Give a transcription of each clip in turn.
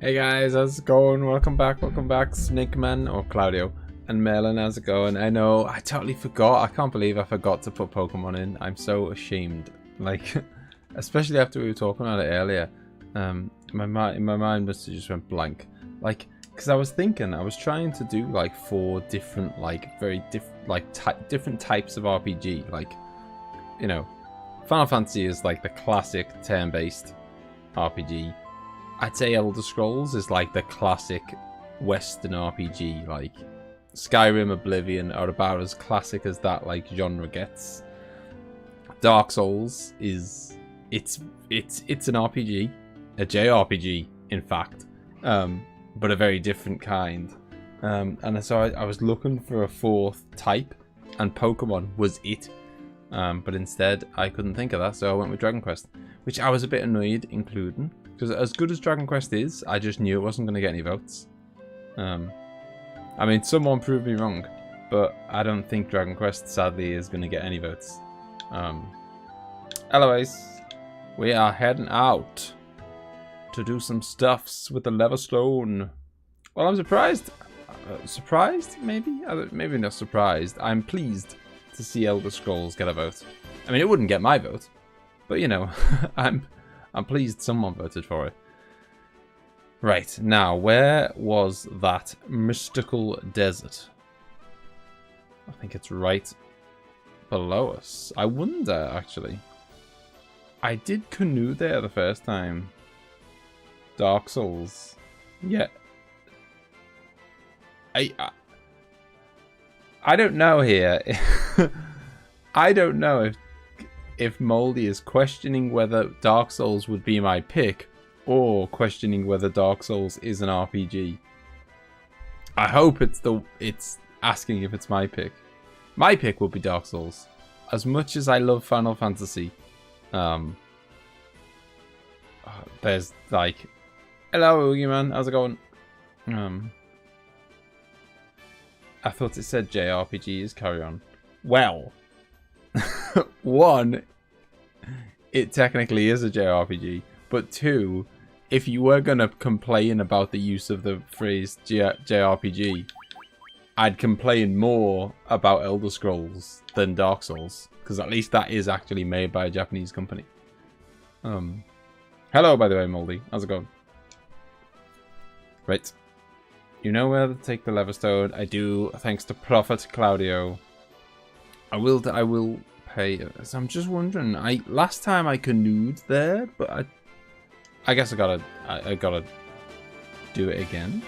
Hey guys, how's it going? Welcome back, Snake Man or Claudio and Malin. How's it going? I know I totally forgot. I can't believe I forgot to put Pokemon in. I'm so ashamed. Like, especially after we were talking about it earlier. My mind must have just went blank. Like, because I was trying to do like 4 different, like very different types of RPG. Like, you know, Final Fantasy is like the classic turn-based RPG. I'd say Elder Scrolls is like the classic Western RPG. Like Skyrim, Oblivion are about as classic as that like genre gets. Dark Souls is it's an RPG, a JRPG in fact, but a very different kind. And so I was looking for a 4th type, and Pokemon was it. But instead I couldn't think of that, so I went with Dragon Quest, which I was a bit annoyed including. Because as good as Dragon Quest is, I just knew it wasn't going to get any votes. I mean, someone proved me wrong, but I don't think Dragon Quest, sadly, is going to get any votes. Anyways, we are heading out to do some stuffs with the LEVISTONE. Well, I'm surprised. Surprised, maybe? Maybe not surprised. I'm pleased to see Elder Scrolls get a vote. I mean, it wouldn't get my vote, but you know, I'm pleased someone voted for it. Right, now, where was that mystical desert? I think it's right below us. I wonder, actually. I did canoe there the first time. Dark Souls. Yeah. I don't know here. I don't know if Moldy is questioning whether Dark Souls would be my pick, or questioning whether Dark Souls is an RPG. I hope it's asking if it's my pick. My pick would be Dark Souls. As much as I love Final Fantasy, there's like, hello Oogie Man, how's it going? I thought it said JRPGs, carry on. Well, 1, it technically is a JRPG, but 2, if you were going to complain about the use of the phrase JRPG, I'd complain more about Elder Scrolls than Dark Souls, because at least that is actually made by a Japanese company. Hello, by the way, Moldy. How's it going? Right. You know where to take the LEVISTONE. I do, thanks to Prophet Claudio. I will pay. So I'm just wondering. Last time I canoed there, but I guess I gotta do it again.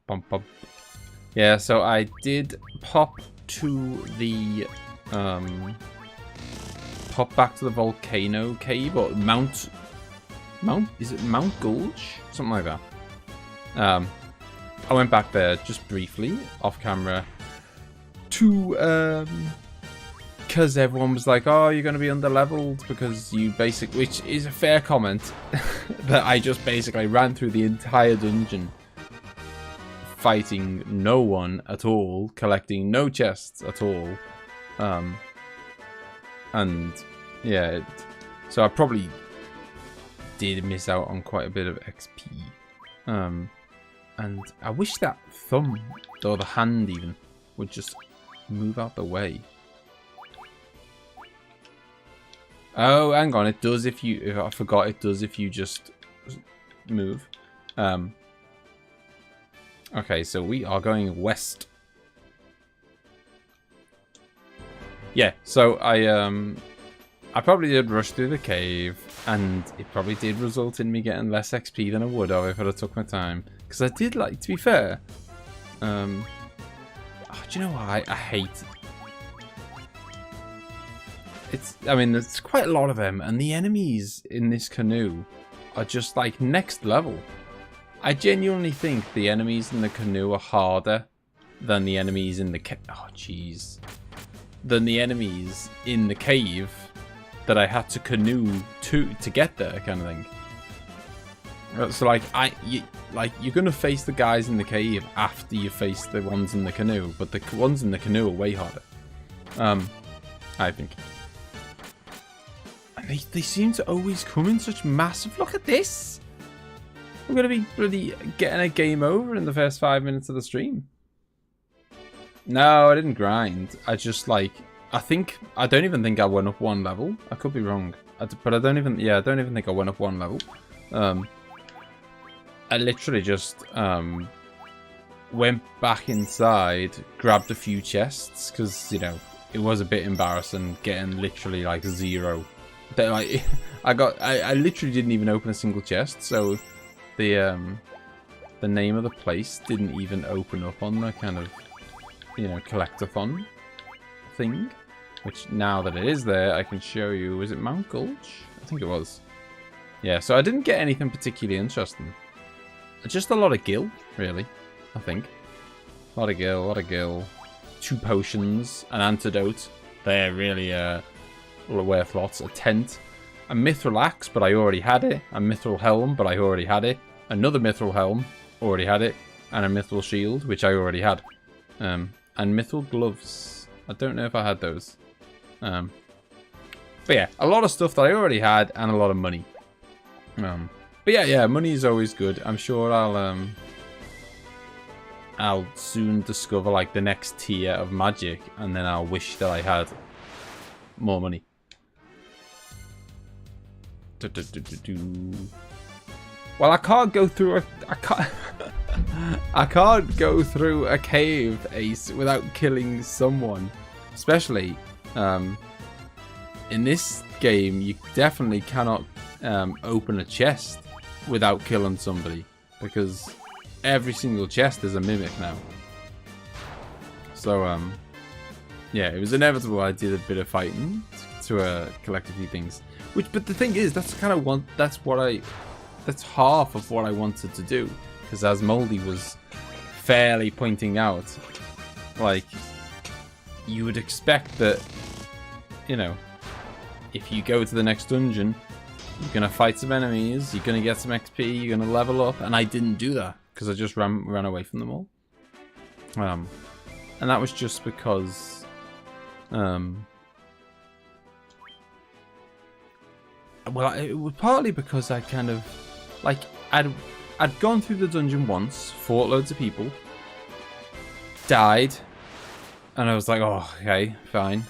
Bump bump. Yeah. So I did pop to the pop back to the volcano cave or Mount. Is it Mount Gulch? Something like that. I went back there just briefly, off camera, to, because everyone was like, oh, you're going to be underleveled because you basically, which is a fair comment, that I just basically ran through the entire dungeon, fighting no one at all, collecting no chests at all, and, yeah, so I probably did miss out on quite a bit of XP. And I wish that thumb, or the hand even, would just move out the way. Oh, hang on, it does if you, I forgot it does if you just move. Okay, so we are going west. Yeah, so I probably did rush through the cave, and it probably did result in me getting less XP than I would have if I'd have took my time. Because I did, like, to be fair, do you know what? I hate I mean, there's quite a lot of them, and the enemies in this canoe are just, like, next level. I genuinely think the enemies in the canoe are harder than the enemies in the than the enemies in the cave that I had to canoe to get there, kind of thing. So like you're gonna face the guys in the cave after you face the ones in the canoe, but the ones in the canoe are way harder. I think. They seem to always come in such massive... Look at this! I'm going to be bloody getting a game over in the first 5 minutes of the stream. No, I didn't grind. I just, like... I don't even think I went up one level. I could be wrong. But I don't even... Yeah, I don't even think I went up one level. I literally just... went back inside, grabbed a few chests, because, you know, it was a bit embarrassing getting literally, like, 0. Like, I literally didn't even open a single chest, so the name of the place didn't even open up on the kind of, you know, collectathon thing, which now that it is there, I can show you. Was it Mount Gulch? I think it was. Yeah, so I didn't get anything particularly interesting. Just a lot of gil, really, I think. A lot of gil. 2 potions, an antidote. They're really worth lots. A tent. A mithril axe, but I already had it. A mithril helm, but I already had it. Another mithril helm, already had it. And a mithril shield, which I already had. And mithril gloves. I don't know if I had those. But yeah, a lot of stuff that I already had, and a lot of money. But yeah, money is always good. I'm sure I'll soon discover, like, the next tier of magic, and then I'll wish that I had more money. Well, I can't go through I can't go through a cave, Ace, without killing someone. Especially, in this game, you definitely cannot open a chest without killing somebody, because every single chest is a mimic now. So, yeah, it was inevitable I did a bit of fighting to collect a few things. But the thing is, that's kind of that's half of what I wanted to do. Because as Moldy was fairly pointing out, like, you would expect that, you know, if you go to the next dungeon, you're going to fight some enemies, you're going to get some XP, you're going to level up, and I didn't do that. Because I just ran away from them all. And that was just because... well, it was partly because I kind of... Like, I'd gone through the dungeon once, fought loads of people, died, and I was like, oh, okay, fine.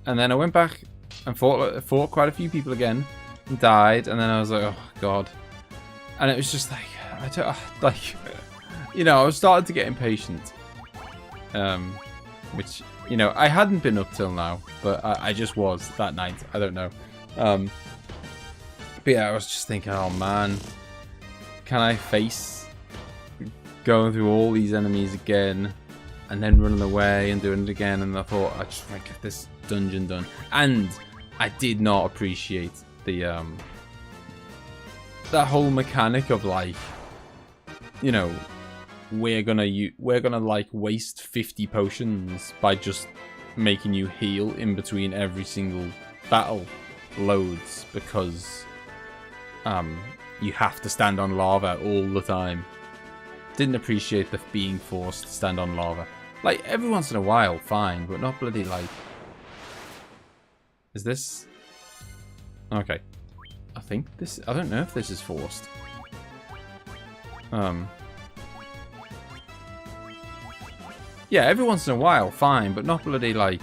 And then I went back and fought quite a few people again, and died, and then I was like, oh, God. And it was just like... I don't, like, you know, I was starting to get impatient. Which, you know, I hadn't been up till now, but I just was that night. I don't know. But yeah, I was just thinking, oh man, can I face going through all these enemies again and then running away and doing it again? And I thought, I just want to get this dungeon done. And I did not appreciate the, that whole mechanic of, like, you know, we're gonna like waste 50 potions by just making you heal in between every single battle loads because you have to stand on lava all the time. Didn't appreciate the being forced to stand on lava. Like, every once in a while, fine, but not bloody, like... Is this... Okay. I think this... I don't know if this is forced. Yeah, every once in a while, fine, but not bloody, like,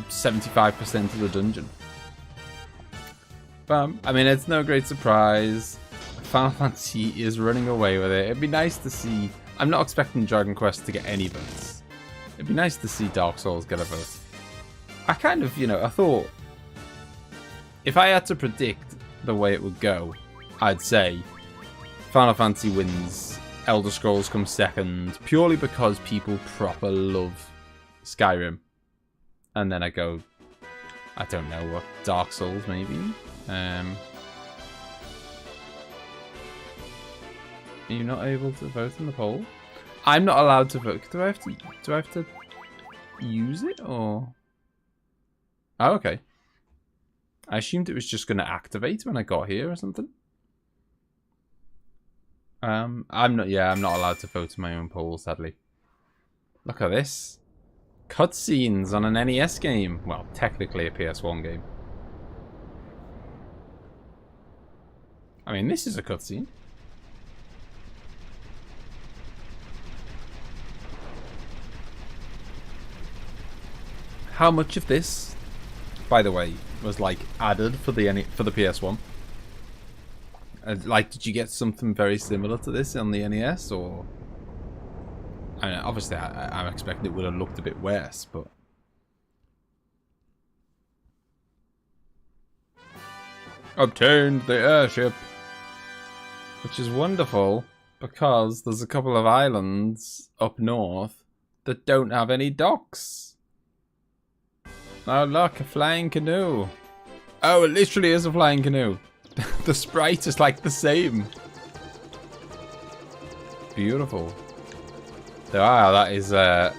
75% of the dungeon. I mean, it's no great surprise. Final Fantasy is running away with it. It'd be nice to see... I'm not expecting Dragon Quest to get any votes. It'd be nice to see Dark Souls get a vote. I kind of, you know, I thought... If I had to predict the way it would go, I'd say Final Fantasy wins, Elder Scrolls comes second, purely because people proper love Skyrim. And then I go, I don't know, what, Dark Souls maybe? Are you not able to vote in the poll? I'm not allowed to vote. Do I have to use it, or? Oh, okay. I assumed it was just going to activate when I got here or something. I'm not allowed to vote in my own poll, sadly. Look at this. Cutscenes on an NES game. Well, technically a PS1 game. I mean, this is a cutscene. How much of this, by the way, was like added for the PS1? Like, did you get something very similar to this on the NES, or? I mean, obviously, I'm expecting it would have looked a bit worse, but. Obtained the airship, which is wonderful because there's a couple of islands up north that don't have any docks. Oh look, a flying canoe. Oh, it literally is a flying canoe. The sprite is like the same. Beautiful. Wow, that is am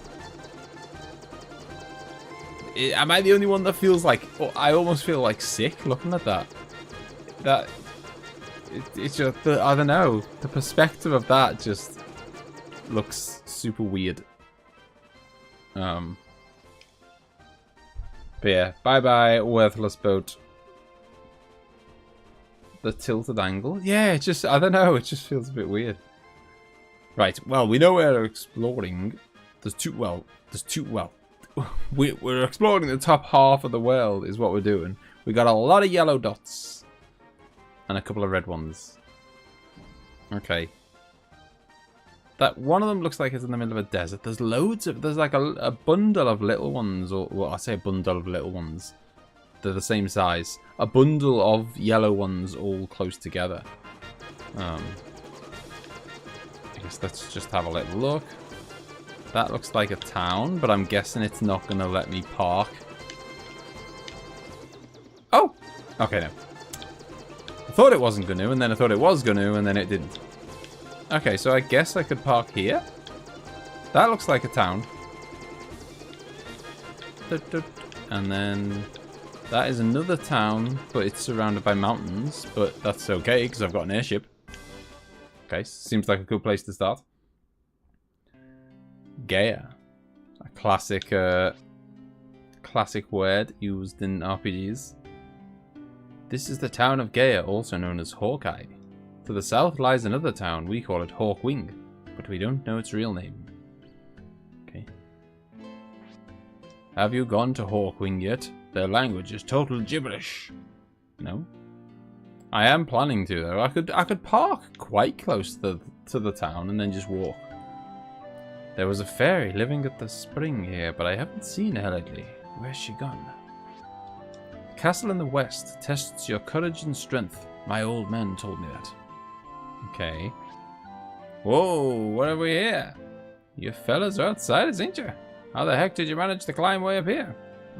I the only one that feels like, oh, I almost feel like sick looking at that. It's just, I don't know, the perspective of that just looks super weird. But yeah, bye-bye, worthless boat. The tilted angle? Yeah, it just, I don't know, it just feels a bit weird. Right, well, we know we're exploring. We're exploring the top half of the world is what we're doing. We got a lot of yellow dots. And a couple of red ones. Okay. That one of them looks like it's in the middle of a desert. There's loads of... There's like a bundle of little ones. Or, well, I say a bundle of little ones. They're the same size. A bundle of yellow ones all close together. I guess let's just have a little look. That looks like a town, but I'm guessing it's not going to let me park. Oh! Okay, no. I thought it wasn't going to, and then I thought it was going to, and then it didn't. Okay, so I guess I could park here. That looks like a town. And then that is another town, but it's surrounded by mountains. But that's okay, because I've got an airship. Okay, seems like a good place to start. Gaia. A classic, classic word used in RPGs. This is the town of Gaia, also known as Hawkeye. To the south lies another town, we call it Hawkwing, but we don't know its real name. Okay. Have you gone to Hawkwing yet? Their language is total gibberish. No? I am planning to though. I could park quite close to the town and then just walk. There was a fairy living at the spring here, but I haven't seen her lately. Where's she gone? The castle in the west tests your courage and strength. My old man told me that. Okay. Whoa, what have we here? You fellas are outsiders, ain't you? How the heck did you manage to climb way up here?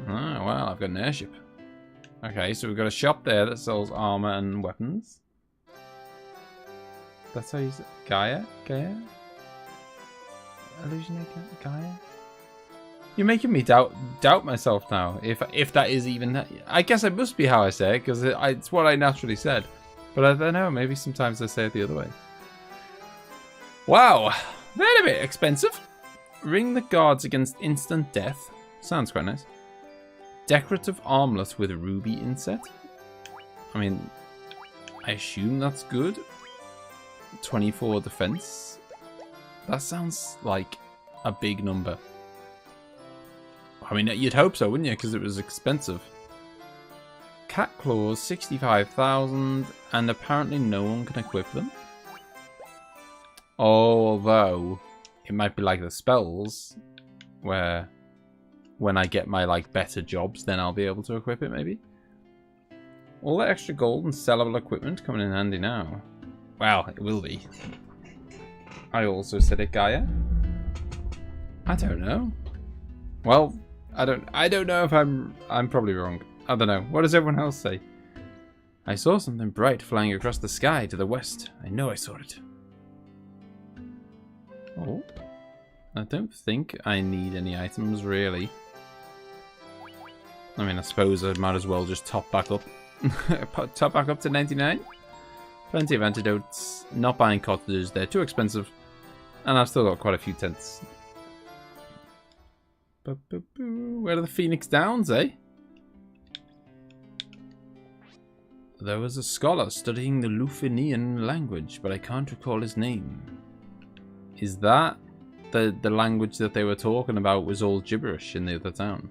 Oh, well, I've got an airship. Okay, so we've got a shop there that sells armor and weapons. That's how you say it. Gaia? Gaia? Illusion Gaia? You're making me doubt myself now. If that is even... I guess it must be how I say it, because it's what I naturally said. But I don't know, maybe sometimes I say it the other way. Wow, they're a bit expensive. Ring the guards against instant death. Sounds quite nice. Decorative armlet with ruby inset. I mean, I assume that's good. 24 defense. That sounds like a big number. I mean, you'd hope so, wouldn't you? Because it was expensive. Cat claws, 65,000, and apparently no one can equip them. Although, it might be like the spells, where when I get my like better jobs, then I'll be able to equip it, maybe. All that extra gold and sellable equipment coming in handy now. Well, it will be. I also said it, Gaia. I don't know. Well, I don't know if I'm probably wrong. I don't know. What does everyone else say? I saw something bright flying across the sky to the west. I know I saw it. Oh. I don't think I need any items, really. I mean, I suppose I might as well just top back up. Top back up to 99. Plenty of antidotes. Not buying cottages. They're too expensive. And I've still got quite a few tents. Where are the Phoenix Downs, eh? There was a scholar studying the Lufinian language, but I can't recall his name. Is that the language that they were talking about was all gibberish in the other town?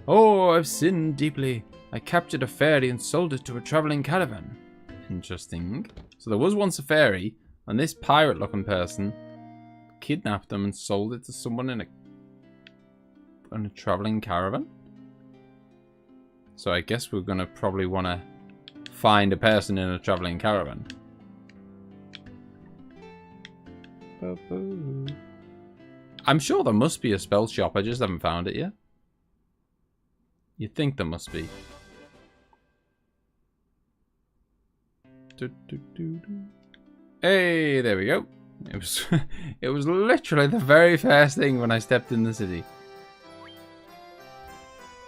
Oh, I've sinned deeply. I captured a fairy and sold it to a travelling caravan. Interesting. So there was once a fairy, and this pirate-looking person kidnapped them and sold it to someone in a travelling caravan? So I guess we're going to probably want to find a person in a travelling caravan. I'm sure there must be a spell shop, I just haven't found it yet. You'd think there must be. Hey, there we go. It was literally the very first thing when I stepped in the city.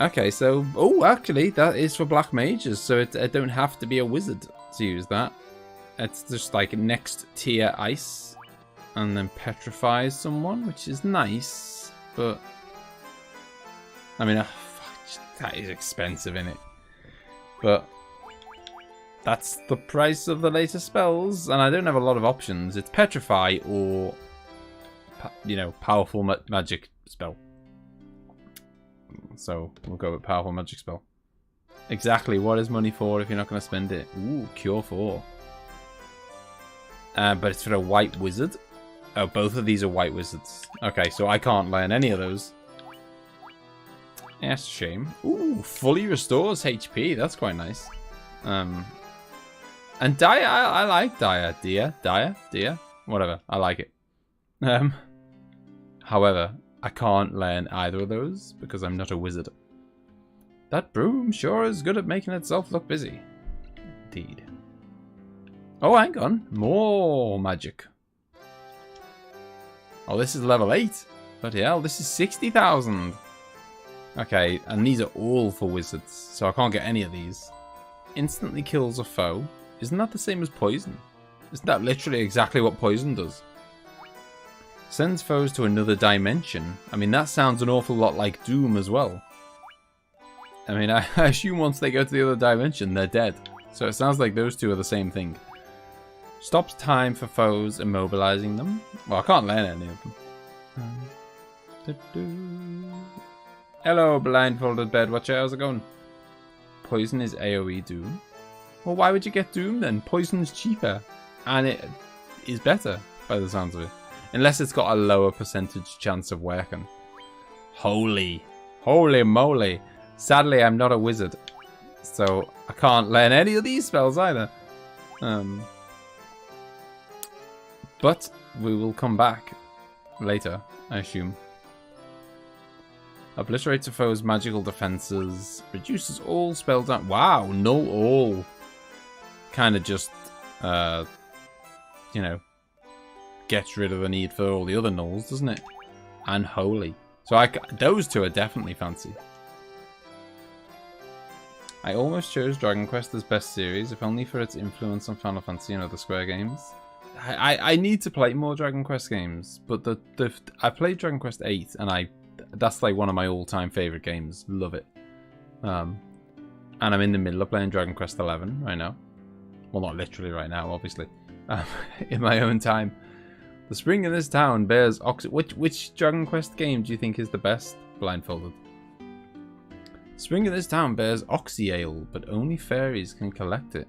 Okay, so actually that is for black mages, so I don't have to be a wizard to use that. It's just like next tier ice, and then petrifies someone, which is nice, but I mean, that is expensive, isn't it? But that's the price of the latest spells, and I don't have a lot of options. It's petrify or, you know, powerful magic spell. So we'll go with powerful magic spell. Exactly, what is money for if you're not going to spend it? Ooh, cure 4. But it's for a white wizard. Oh, both of these are white wizards. Okay, so I can't learn any of those. Yeah, that's a shame. Ooh, fully restores HP. That's quite nice. And Dia, I like Dia. Dia, whatever. I like it. However, I can't learn either of those because I'm not a wizard. That broom sure is good at making itself look busy. Indeed. Oh, hang on. More magic. Oh, this is level 8. Bloody hell, this is 60,000. Okay, and these are all for wizards, so I can't get any of these. Instantly kills a foe. Isn't that the same as poison? Isn't that literally exactly what poison does? Sends foes to another dimension. I mean, that sounds an awful lot like Doom as well. I mean, I assume once they go to the other dimension, they're dead. So it sounds like those two are the same thing. Stops time for foes, immobilizing them. Well, I can't learn any of them. Hello, blindfolded bedwatcher. How's it going? Poison is AoE Doom. Well, why would you get Doom then? Poison's cheaper. And it is better, by the sounds of it. Unless it's got a lower percentage chance of working. Holy moly. Sadly, I'm not a wizard. So, I can't learn any of these spells either. But, we will come back later, I assume. Obliterates a foe's magical defenses. Reduces all spell down. Wow, null all. Kind of just, you know, gets rid of the need for all the other nulls, doesn't it? And holy. So those two are definitely fancy. I almost chose Dragon Quest as best series, if only for its influence on Final Fantasy and other Square games. I need to play more Dragon Quest games, but I played Dragon Quest 8 and that's like one of my all-time favorite games. Love it. And I'm in the middle of playing Dragon Quest 11 right now. Well, not literally right now, obviously. In my own time. The spring in this town bears which Dragon Quest game do you think is the best? Blindfolded. Spring in this town bears Oxy Ale, but only fairies can collect it.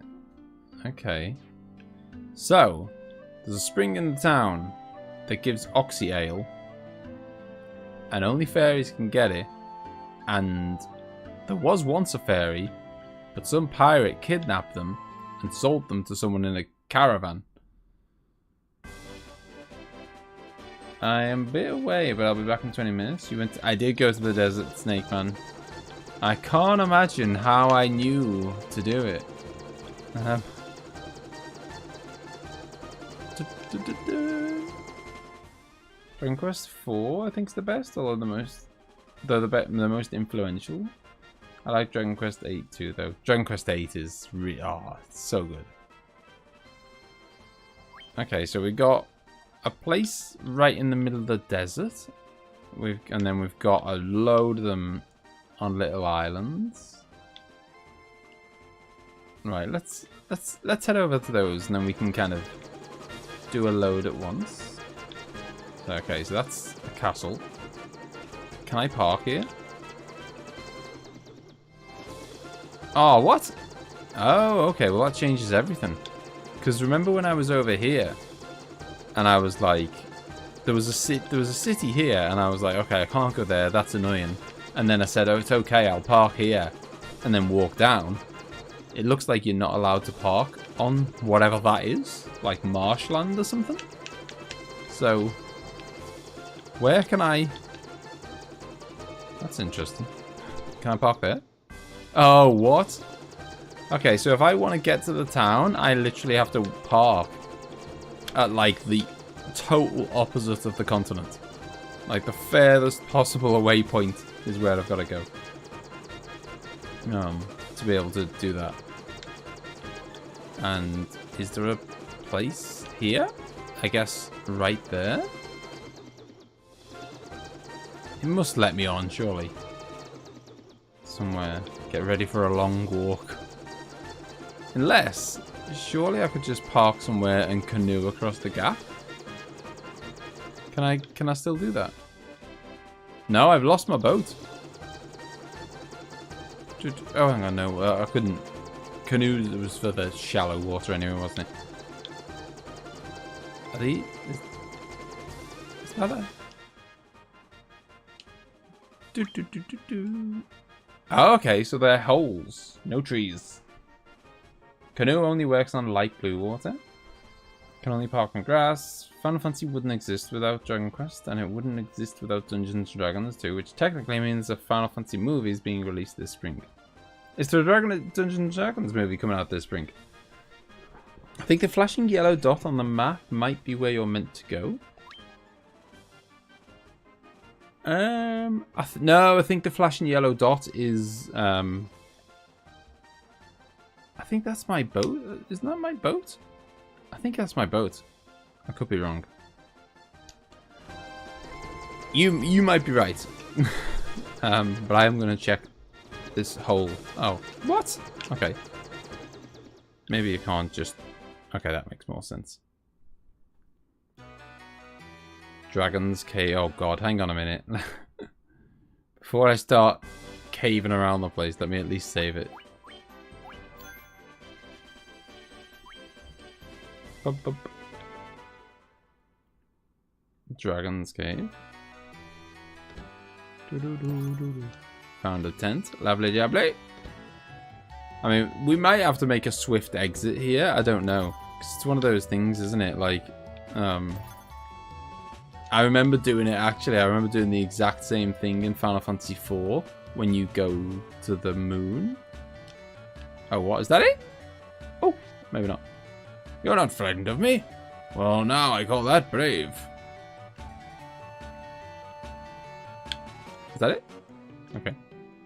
Okay. So, there's a spring in the town that gives Oxy Ale, and only fairies can get it, and there was once a fairy, but some pirate kidnapped them and sold them to someone in a caravan. I am a bit away, but I'll be back in 20 minutes. I did go to the desert, Snake Man. I can't imagine how I knew to do it. Dragon Quest 4, I think, is the best, although the most influential. I like Dragon Quest 8 too, though. Dragon Quest 8 is it's so good. Okay, so we got a place right in the middle of the desert. And then we've got a load of them on little islands. Right, let's head over to those, and then we can kind of do a load at once. So, okay, so that's a castle. Can I park here? Oh, what? Oh, okay, well that changes everything. Because remember when I was over here, and I was like, there was a city here, and I was like, okay, I can't go there, that's annoying. And then I said, oh, it's okay, I'll park here, and then walk down. It looks like you're not allowed to park on whatever that is, like marshland or something. So, where can I... That's interesting. Can I park there? Oh, what? Okay, so if I want to get to the town, I literally have to park at, like, the total opposite of the continent. Like, the furthest possible away point is where I've got to go. To be able to do that. And is there a place here? I guess right there? It must let me on, surely. Somewhere. Get ready for a long walk. Unless, surely I could just park somewhere and canoe across the gap? Can I still do that? No, I've lost my boat. Oh, hang on, no, I couldn't. Canoe was for the shallow water anyway, wasn't it? Are these... Is that a... Oh, okay, so they're holes. No trees. Canoe only works on light blue water. Can only park on grass. Final Fantasy wouldn't exist without Dragon Quest, and it wouldn't exist without Dungeons & Dragons too, which technically means a Final Fantasy movie is being released this spring. Is there a Dungeons & Dragons movie coming out this spring? I think the flashing yellow dot on the map might be where you're meant to go. No, I think the flashing yellow dot is, I think that's my boat. Isn't that my boat? I think that's my boat. I could be wrong. You might be right. But I am going to check this hole. Oh, what? Okay. Maybe you can't just... Okay, that makes more sense. Dragon's Cave. Oh god, hang on a minute. Before I start caving around the place, let me at least save it. Dragon's Cave. Found a tent. Lovely jubbly. I mean, we might have to make a swift exit here. I don't know. 'Cause it's one of those things, isn't it? Like, I remember doing it, actually. I remember doing the exact same thing in Final Fantasy IV when you go to the moon. Oh, what? Is that it? Oh, maybe not. You're not frightened of me? Well, now I call that brave. Is that it? Okay,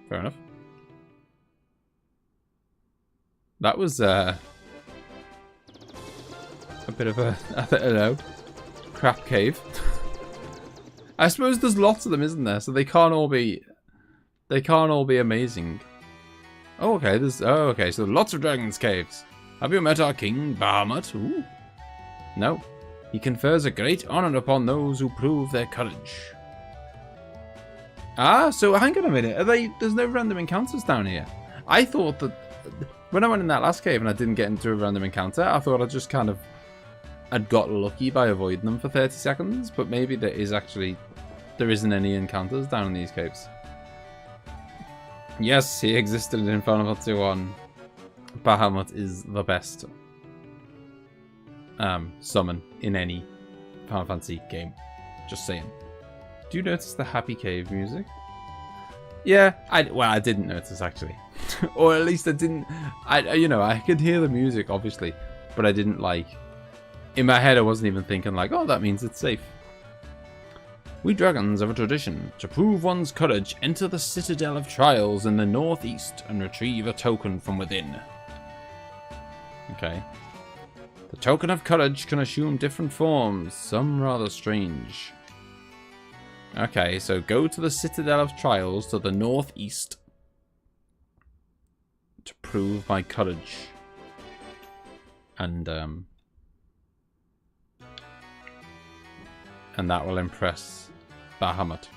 fair enough. That was a bit of a, I don't know, crap cave. I suppose there's lots of them, isn't there? So they can't all be amazing. Oh, okay. Okay. So lots of dragons' caves. Have you met our king, Bahamut? Ooh. No. He confers a great honor upon those who prove their courage. Ah, so hang on a minute. There's no random encounters down here. I thought that when I went in that last cave and I didn't get into a random encounter, I thought I'd got lucky by avoiding them for 30 seconds, but maybe there isn't any encounters down in these caves. Yes, he existed in Final Fantasy 1. Bahamut is the best summon in any Final Fantasy game. Just saying. Do you notice the Happy Cave music? Yeah, I didn't notice actually. Or at least I didn't, I could hear the music obviously, but I didn't like, in my head I wasn't even thinking like, oh, that means it's safe. We dragons have a tradition. To prove one's courage, enter the Citadel of Trials in the northeast and retrieve a token from within. Okay. The token of courage can assume different forms, some rather strange. Okay, so go to the Citadel of Trials to the northeast to prove my courage. And that will impress Bahamut.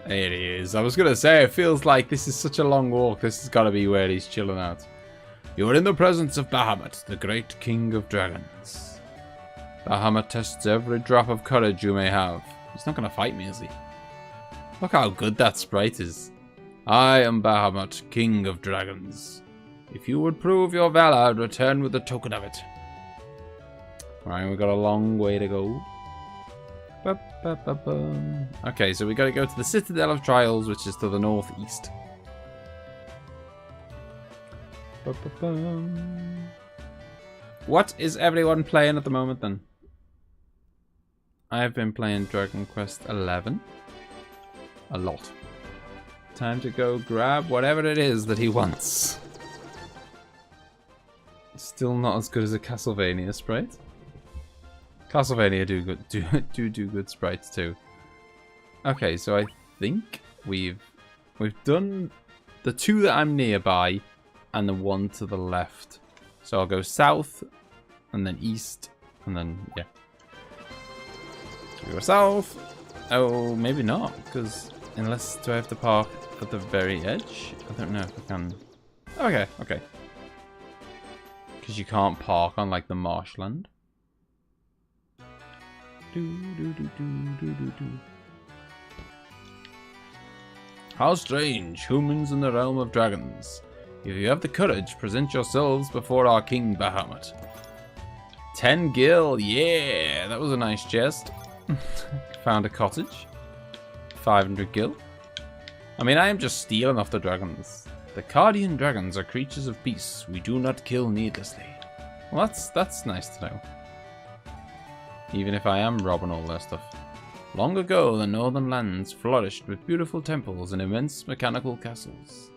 There he is. I was gonna say, it feels like this is such a long walk. This has got to be where he's chilling out. You are in the presence of Bahamut, the great king of dragons. Bahamut tests every drop of courage you may have. He's not gonna fight me, is he? Look how good that sprite is. I am Bahamut, king of dragons. If you would prove your valor, return with a token of it. Alright, we've got a long way to go. Okay, so we got to go to the Citadel of Trials, which is to the northeast. What is everyone playing at the moment then? I've been playing Dragon Quest XI. A lot. Time to go grab whatever it is that he wants. Still not as good as a Castlevania sprite. Castlevania do good sprites too. Okay, so I think we've done the two that I'm nearby and the one to the left. So I'll go south and then east and then yeah. So we go south. Oh, maybe not, because unless do I have to park at the very edge? I don't know if I can. Okay, okay. Because you can't park on like the marshland. How strange, humans in the realm of dragons. If you have the courage, present yourselves before our king Bahamut. 10 gil, yeah, that was a nice chest. Found a cottage. 500 gil. I mean, I am just stealing off the dragons. The Cardian dragons are creatures of peace. We do not kill needlessly. Well, that's nice to know. Even if I am robbing all their stuff. Long ago, the northern lands flourished with beautiful temples and immense mechanical castles.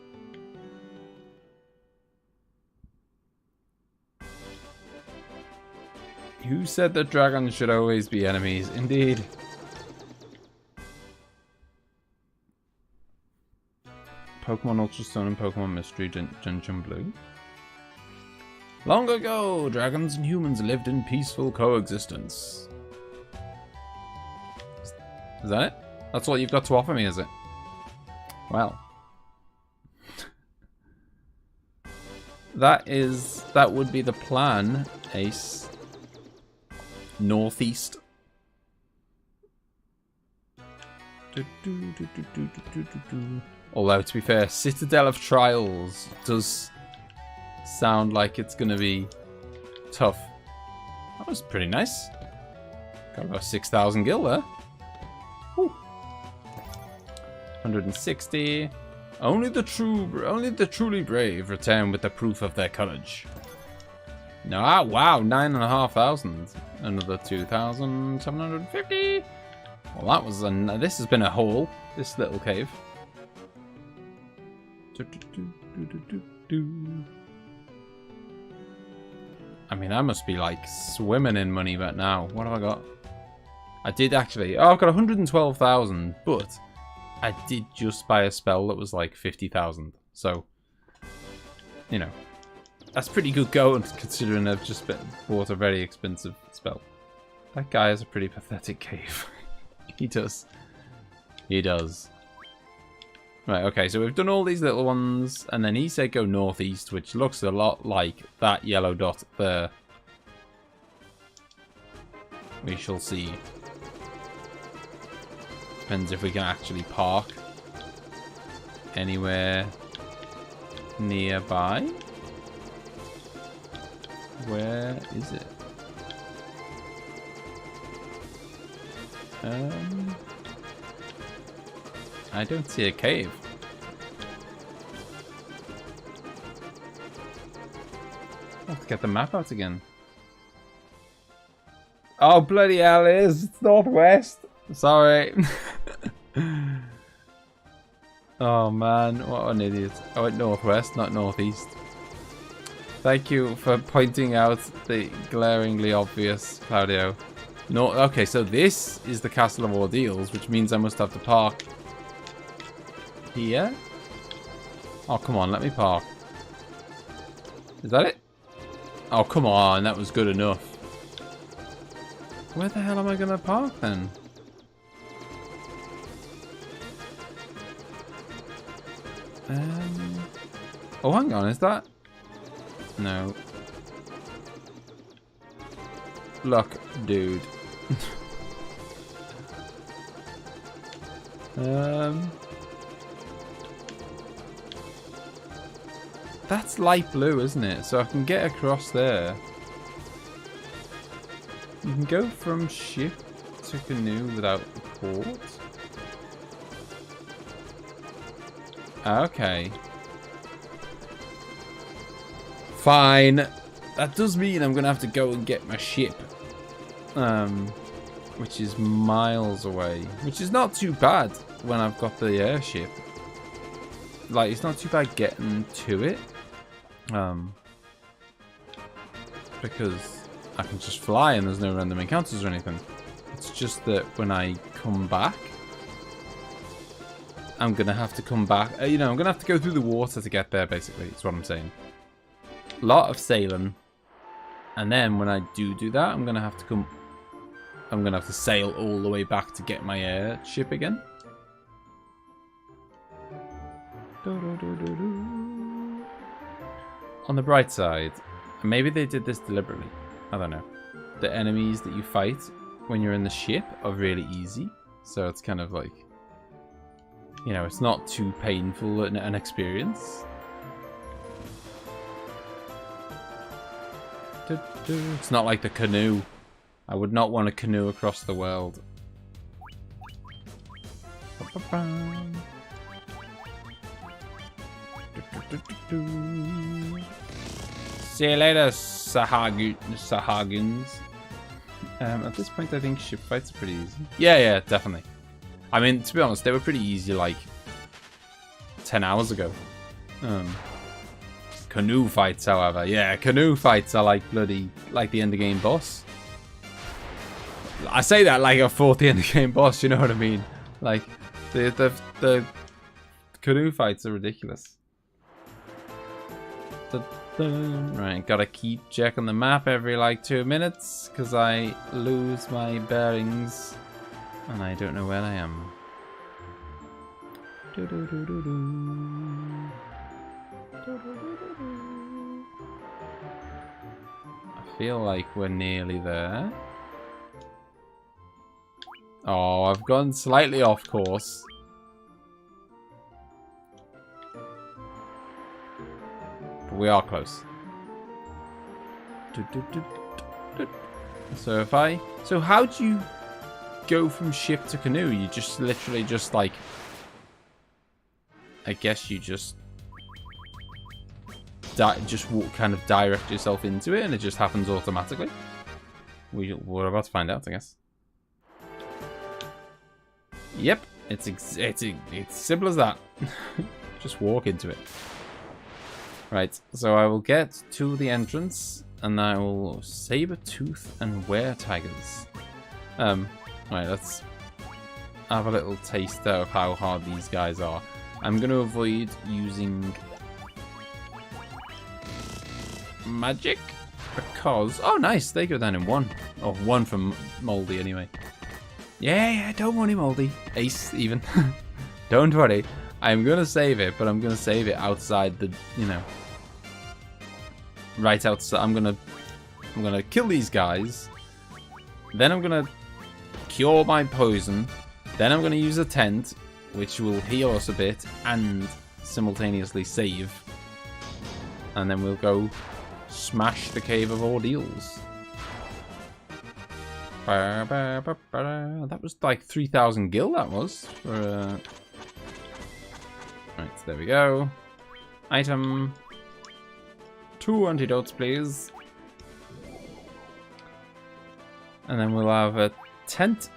Who said that dragons should always be enemies? Indeed. Pokemon Ultra Stone and Pokemon Mystery Dungeon Blue. Long ago, dragons and humans lived in peaceful coexistence. Is that it? That's all you've got to offer me, is it? Well. That would be the plan, Ace. Northeast. Although, to be fair, Citadel of Trials does sound like it's gonna be tough. That was pretty nice. Got about 6,000 gil there. Woo. 160. Only the truly brave return with the proof of their courage. No, wow, 9,500. Another 2,750. Well, that was this has been a haul. This little cave. I mean, I must be like swimming in money right now. What have I got? I did actually. Oh, I've got 112,000, but I did just buy a spell that was like 50,000. So, you know, that's pretty good going considering I've just bought a very expensive spell. That guy has a pretty pathetic cave. He does. He does. Right, okay, so we've done all these little ones, and then he said go northeast, which looks a lot like that yellow dot there. We shall see. Depends if we can actually park anywhere nearby. Where is it? I don't see a cave. I'll have to get the map out again. Oh, bloody hell, it is. It's northwest. Sorry. Oh, man. What an idiot. I went northwest, not northeast. Thank you for pointing out the glaringly obvious, Claudio. No, okay, so this is the Castle of Ordeals, which means I must have to park here. Oh, come on, let me park. Is that it? Oh, come on, that was good enough. Where the hell am I going to park then? Oh, hang on, is that? No. Look, dude. That's light blue, isn't it? So I can get across there. You can go from ship to canoe without the port. Okay. Fine. That does mean I'm going to have to go and get my ship. Which is miles away. Which is not too bad when I've got the airship. Like, it's not too bad getting to it. Because I can just fly and there's no random encounters or anything. It's just that when I come back, I'm going to have to come back. You know, I'm going to have to go through the water to get there, basically. That's what I'm saying. A lot of sailing. And then when I do that, I'm going to have to come... I'm going to have to sail all the way back to get my airship again. On the bright side, maybe they did this deliberately. I don't know. The enemies that you fight when you're in the ship are really easy. So it's kind of like... You know, it's not too painful an experience. It's not like the canoe. I would not want to canoe across the world. See you later, Sahagins. At this point, I think ship fights are pretty easy. Yeah, definitely. I mean, to be honest, they were pretty easy like 10 hours ago. Canoe fights, however. Yeah, canoe fights are like bloody, like the end of game boss. I say that like I fought the end of game boss, you know what I mean? Like, the canoe fights are ridiculous. Right, gotta keep checking the map every like 2 minutes, because I lose my bearings. And I don't know where I am. I feel like we're nearly there. Oh, I've gone slightly off course. But we are close. So if I... So how do you go from ship to canoe? You just literally just like... I guess you just... kind of direct yourself into it and it just happens automatically. We're about to find out, I guess. Yep, it's simple as that. Just walk into it. Right, so I will get to the entrance and I will saber tooth and were tigers. Right, let's have a little taste of how hard these guys are. I'm going to avoid using magic because... Oh, nice. They go down in one. Oh, one from Moldy anyway. Yeah, don't worry, Moldy. Ace, even. Don't worry. I'm going to save it, but I'm going to save it outside the, you know... Right outside. I'm going to kill these guys. Then I'm going to cure my poison. Then I'm going to use a tent, which will heal us a bit and simultaneously save. And then we'll go smash the Cave of Ordeals. That was like 3,000 gil, that was. For, Right, there we go. Item. 2 antidotes, please. And then we'll have a tent.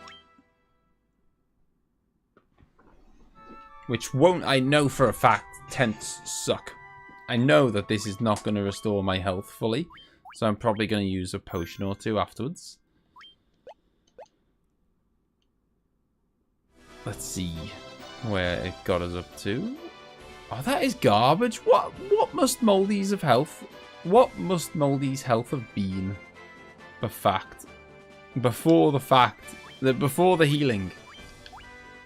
Which won't, I know for a fact, tents suck. I know that this is not going to restore my health fully. So I'm probably going to use a potion or two afterwards. Let's see where it got us up to. Oh, that is garbage. What must Moldy's have health? What must Moldy's health have been? Before the healing.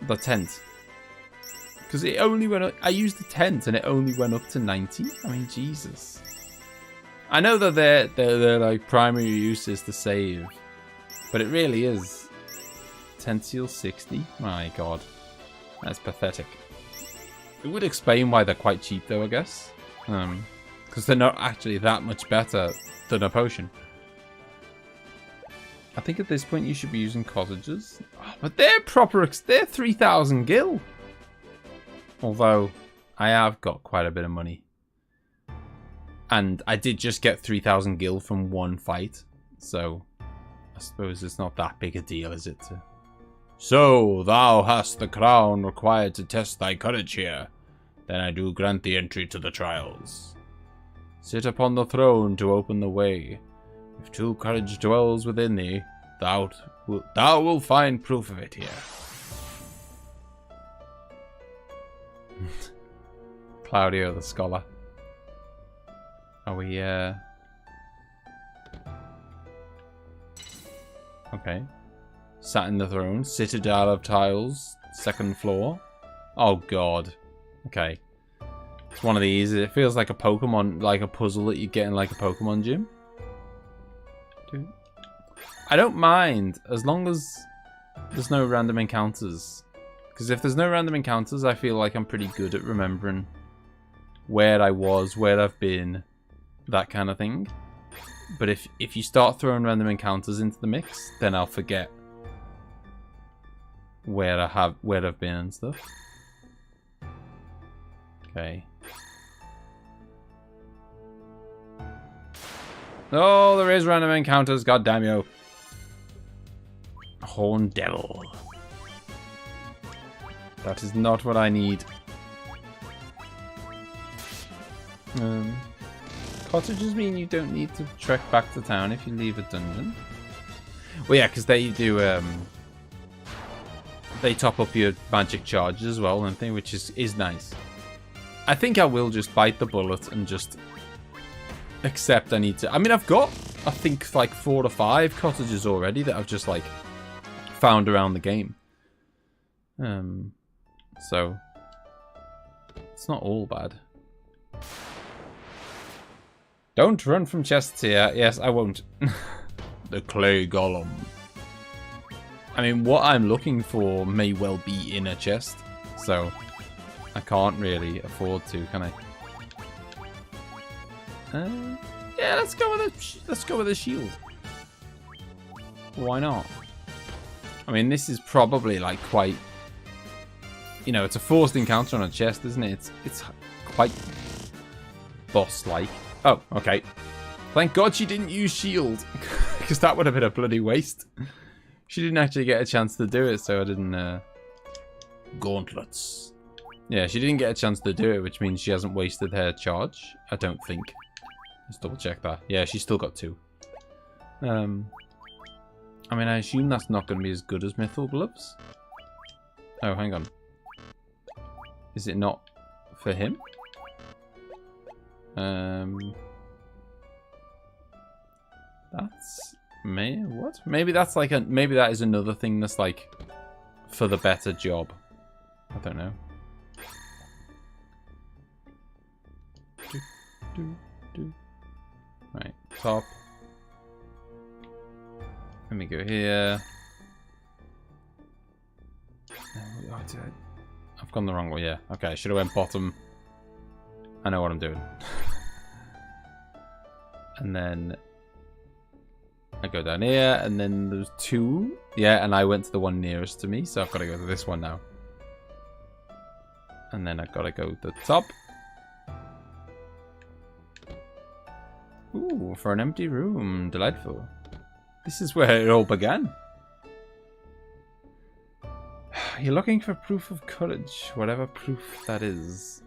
The tent. Because it only went up, I used the tent and it only went up to 90. I mean, Jesus. I know that their like primary use is to save, but it really is. Tensile 60. My God, that's pathetic. It would explain why they're quite cheap, though, I guess, because they're not actually that much better than a potion. I think at this point you should be using cottages, but they're proper. They're 3,000 gil. Although I have got quite a bit of money. And I did just get 3,000 gil from one fight. So I suppose it's not that big a deal, is it? So thou hast the crown required to test thy courage here. Then I do grant thee entry to the trials. Sit upon the throne to open the way. If true courage dwells within thee, thou wilt find proof of it here. Claudio the scholar. Are we okay. Sat in the throne. Citadel of tiles. 2nd floor. Oh God. Okay. It's one of these. It feels like a Pokemon, like a puzzle that you get in like a Pokemon gym. Dude. I don't mind as long as there's no random encounters. Because if there's no random encounters, I feel like I'm pretty good at remembering where I was, where I've been, that kind of thing. But if you start throwing random encounters into the mix, then I'll forget where I've been and stuff. Okay. Oh, there is random encounters, god damn you. Horn Devil. That is not what I need. Cottages mean you don't need to trek back to town if you leave a dungeon. Well, yeah, because they do, they top up your magic charges as well, don't they? Which is nice. I think I will just bite the bullet and just accept I need to. I mean, I've got, I think, like 4 or 5 cottages already that I've just, like, found around the game. So, it's not all bad. Don't run from chests here. Yes, I won't. The clay golem. I mean, what I'm looking for may well be in a chest, so I can't really afford to, can I? Yeah, let's go with a shield. Why not? I mean, this is probably like quite, you know, it's a forced encounter on a chest, isn't it? It's quite boss-like. Oh, okay. Thank God she didn't use shield, because that would have been a bloody waste. She didn't actually get a chance to do it, so I didn't. Gauntlets. Yeah, she didn't get a chance to do it, which means she hasn't wasted her charge. I don't think. Let's double check that. Yeah, she's still got 2. I mean, I assume that's not going to be as good as Mythal Gloves. Oh, hang on. Is it not for him? That's what? Maybe that's like maybe that is another thing that's like for the better job. I don't know. Right, top. Let me go here. Oh, I've gone the wrong way. Yeah. Okay, I should have went bottom. I know what I'm doing. And then I go down here, and then there's 2. Yeah, and I went to the one nearest to me, so I've got to go to this one now. And then I've got to go to the top. Ooh, for an empty room. Delightful. This is where it all began. You're looking for proof of courage, whatever proof that is.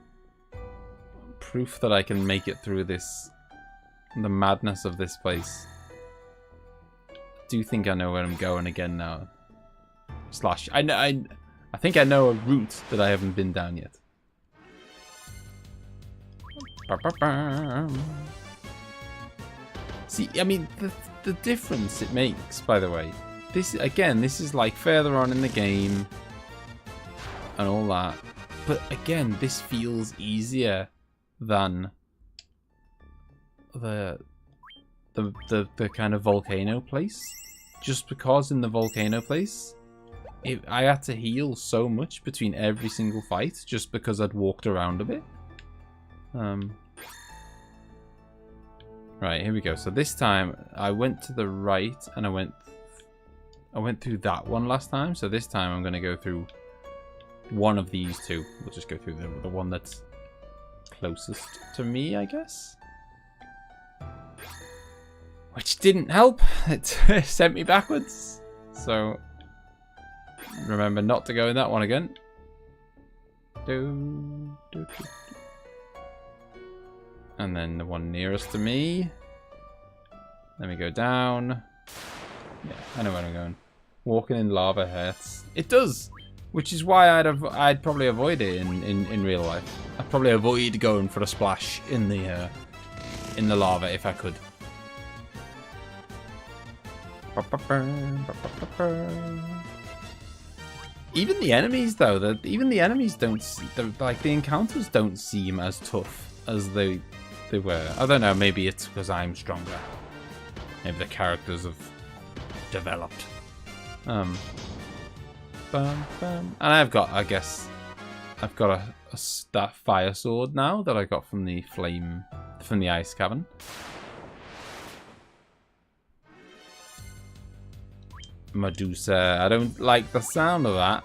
Proof that I can make it through this, the madness of this place. I do think I know where I'm going again now. Slash. I I think I know a route that I haven't been down yet. See, I mean, the difference it makes, by the way. This, again, this is like further on in the game and all that. But again, this feels easier than the kind of volcano place. Just because in the volcano place, I had to heal so much between every single fight just because I'd walked around a bit. Right, here we go. So this time I went to the right and I went through that one last time. So this time I'm going to go through one of these two. We'll just go through the one that's closest to me, I guess. Which didn't help. It sent me backwards. So remember not to go in that one again. And then the one nearest to me. Let me go down. Yeah, I know where I'm going. Walking in lava hurts. It does, which is why I'd probably avoid it in real life. I'd probably avoid going for a splash in the lava if I could. Even the enemies, though, even the enemies don't see, like the encounters don't seem as tough as they were. I don't know, maybe it's because I'm stronger. Maybe the characters have developed. And I've got, I guess, I've got a fire sword now that I got from the ice cavern. Medusa, I don't like the sound of that.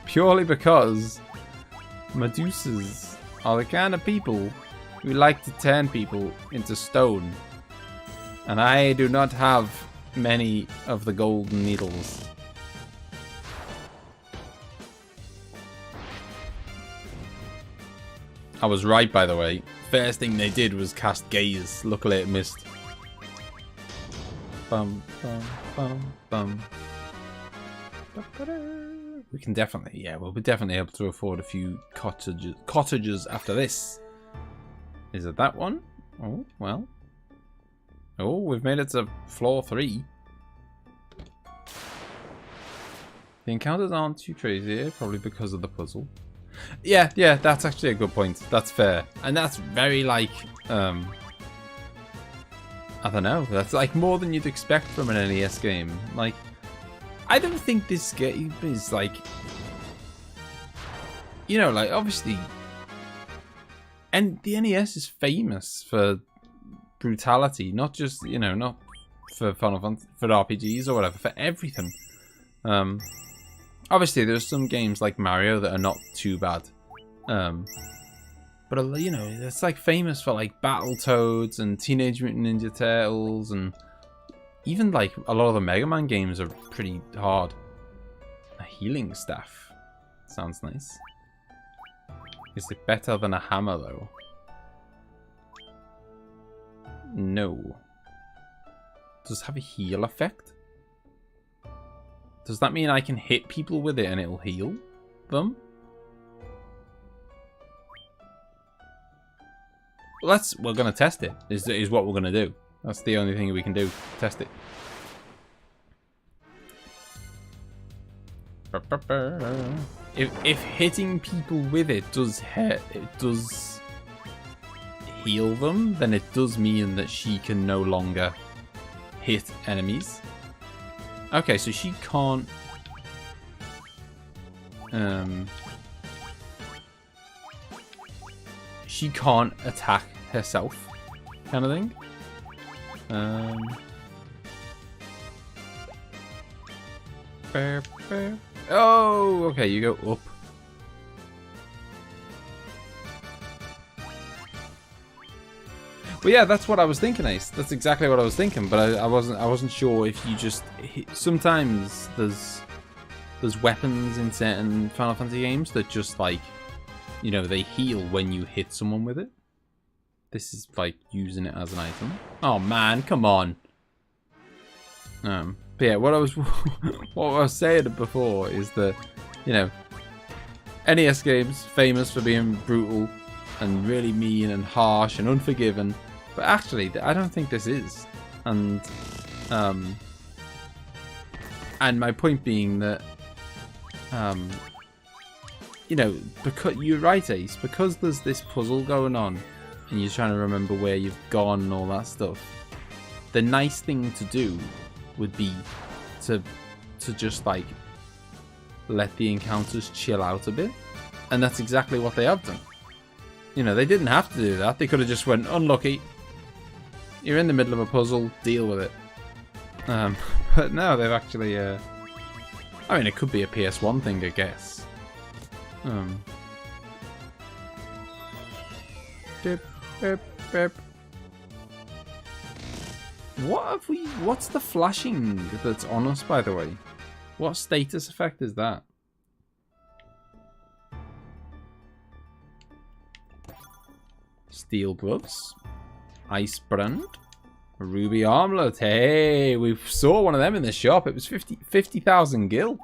Purely because Medusas are the kind of people who like to turn people into stone. And I do not have many of the golden needles. I was right, by the way. First thing they did was cast Gaze. Luckily it missed. Bum, bum, bum, bum. We can definitely, yeah, we'll be definitely able to afford a few cottages after this. Is it that one? Oh, well. Oh, we've made it to floor 3. The encounters aren't too crazy here, probably because of the puzzle. Yeah, that's actually a good point. That's fair. And that's very, like, I don't know. That's, like, more than you'd expect from an NES game. Like, I don't think this game is, like... You know, like, obviously... And the NES is famous for brutality. Not just, you know, not for Final Fantasy, for RPGs or whatever. For everything. Obviously, there's some games like Mario that are not too bad. But, you know, it's like famous for like Battletoads and Teenage Mutant Ninja Turtles, and even like a lot of the Mega Man games are pretty hard. A healing staff. Sounds nice. Is it better than a hammer though? No. Does it have a heal effect? Does that mean I can hit people with it and it'll heal them? We're gonna test it. Is what we're gonna do. That's the only thing we can do. Test it. If hitting people with it does heal them, then it does mean that she can no longer hit enemies. Okay, so she can't attack herself, kind of thing. Oh, okay, you go up. But yeah, that's what I was thinking, Ace. That's exactly what I was thinking. But I wasn't sure if you just sometimes there's weapons in certain Final Fantasy games that just, like, you know, they heal when you hit someone with it. This is like using it as an item. Oh man, come on. But yeah, what I was saying before is that, you know, NES games famous for being brutal and really mean and harsh and unforgiving, but actually I don't think this is. And my point being that you know, because you're right, Ace, because there's this puzzle going on and you're trying to remember where you've gone and all that stuff, the nice thing to do would be to just like let the encounters chill out a bit, and that's exactly what they have done. You know, they didn't have to do that. They could have just went, unlucky, you're in the middle of a puzzle, deal with it. But no, they've actually I mean, it could be a PS1 thing, I guess. Beep, beep, beep. What's the flashing that's on us, by the way? What status effect is that? Steel gloves, ice brand, a ruby armlet. Hey, we saw one of them in the shop. It was 50,000 gil.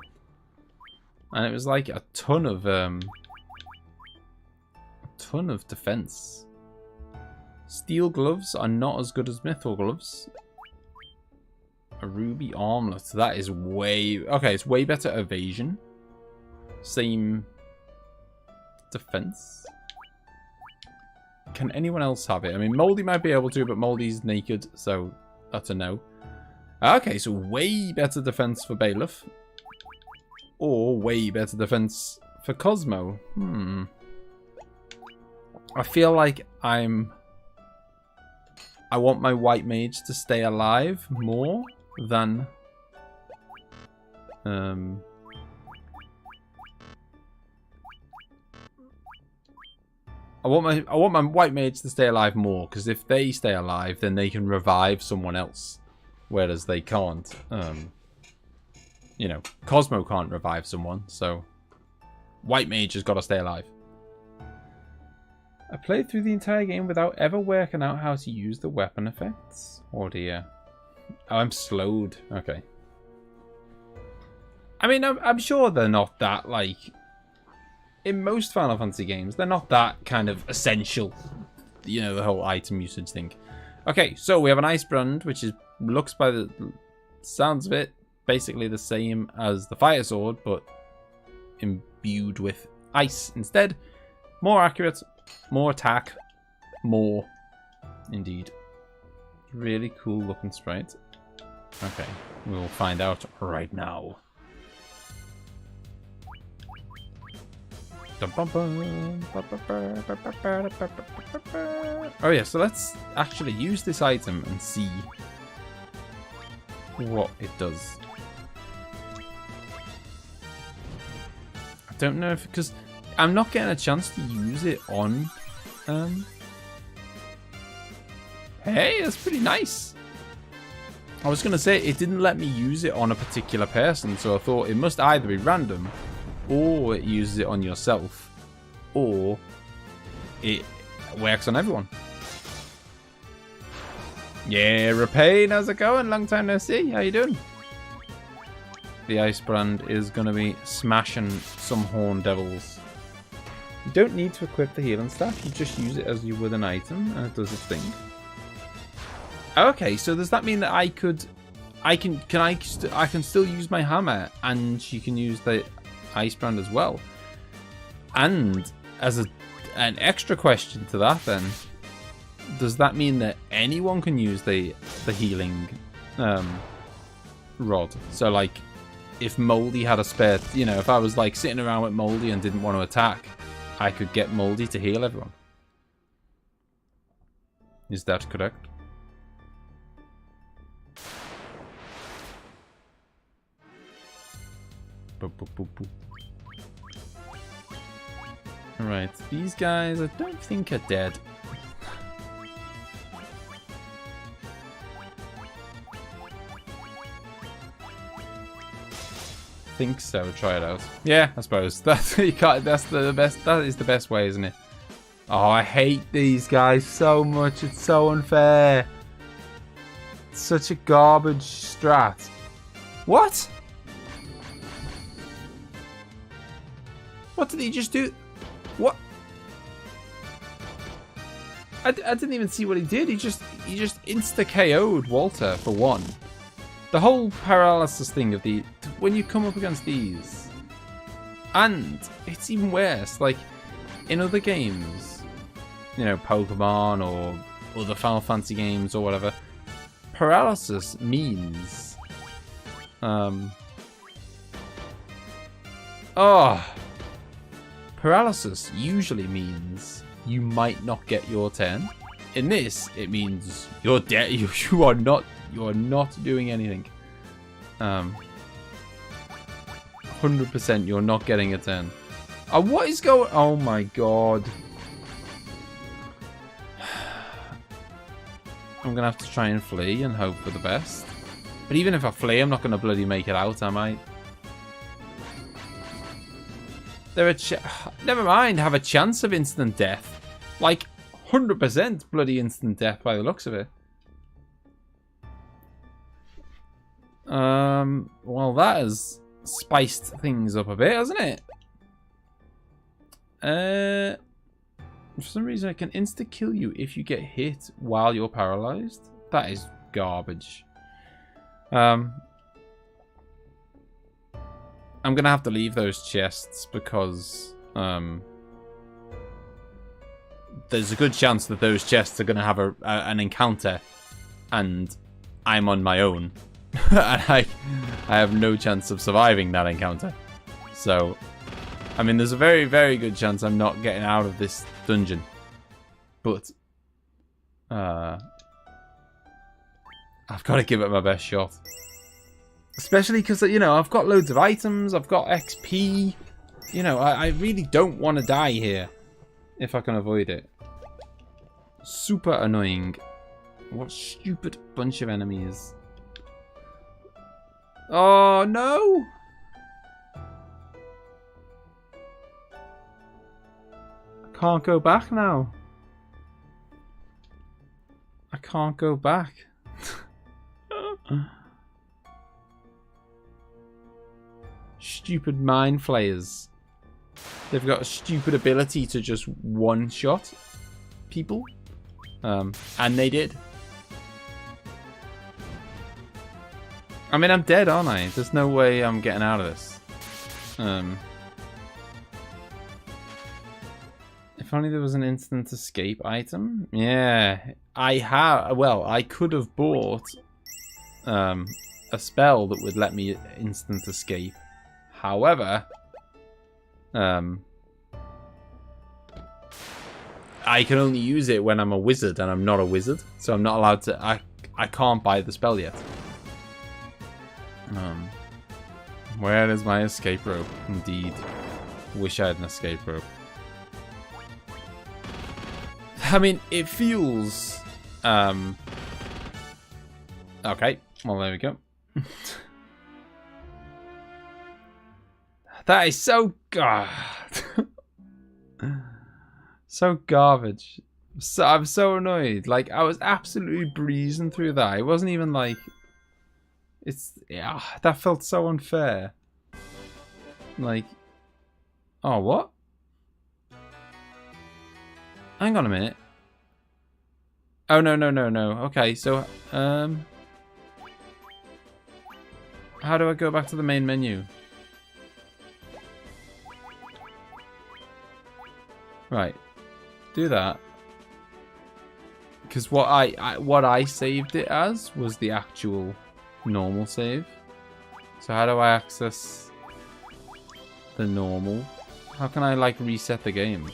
And it was like a ton of defense. Steel gloves are not as good as mithril gloves. A ruby armlet. That is way... Okay, it's way better evasion. Same defense. Can anyone else have it? I mean, Moldy might be able to, but Moldy's naked, so that's a no. Okay, so way better defense for Bailiff. Or way better defense for Cosmo. I feel like I want my white mage to stay alive more than I want my white mage to stay alive more, because if they stay alive, then they can revive someone else, whereas they can't. You know, Cosmo can't revive someone, so white mage has got to stay alive. I played through the entire game without ever working out how to use the weapon effects. Oh dear. Oh, I'm slowed. Okay. I mean, I'm sure they're not that, like... In most Final Fantasy games, they're not that kind of essential. You know, the whole item usage thing. Okay, so we have an ice brand, which looks by the sounds of it basically the same as the fire sword, but imbued with ice instead. More accurate, more attack, more indeed. Really cool looking sprite. Okay, we'll find out right now. Oh yeah, so let's actually use this item and see what it does. I don't know if, because I'm not getting a chance to use it on hey, that's pretty nice. I was gonna say it didn't let me use it on a particular person, so I thought it must either be random, or it uses it on yourself, or it works on everyone. Yeah, Rapane, how's it going? Long time no see. How you doing? The ice brand is going to be smashing some horn devils. You don't need to equip the healing staff. You just use it as you would an item, and it does its thing. Okay, so does that mean that I can still use my hammer, and she can use the ice brand as well? And as an extra question to that, then, does that mean that anyone can use the healing rod? So like, if Moldy had a spare, you know, if I was like sitting around with Moldy and didn't want to attack, I could get Moldy to heal everyone. Is that correct? Alright, these guys I don't think are dead. Think so. Try it out. Yeah, I suppose that's you can't. That's the best. That is the best way, isn't it? Oh, I hate these guys so much. It's so unfair. Such a garbage strat. What? What did he just do? What? I didn't even see what he did. He just insta KO'd Walter for one. The whole paralysis thing of when you come up against these, and it's even worse. Like in other games, you know, Pokemon or other Final Fantasy games or whatever, paralysis means, paralysis usually means you might not get your turn. In this, it means you're dead. You are not doing anything. 100% you're not getting a turn. What is going? Oh my god. I'm gonna have to try and flee and hope for the best. But even if I flee, I'm not gonna bloody make it out, am I? Never mind, have a chance of instant death. Like 100% bloody instant death by the looks of it. Well, that has spiced things up a bit, hasn't it? For some reason, I can insta-kill you if you get hit while you're paralyzed. That is garbage. I'm gonna have to leave those chests because there's a good chance that those chests are gonna have an encounter, and I'm on my own, and I have no chance of surviving that encounter. So, I mean, there's a very, very good chance I'm not getting out of this dungeon. But I've got to give it my best shot. Especially because, you know, I've got loads of items, I've got XP. You know, I really don't want to die here if I can avoid it. Super annoying. What stupid bunch of enemies. Oh, no! I can't go back now. I can't go back. Stupid mind flayers. They've got a stupid ability to just one-shot people. And they did. I mean, I'm dead, aren't I? There's no way I'm getting out of this. If only there was an instant escape item. Yeah, I could have bought a spell that would let me instant escape. However, I can only use it when I'm a wizard, and I'm not a wizard, so I'm not allowed to. I can't buy the spell yet. Where is my escape rope? Indeed, wish I had an escape rope. I mean, it feels. Okay, well there we go. That is so so garbage. I'm so annoyed. Like, I was absolutely breezing through that. It wasn't even like that felt so unfair. Like, oh, what? Hang on a minute. Oh, no. Okay, so how do I go back to the main menu? Right, do that. Because what I saved it as was the actual normal save. So how do I access the normal? How can I like reset the game?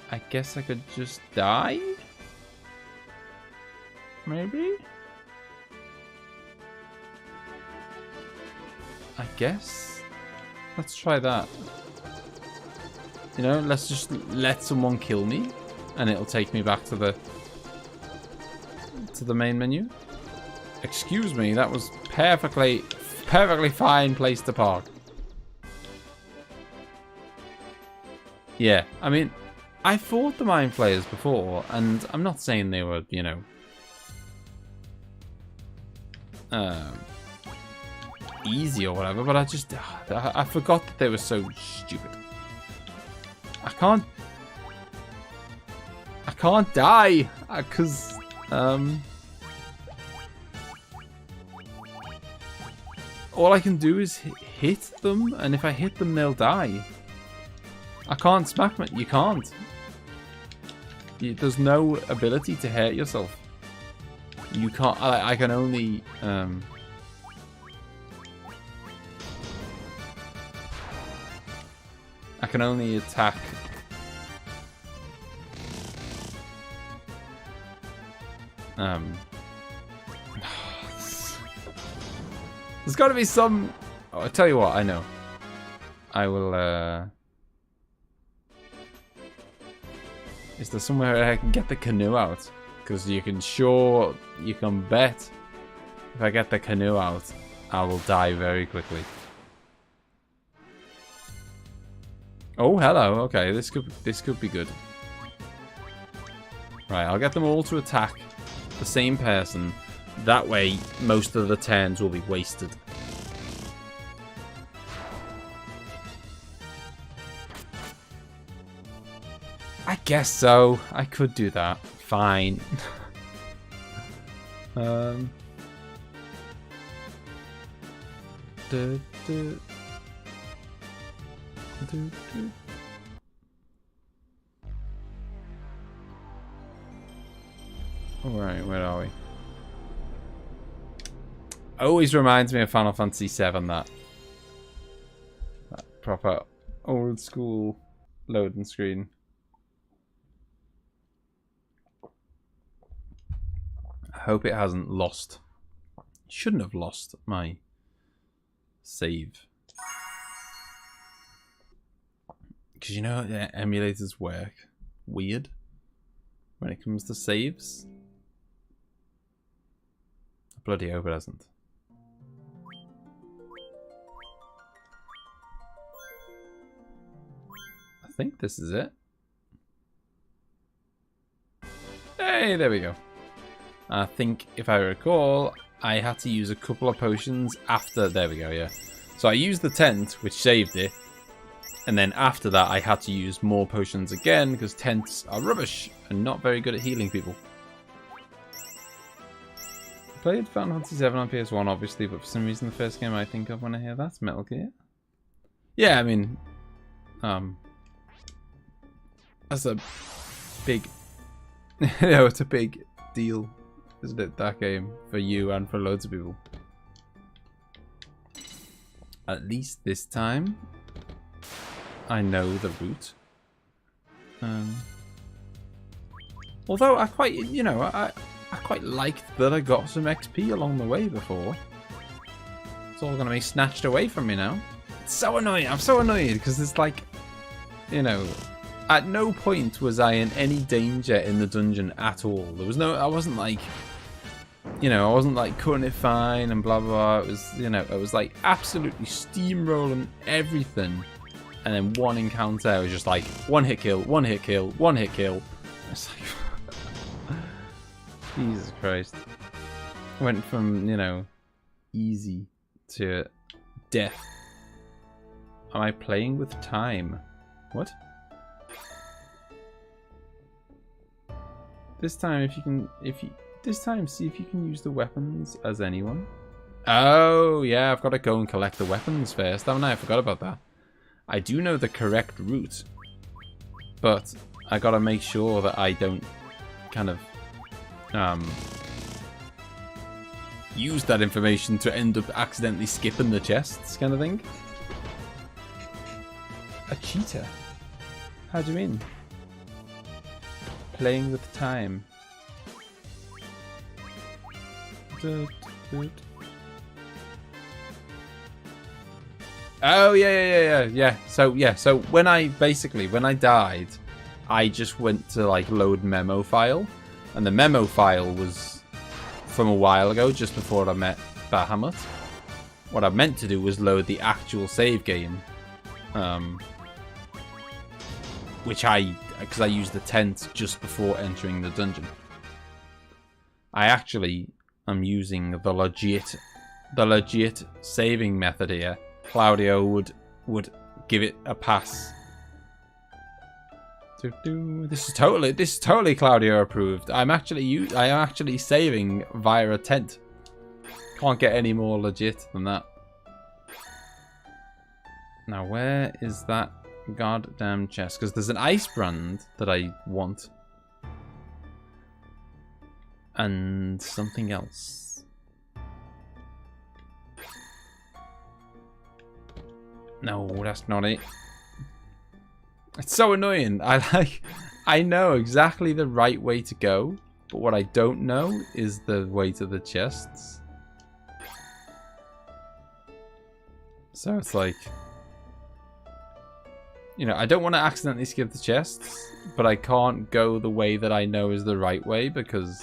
I guess I could just die? Maybe? I guess? Let's try that. You know, let's just let someone kill me and it'll take me back to the main menu. Excuse me, that was perfectly fine place to park. Yeah, I mean, I fought the Mind Flayers before, and I'm not saying they were, you know, easy or whatever, but I forgot that they were so stupid. I can't die, because, all I can do is hit them, and if I hit them, they'll die. I can't smack them. You can't. There's no ability to hurt yourself. You can't. I can only. I can only attack. There's got to be some. Oh, I tell you what. I know. I will. Is there somewhere I can get the canoe out? Because you can bet if I get the canoe out, I will die very quickly. Oh, hello. Okay, this could be good. Right, I'll get them all to attack the same person. That way, most of the turns will be wasted. I guess so. I could do that. Fine. Alright, where are we? Always reminds me of Final Fantasy VII, that proper old school loading screen. I hope it hasn't lost. Shouldn't have lost my save. Because you know how emulators work weird when it comes to saves. I bloody hope it hasn't. I think this is it. Hey, there we go. I think, if I recall, I had to use a couple of potions after... There we go, yeah. So I used the tent, which saved it. And then after that, I had to use more potions again, because tents are rubbish and not very good at healing people. I played Final Fantasy VII on PS1, obviously, but for some reason the first game I think of when I hear that's Metal Gear. Yeah, I mean... that's a big... you know, it's a big deal, isn't it, that game, for you and for loads of people. At least this time, I know the route. Although I quite, you know, I quite liked that I got some XP along the way before. It's all going to be snatched away from me now. It's so annoying. I'm so annoyed because it's like, you know, at no point was I in any danger in the dungeon at all. There was no, I wasn't like, you know, I wasn't like cutting it fine and blah, blah, blah. It was, you know, it was like absolutely steamrolling everything. And then one encounter was just like one hit kill, one hit kill, one hit kill. It's like, Jesus Christ. Went from, you know, easy to death. Am I playing with time? What? This time, this time, see if you can use the weapons as anyone. Oh, yeah, I've got to go and collect the weapons first, haven't I? I forgot about that. I do know the correct route, but I got to make sure that I don't kind of use that information to end up accidentally skipping the chests, kind of thing. A cheetah? How do you mean? Playing with time. Oh yeah. So when I died, I just went to like load memo file, and the memo file was from a while ago, just before I met Bahamut. What I meant to do was load the actual save game. because I used the tent just before entering the dungeon. I actually am using the legit saving method here. Claudio would give it a pass. This is totally Claudio approved. I am actually saving via a tent. Can't get any more legit than that. Now where is that goddamn chest? Because there's an ice brand that I want. And something else. No, that's not it. It's so annoying. I know exactly the right way to go, but what I don't know is the way to the chests. So it's like, you know, I don't want to accidentally skip the chests, but I can't go the way that I know is the right way because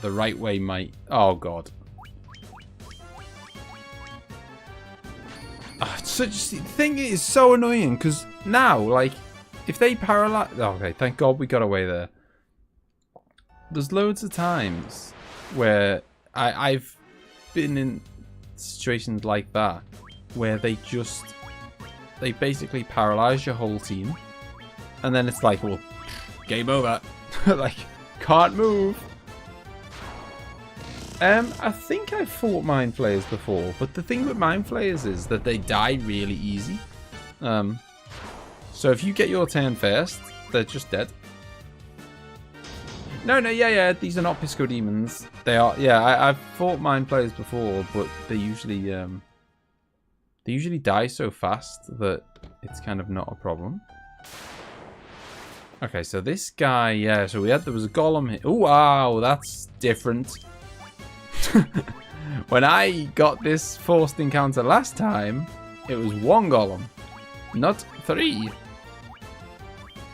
the right way might... Oh god. The thing is so annoying because now, like, if they paralyze... Okay, thank god we got away there. There's loads of times where I've been in situations like that where they basically paralyze your whole team, and then it's like, well, game over. Like, can't move. I think I fought Mind Flayers before, but the thing with Mind Flayers is that they die really easy. So if you get your turn first, they're just dead. No, yeah, these are not Pisco Demons. They are, yeah, I've fought Mind Flayers before, but they usually die so fast that it's kind of not a problem. Okay, so this guy, yeah, so there was a golem here. Oh, wow, that's different. When I got this forced encounter last time, it was 1 golem, not 3.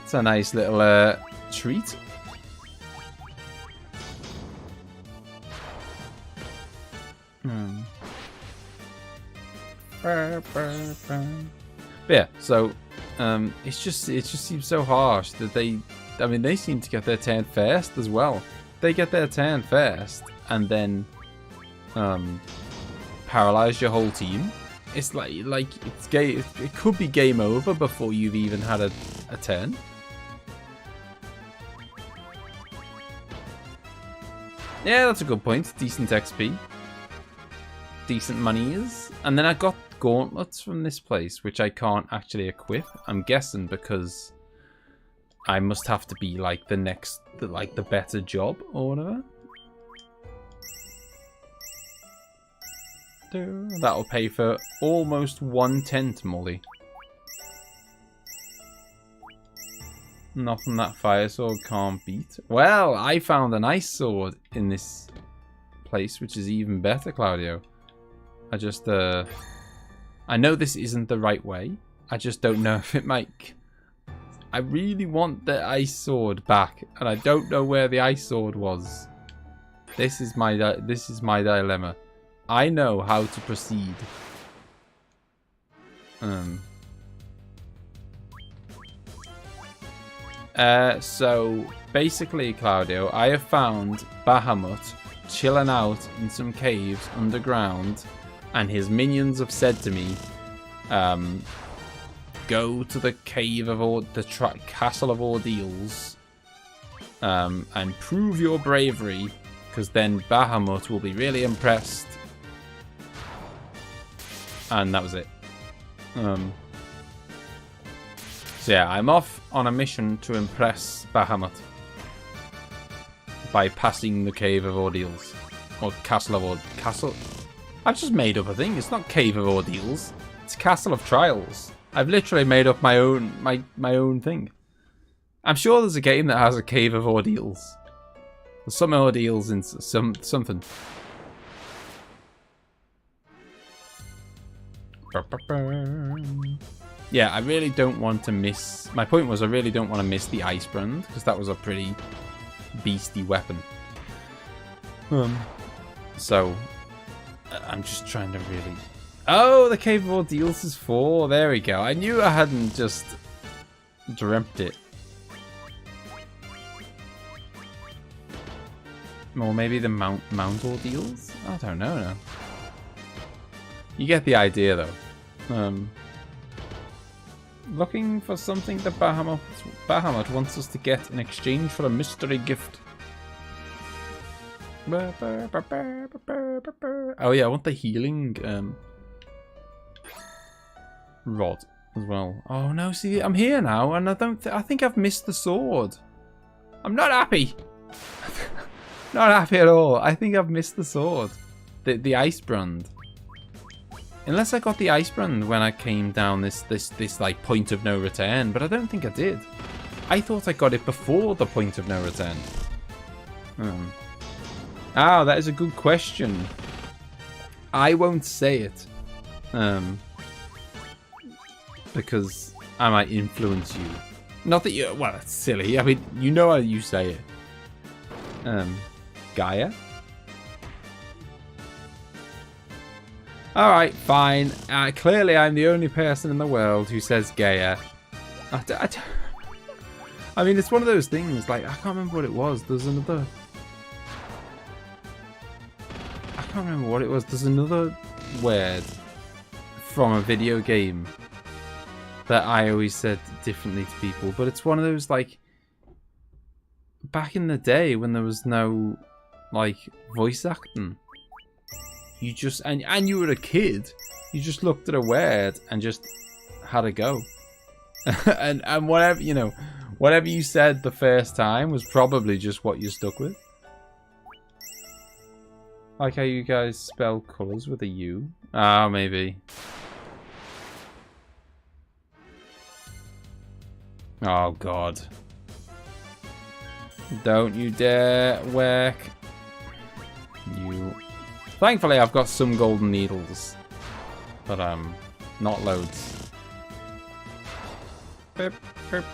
It's a nice little treat. But yeah, so it just seems so harsh that they seem to get their turn first as well. They get their turn first and then paralyze your whole team. It's like it could be game over before you've even had a turn. Yeah, that's a good point. Decent XP. Decent monies. And then I got gauntlets from this place, which I can't actually equip. I'm guessing because I must have to be like the better job or whatever. That'll pay for almost 1 tent, Molly. Nothing that fire sword can't beat. Well, I found an ice sword in this place, which is even better, Claudio. I know this isn't the right way. I just don't know if it might... I really want the ice sword back, and I don't know where the ice sword was. This is my dilemma. I know how to proceed. So basically, Claudio, I have found Bahamut chilling out in some caves underground, and his minions have said to me, go to the cave of the castle of ordeals, and prove your bravery, because then Bahamut will be really impressed. And that was it. So yeah, I'm off on a mission to impress Bahamut by passing the cave of ordeals, or castle of castle. I've just made up a thing. It's not cave of ordeals. It's castle of trials. I've literally made up my own thing. I'm sure there's a game that has a cave of ordeals. There's some ordeals in something. Yeah, I really don't want to miss... My point was I really don't want to miss the ice brand, because that was a pretty beastie weapon. So, I'm just trying to really... Oh, the Cave of Ordeals is 4. There we go. I knew I hadn't just dreamt it. Or maybe the Mount Ordeals? I don't know now. You get the idea, though. Looking for something that Bahamut wants us to get in exchange for a mystery gift. Oh yeah, I want the healing rod as well. Oh no, see, I'm here now, and I think I've missed the sword. I'm not happy. Not happy at all. I think I've missed the sword. The ice brand. Unless I got the ice brand when I came down this like point of no return, but I don't think I did. I thought I got it before the point of no return. Ah, that is a good question. I won't say it. Because I might influence you. Not that you... Well, that's silly. I mean, you know how you say it. Gaia? Alright, fine. Clearly, I'm the only person in the world who says Gaia. I mean, it's one of those things, like, I can't remember what it was. There's another... I can't remember what it was. There's another word from a video game that I always said differently to people. But it's one of those, like... Back in the day when there was no, like, voice acting. You just... And you were a kid. You just looked at a word and just had a go. and whatever, you know... Whatever you said the first time was probably just what you stuck with. Like how you guys spell colours with a U. Ah, maybe. Oh, God. Don't you dare work. You. Thankfully, I've got some golden needles. But, not loads. Beep, beep.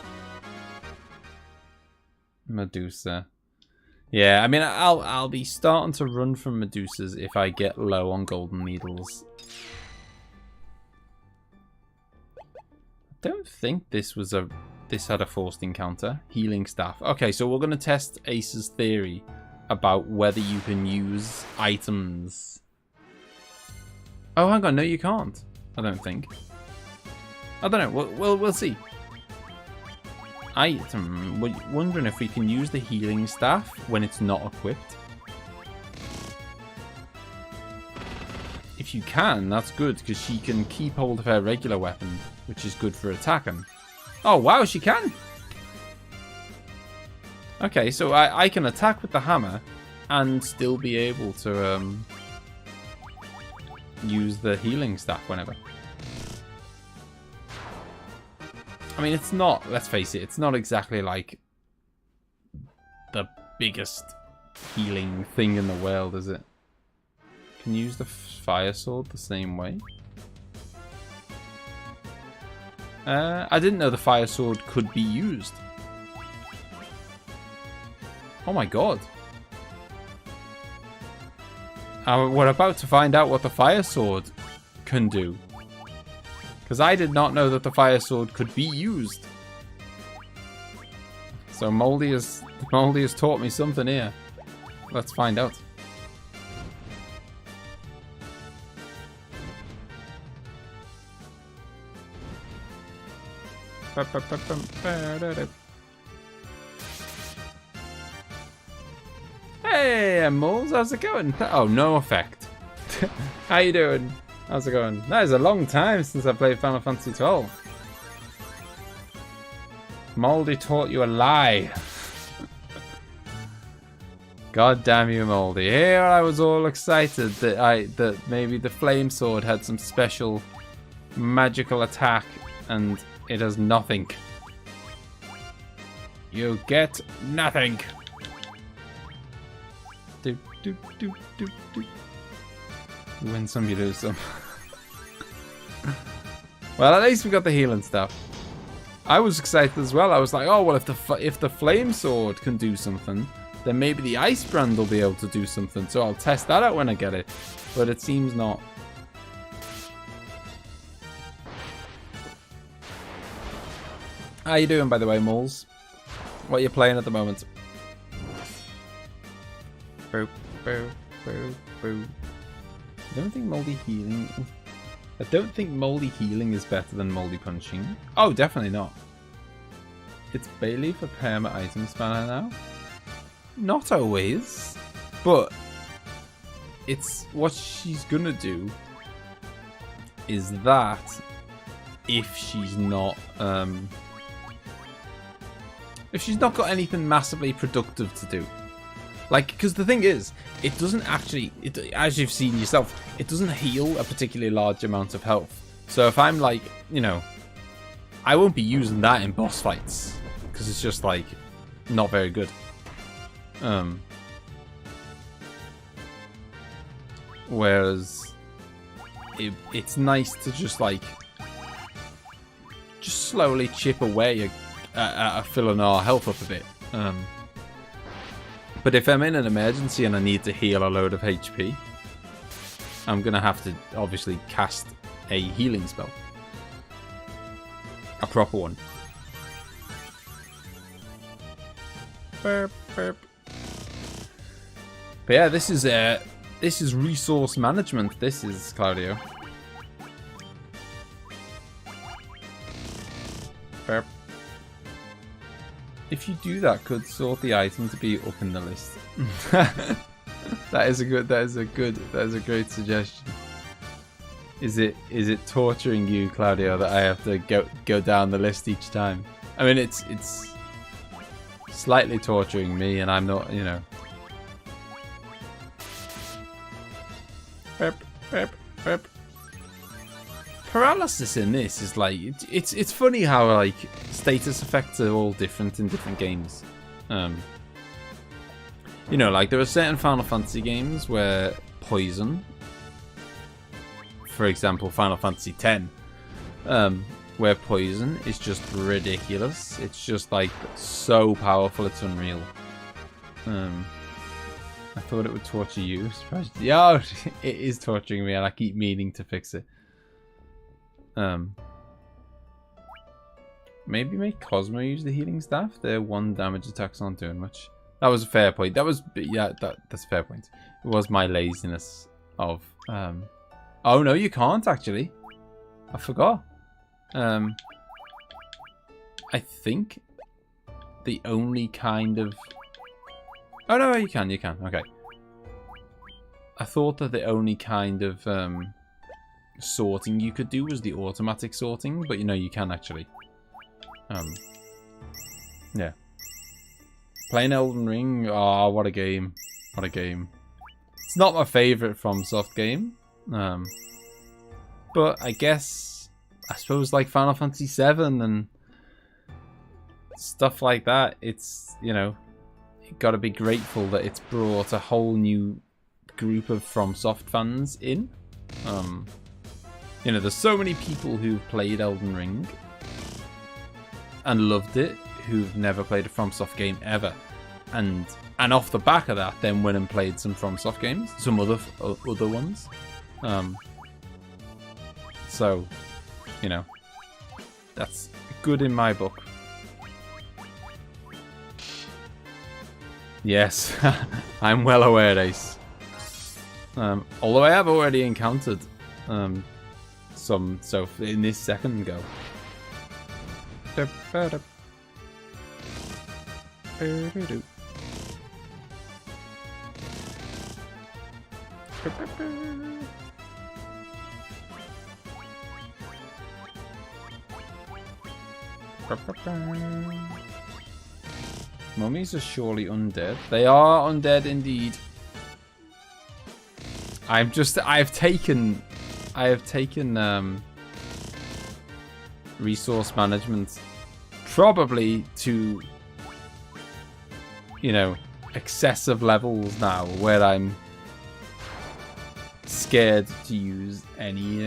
Medusa. Yeah, I mean, I'll be starting to run from Medusas if I get low on golden needles. I don't think this had a forced encounter. Healing staff. Okay, so we're gonna test Ace's theory about whether you can use items. Oh, hang on, no, you can't. I don't think. I don't know. We'll see. Item. We're wondering if we can use the healing staff when it's not equipped. If you can, that's good, because she can keep hold of her regular weapon, which is good for attacking. Oh, wow, she can! Okay, so I can attack with the hammer and still be able to use the healing staff whenever. I mean, it's not, let's face it, it's not exactly like the biggest healing thing in the world, is it? Can you use the fire sword the same way? I didn't know the fire sword could be used. Oh my god. We're about to find out what the fire sword can do. Because I did not know that the fire sword could be used. So Moldy has taught me something here. Let's find out. Hey, Moles, how's it going? Oh, no effect. How you doing? How's it going? That is a long time since I played Final Fantasy XII. Moldy taught you a lie. God damn you, Moldy. Here I was all excited that maybe the flame sword had some special magical attack, and it has nothing. You get nothing. Do. You win some, you lose some. Well, at least we got the healing stuff. I was excited as well. I was like, oh well, if the flame sword can do something, then maybe the ice brand will be able to do something. So I'll test that out when I get it. But it seems not. How you doing, by the way, Moles? What are you playing at the moment? Boop, boop, boop, boop. I don't think moldy healing. I don't think moldy healing is better than moldy punching. Oh, definitely not. It's Bailey for perma item spanner now. Not always, but it's what she's gonna do. Is that if she's not got anything massively productive to do? Like, because the thing is, it doesn't actually, as you've seen yourself, it doesn't heal a particularly large amount of health. So if I'm like, you know, I won't be using that in boss fights because it's just like not very good. Whereas it's nice to just like slowly chip away at filling our health up a bit. But if I'm in an emergency and I need to heal a load of HP, I'm going to have to obviously cast a healing spell. A proper one. Burp, burp. But yeah, this is resource management. This is Claudio. Burp. If you do that, could sort the item to be up in the list. That is a great suggestion. Is it torturing you, Claudio, that I have to go down the list each time? I mean, it's slightly torturing me, and I'm not, you know. Burp, burp, burp. Paralysis in this is like it's funny how like status effects are all different in different games. You know, like there are certain Final Fantasy games where poison, for example, Final Fantasy X, where poison is just ridiculous. It's just like so powerful, it's unreal. I thought it would torture you. Yeah, it is torturing me, and I keep meaning to fix it. Maybe make Cosmo use the healing staff. Their one damage attacks aren't doing much. That was a fair point. That was, yeah, that's a fair point. It was my laziness of, oh no, you can't actually. I forgot. I think the only kind of, oh no, you can, okay. I thought that the only kind of, sorting you could do was the automatic sorting, but you know, you can actually. Yeah. Playing Elden Ring, oh, what a game. What a game. It's not my favourite FromSoft game. But I suppose like Final Fantasy VII and stuff like that, it's, you know, you gotta be grateful that it's brought a whole new group of FromSoft fans in. You know, there's so many people who've played Elden Ring and loved it, who've never played a FromSoft game ever, and off the back of that, then went and played some FromSoft games, some other ones. So, you know, that's good in my book. Yes, I'm well aware, Ace. Although I have already encountered some, so in this second go. Mummies are surely undead. They are undead indeed. I have taken resource management probably to, you know, excessive levels now, where I'm scared to use any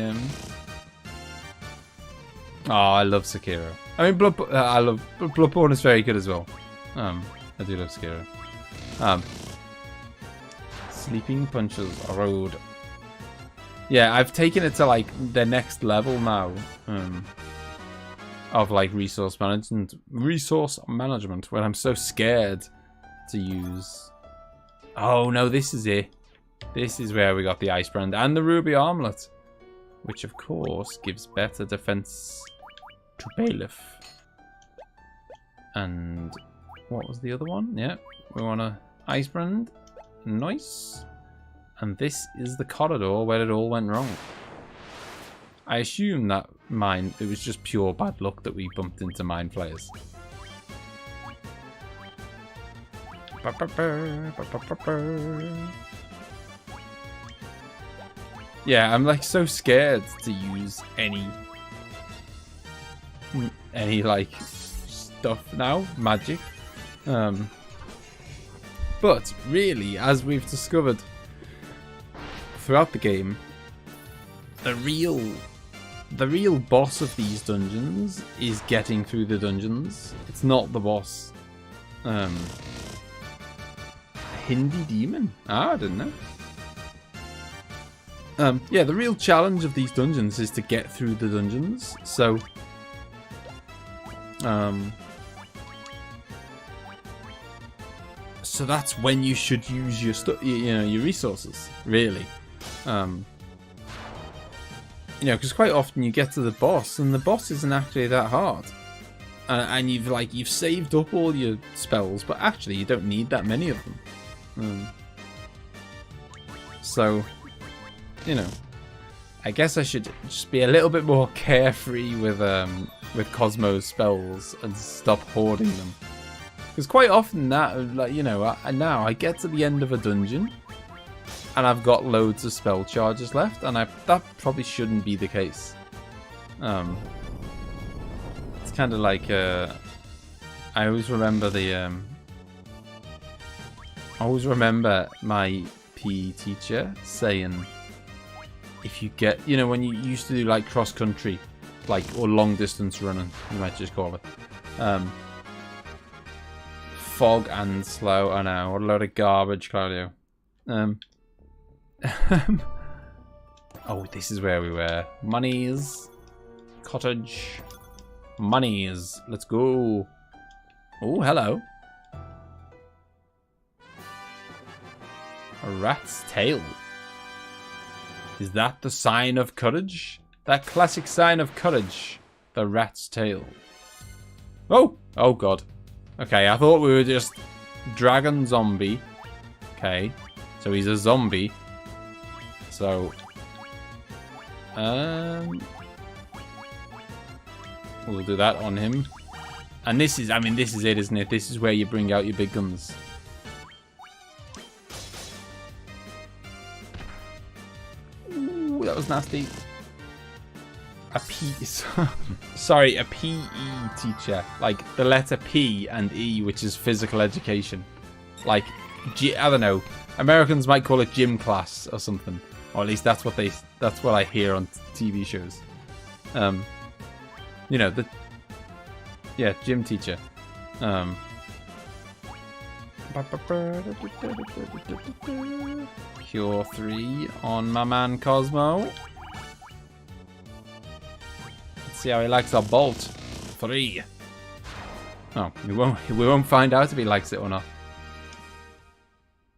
oh, I love Sekiro. I mean, Bloodborne is very good as well. I do love Sekiro. Sleeping Punches Road. Yeah, I've taken it to like the next level now. Of like resource management when I'm so scared to use. Oh no, this is it. This is where we got the ice brand and the ruby armlet, which of course gives better defense to bailiff. And what was the other one? Yeah, we want a ice brand. Nice. And this is the corridor where it all went wrong. I assume that it was just pure bad luck that we bumped into mine flayers. Yeah, I'm like so scared to use any like stuff now, magic. But really, as we've discovered throughout the game, the real boss of these dungeons is getting through the dungeons. It's not the boss. Hindi demon? Ah, I didn't know. Yeah, the real challenge of these dungeons is to get through the dungeons. So, so that's when you should use your your resources, really. You know, because quite often you get to the boss, and the boss isn't actually that hard, and you've saved up all your spells, but actually you don't need that many of them. So, you know, I guess I should just be a little bit more carefree with Cosmo's spells and stop hoarding them, because quite often that, like, you know, now I get to the end of a dungeon and I've got loads of spell charges left, and that probably shouldn't be the case. It's kind of like I always remember my PE teacher saying, if you get, you know, when you used to do like cross country, like, or long distance running, you might just call it. Fog and slow. I know, what a load of garbage, Claudio. Oh, this is where we were. Monies. Cottage. Monies. Let's go. Oh, hello. A rat's tail. Is that the sign of courage? That classic sign of courage. The rat's tail. Oh! Oh, God. Okay, I thought we were just dragon zombie. Okay. So he's a zombie. So, we'll do that on him. And this is, I mean, this is it, isn't it? This is where you bring out your big guns. Ooh, that was nasty. Sorry, a PE teacher. Like the letter P and E, which is physical education. Like, I don't know. Americans might call it gym class or something, or at least that's what I hear on TV shows. You know, gym teacher. Pure 3 on my man Cosmo. Let's see how he likes a bolt. 3. Oh, we won't find out if he likes it or not.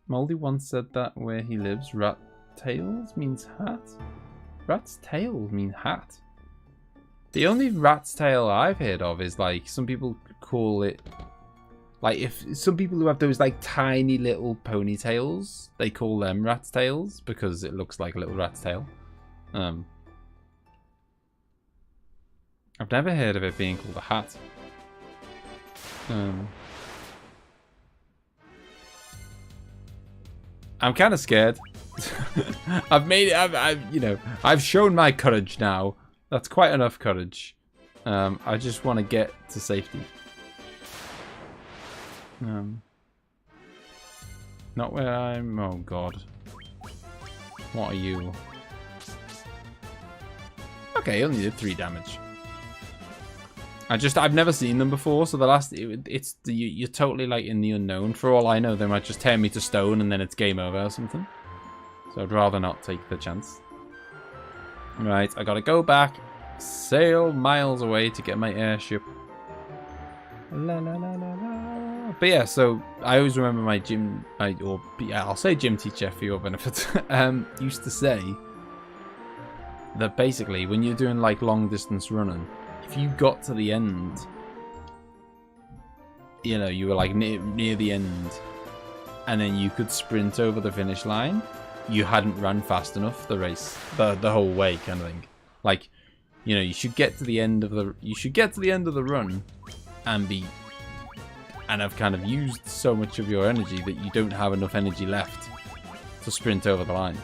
Moldy once said that where he lives, rat tails means hat. Rat's tail mean hat. The only rat's tail I've heard of is like some people call it, like if some people who have those like tiny little ponytails, they call them rat's tails because it looks like a little rat's tail. I've never heard of it being called a hat. I'm kind of scared. I've made it. I've shown my courage now. That's quite enough courage. I just want to get to safety. Not where I'm. Oh God. What are you? Okay, only did 3 damage. I've never seen them before, so you're totally like in the unknown. For all I know, they might just tear me to stone and then it's game over or something. So I'd rather not take the chance. Right, I gotta go back, sail miles away to get my airship. La, la, la, la, la. But yeah, so I always remember my gym, I'll say gym teacher for your benefit, used to say that basically when you're doing like long distance running, if you got to the end, you know, you were like near the end, and then you could sprint over the finish line, you hadn't run fast enough the race, the whole way kind of thing. Like, you know, you should get to the end of the run and have kind of used so much of your energy that you don't have enough energy left to sprint over the line.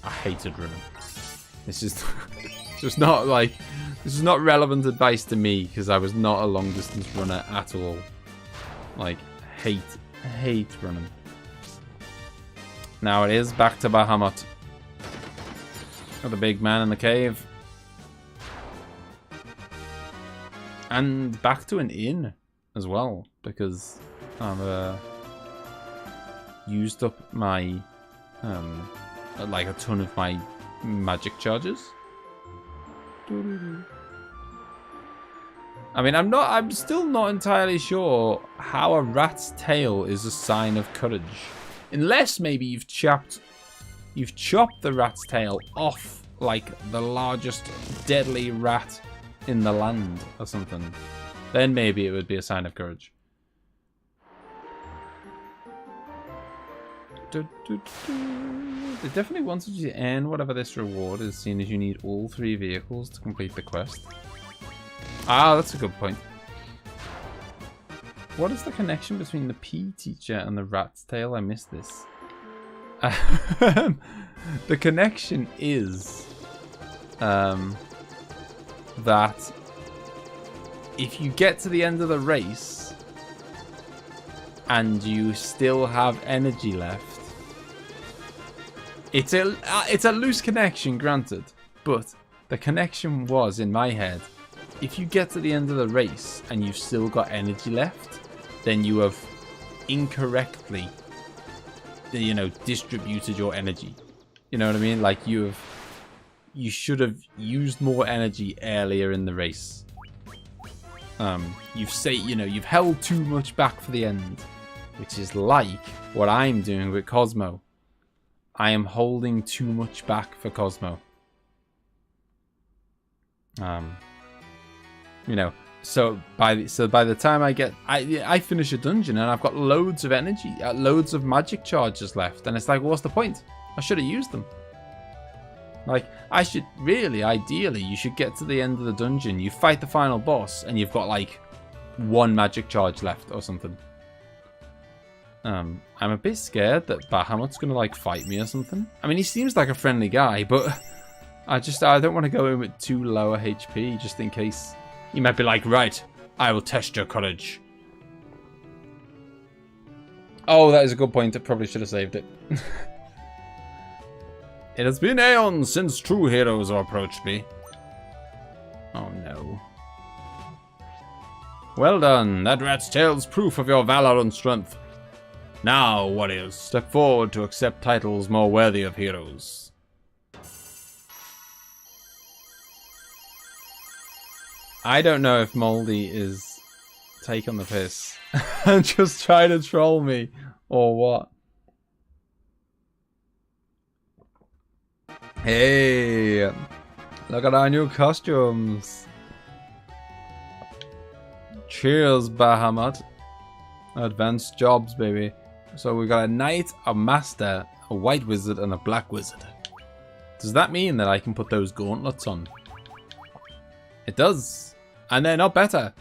I hated running. This is just not like, this is not relevant advice to me because I was not a long distance runner at all. Like, hate running. Now it is back to Bahamut. Got the big man in the cave. And back to an inn as well, because I've used up my like a ton of my magic charges. I mean, I'm still not entirely sure how a rat's tail is a sign of courage. Unless maybe you've chopped the rat's tail off like the largest deadly rat in the land or something. Then maybe it would be a sign of courage. It definitely wanted you to earn whatever this reward is, seeing as you need all 3 vehicles to complete the quest. Ah, that's a good point. What is the connection between the P teacher and the rat's tail? I missed this. The connection is that if you get to the end of the race and you still have energy left, it's a loose connection, granted, but the connection was in my head: if you get to the end of the race and you've still got energy left, then you have incorrectly, you know, distributed your energy. You know what I mean? Like you should have used more energy earlier in the race. You've held too much back for the end, which is like what I'm doing with Cosmo. I am holding too much back for Cosmo. You know, so by the time I finish a dungeon and I've got loads of energy, loads of magic charges left, and it's like, what's the point? I should have used them. Like, I should really, ideally, you should get to the end of the dungeon, you fight the final boss, and you've got like 1 magic charge left or something. I'm a bit scared that Bahamut's gonna like fight me or something. I mean, he seems like a friendly guy, but I don't want to go in with too low a HP just in case. He might be like, right, I will test your courage. Oh, that is a good point. I probably should have saved it. It has been aeons since true heroes have approached me. Oh no. Well done. That rat's tail's proof of your valor and strength. Now, warriors, step forward to accept titles more worthy of heroes. I don't know if Moldy is taking the piss and just trying to troll me or what. Hey, look at our new costumes. Cheers, Bahamut. Advanced jobs, baby. So we got a knight, a master, a white wizard, and a black wizard. Does that mean that I can put those gauntlets on? It does. And they're not better.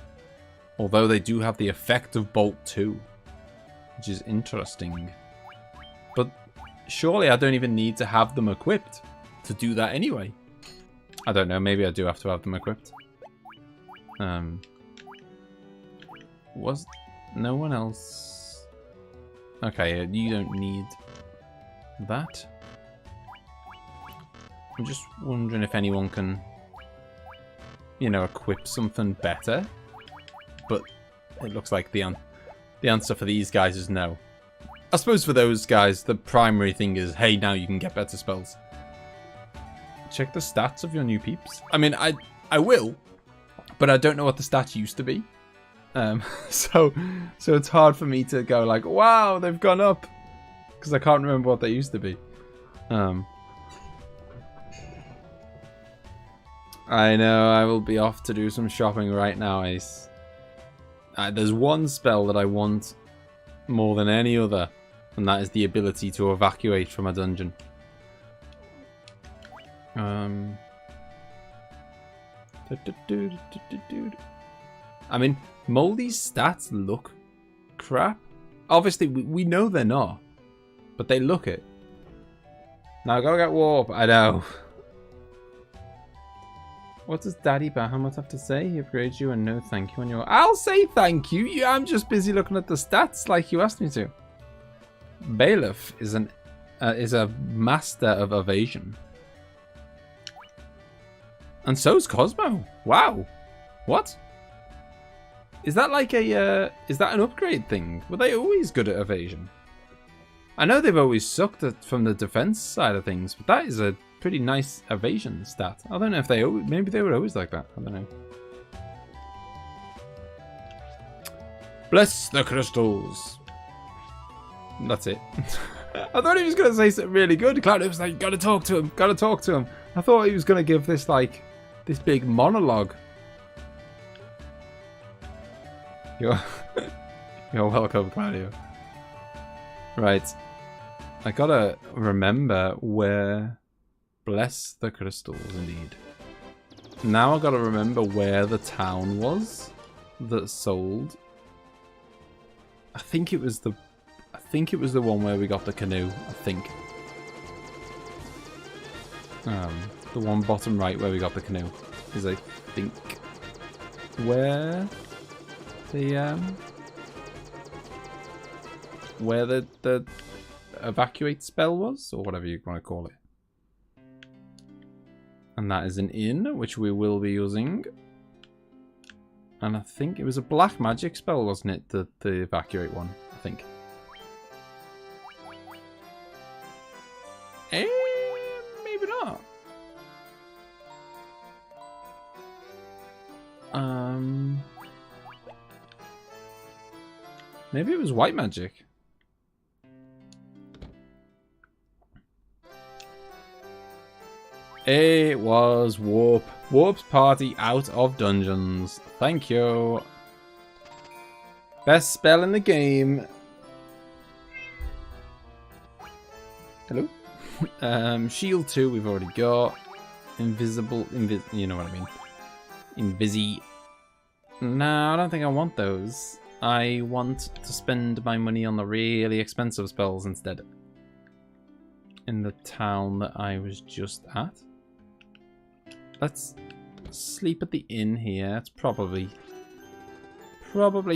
Although they do have the effect of Bolt 2. Which is interesting. But surely I don't even need to have them equipped to do that anyway. I don't know. Maybe I do have to have them equipped. Was no one else... Okay, you don't need that. I'm just wondering if anyone can, you know, equip something better. But it looks like the answer for these guys is no. I suppose for those guys, the primary thing is, hey, now you can get better spells. Check the stats of your new peeps. I mean, I will, but I don't know what the stats used to be. So it's hard for me to go like, wow, they've gone up, because I can't remember what they used to be. I know, I will be off to do some shopping right now, Ace. There's one spell that I want more than any other, and that is the ability to evacuate from a dungeon. I mean, Moldy's stats look crap. Obviously, we know they're not, but they look it. Now go get warp. I know. What does Daddy Bahamut have to say? He upgrades you and no thank you on your... I'll say thank you. Yeah, I'm just busy looking at the stats like you asked me to. Bailiff is a master of evasion. And so's Cosmo. Wow. What? Is that like a, is that an upgrade thing? Were they always good at evasion? I know they've always sucked at from the defense side of things, but that is a pretty nice evasion stat. I don't know if they, maybe they were always like that. I don't know. Bless the crystals. That's it. I thought he was going to say something really good. Claudio was like, gotta talk to him, gotta talk to him. I thought he was going to give this like, this big monologue. You're welcome, Claudio. Right. I gotta remember where... Bless the crystals, indeed. Now I gotta remember where the town was that sold. I think it was the one where we got the canoe, I think. The one bottom right where we got the canoe is, I think, where the evacuate spell was, or whatever you want to call it. And that is an inn, which we will be using. And I think it was a black magic spell, wasn't it? The evacuate one, I think. Maybe not. Maybe it was white magic. It was Warp. Warp's party out of dungeons. Thank you. Best spell in the game. Hello? Shield 2 we've already got. Invisible, you know what I mean. Invisi. No, I don't think I want those. I want to spend my money on the really expensive spells instead. In the town that I was just at. Let's sleep at the inn here. It's probably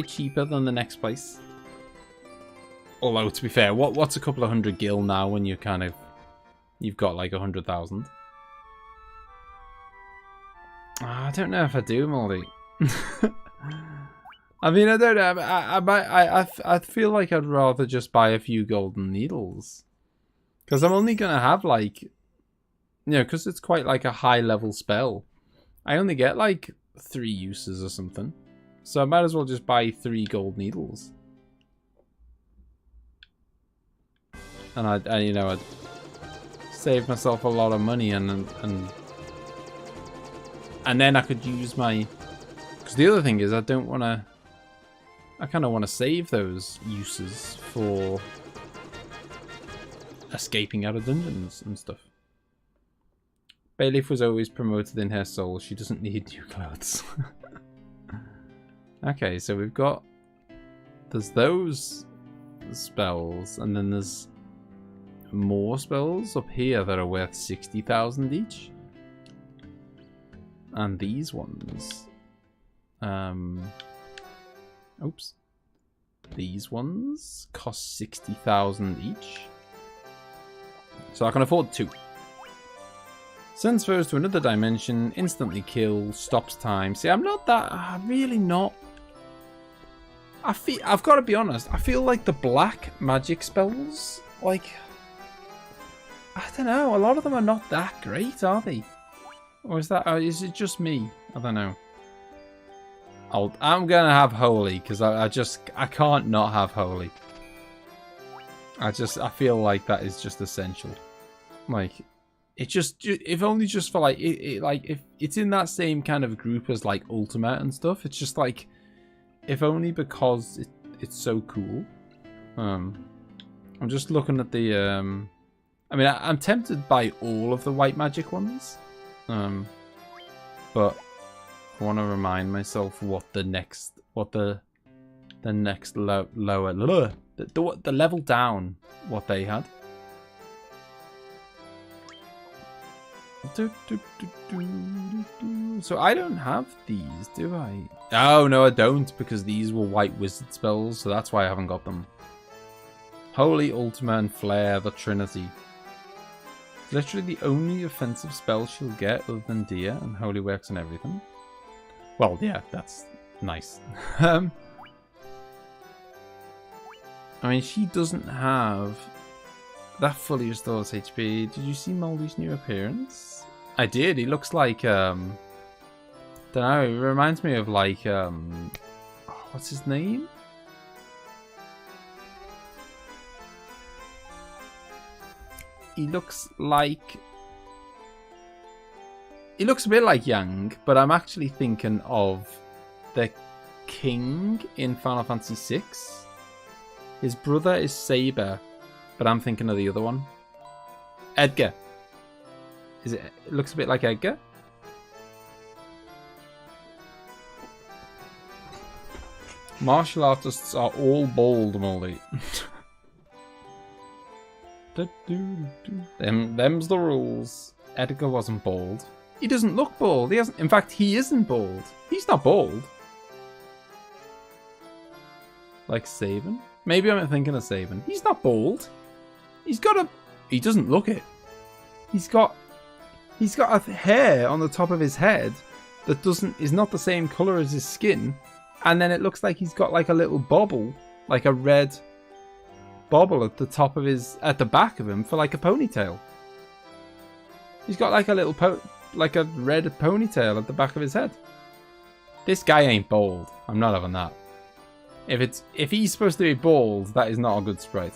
cheaper than the next place. Although, to be fair, what's a couple of 100 gil now when you've got like 100,000? I don't know if I do, Moldy. I mean, I don't know. I feel like I'd rather just buy a few golden needles, because I'm only gonna have like, you know, because it's quite like a high level spell. I only get like 3 uses or something, so I might as well just buy 3 gold needles. And I you know, I'd save myself a lot of money, and then I could use my. Because the other thing is, I don't want to. I kind of want to save those uses for escaping out of dungeons and stuff. Bailiff was always promoted in her soul. She doesn't need new clothes. Okay, so we've got. There's those spells, and then there's more spells up here that are worth 60,000 each. And these ones. Oops. These ones cost 60,000 each. So I can afford 2. Sends foes to another dimension, instantly kills, stops time. See, I'm not that... I'm really not... I've got to be honest, I feel like the black magic spells, like... I don't know, a lot of them are not that great, are they? Or is it just me? I don't know. I'm gonna have holy, because I can't not have holy. I feel like that is just essential. Like, if only just for like, like, if it's in that same kind of group as like Ultimate and stuff, it's just like, if only because it's so cool. I'm just looking at the, I mean, I'm tempted by all of the white magic ones. But I want to remind myself what the next lower, the level down, what they had. So I don't have these, do I? Oh, no, I don't, because these were white wizard spells, so that's why I haven't got them. Holy, Ultima, and Flare, the Trinity. Literally the only offensive spell she'll get other than Dia, and Holy works on everything. Well, yeah, that's nice. I mean, she doesn't have that fully restores HP. Did you see Moldy's new appearance? I did. He looks like, don't know, it reminds me of like, what's his name? He looks like... He looks a bit like Yang, but I'm actually thinking of the king in Final Fantasy VI. His brother is Saber, but I'm thinking of the other one. Edgar. It looks a bit like Edgar. Martial artists are all bald, Moldy. Them's the rules. Edgar wasn't bald. He doesn't look bald. He hasn't. In fact, he isn't bald. He's not bald. Like Sabin? Maybe I'm thinking of Sabin. He's not bald. He's got a... He doesn't look it. He's got a hair on the top of his head that is not the same colour as his skin. And then it looks like he's got like a little bobble. Like a red bobble at the top of at the back of him for like a ponytail. He's got like a little like a red ponytail at the back of his head. This guy ain't bald. I'm not having that. If he's supposed to be bald, that is not a good sprite.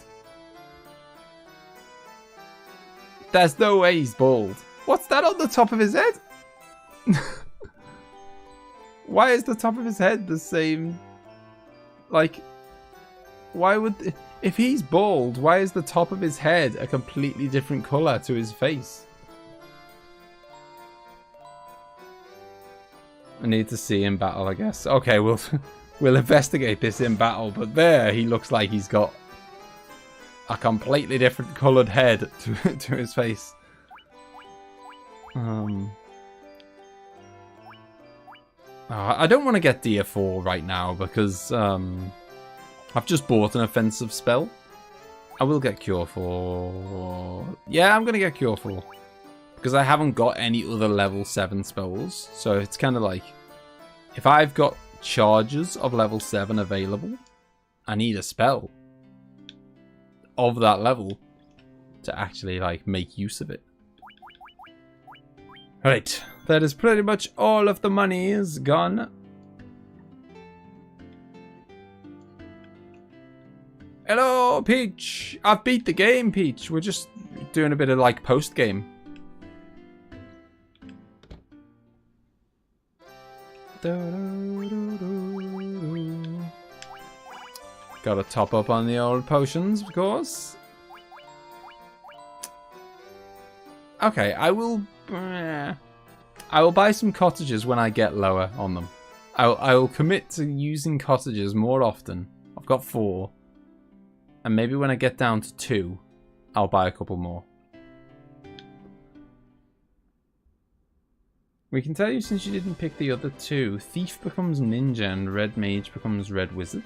There's no way he's bald. What's that on the top of his head? Why is the top of his head the same? Like, why would... If he's bald, why is the top of his head a completely different colour to his face? I need to see in battle, I guess. Okay, we'll investigate this in battle, but there he looks like he's got a completely different coloured head to his face. I don't want to get Dia 4 right now because I've just bought an offensive spell. I will get Cure 4. Yeah, I'm going to get Cure 4. Because I haven't got any other level 7 spells. So it's kind of like, if I've got charges of level 7 available, I need a spell of that level to actually like make use of it. Right, that is pretty much all of the money is gone. Hello, Peach. I've beat the game, Peach. We're just doing a bit of like post game. Gotta top up on the old potions, of course. Okay, I will buy some cottages when I get lower on them. I will commit to using cottages more often. I've got 4. And maybe when I get down to 2, I'll buy a couple more. We can tell you since you didn't pick the other 2. Thief becomes Ninja and Red Mage becomes Red Wizard.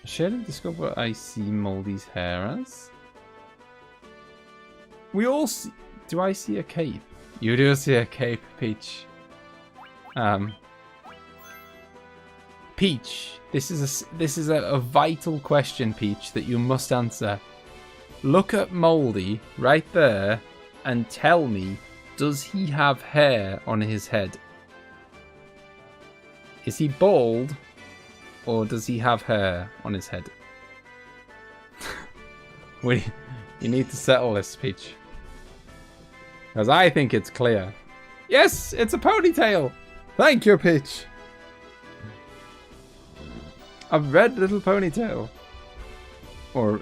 I shared discover what I see Moldy's hair as. We all see... Do I see a cape? You do see a cape, Peach. Peach, this is a vital question, Peach, that you must answer. Look at Moldy right there and tell me, does he have hair on his head? Is he bald or does he have hair on his head? You need to settle this, Peach. Because I think it's clear. Yes, it's a ponytail. Thank you, Peach. A red little ponytail. Or...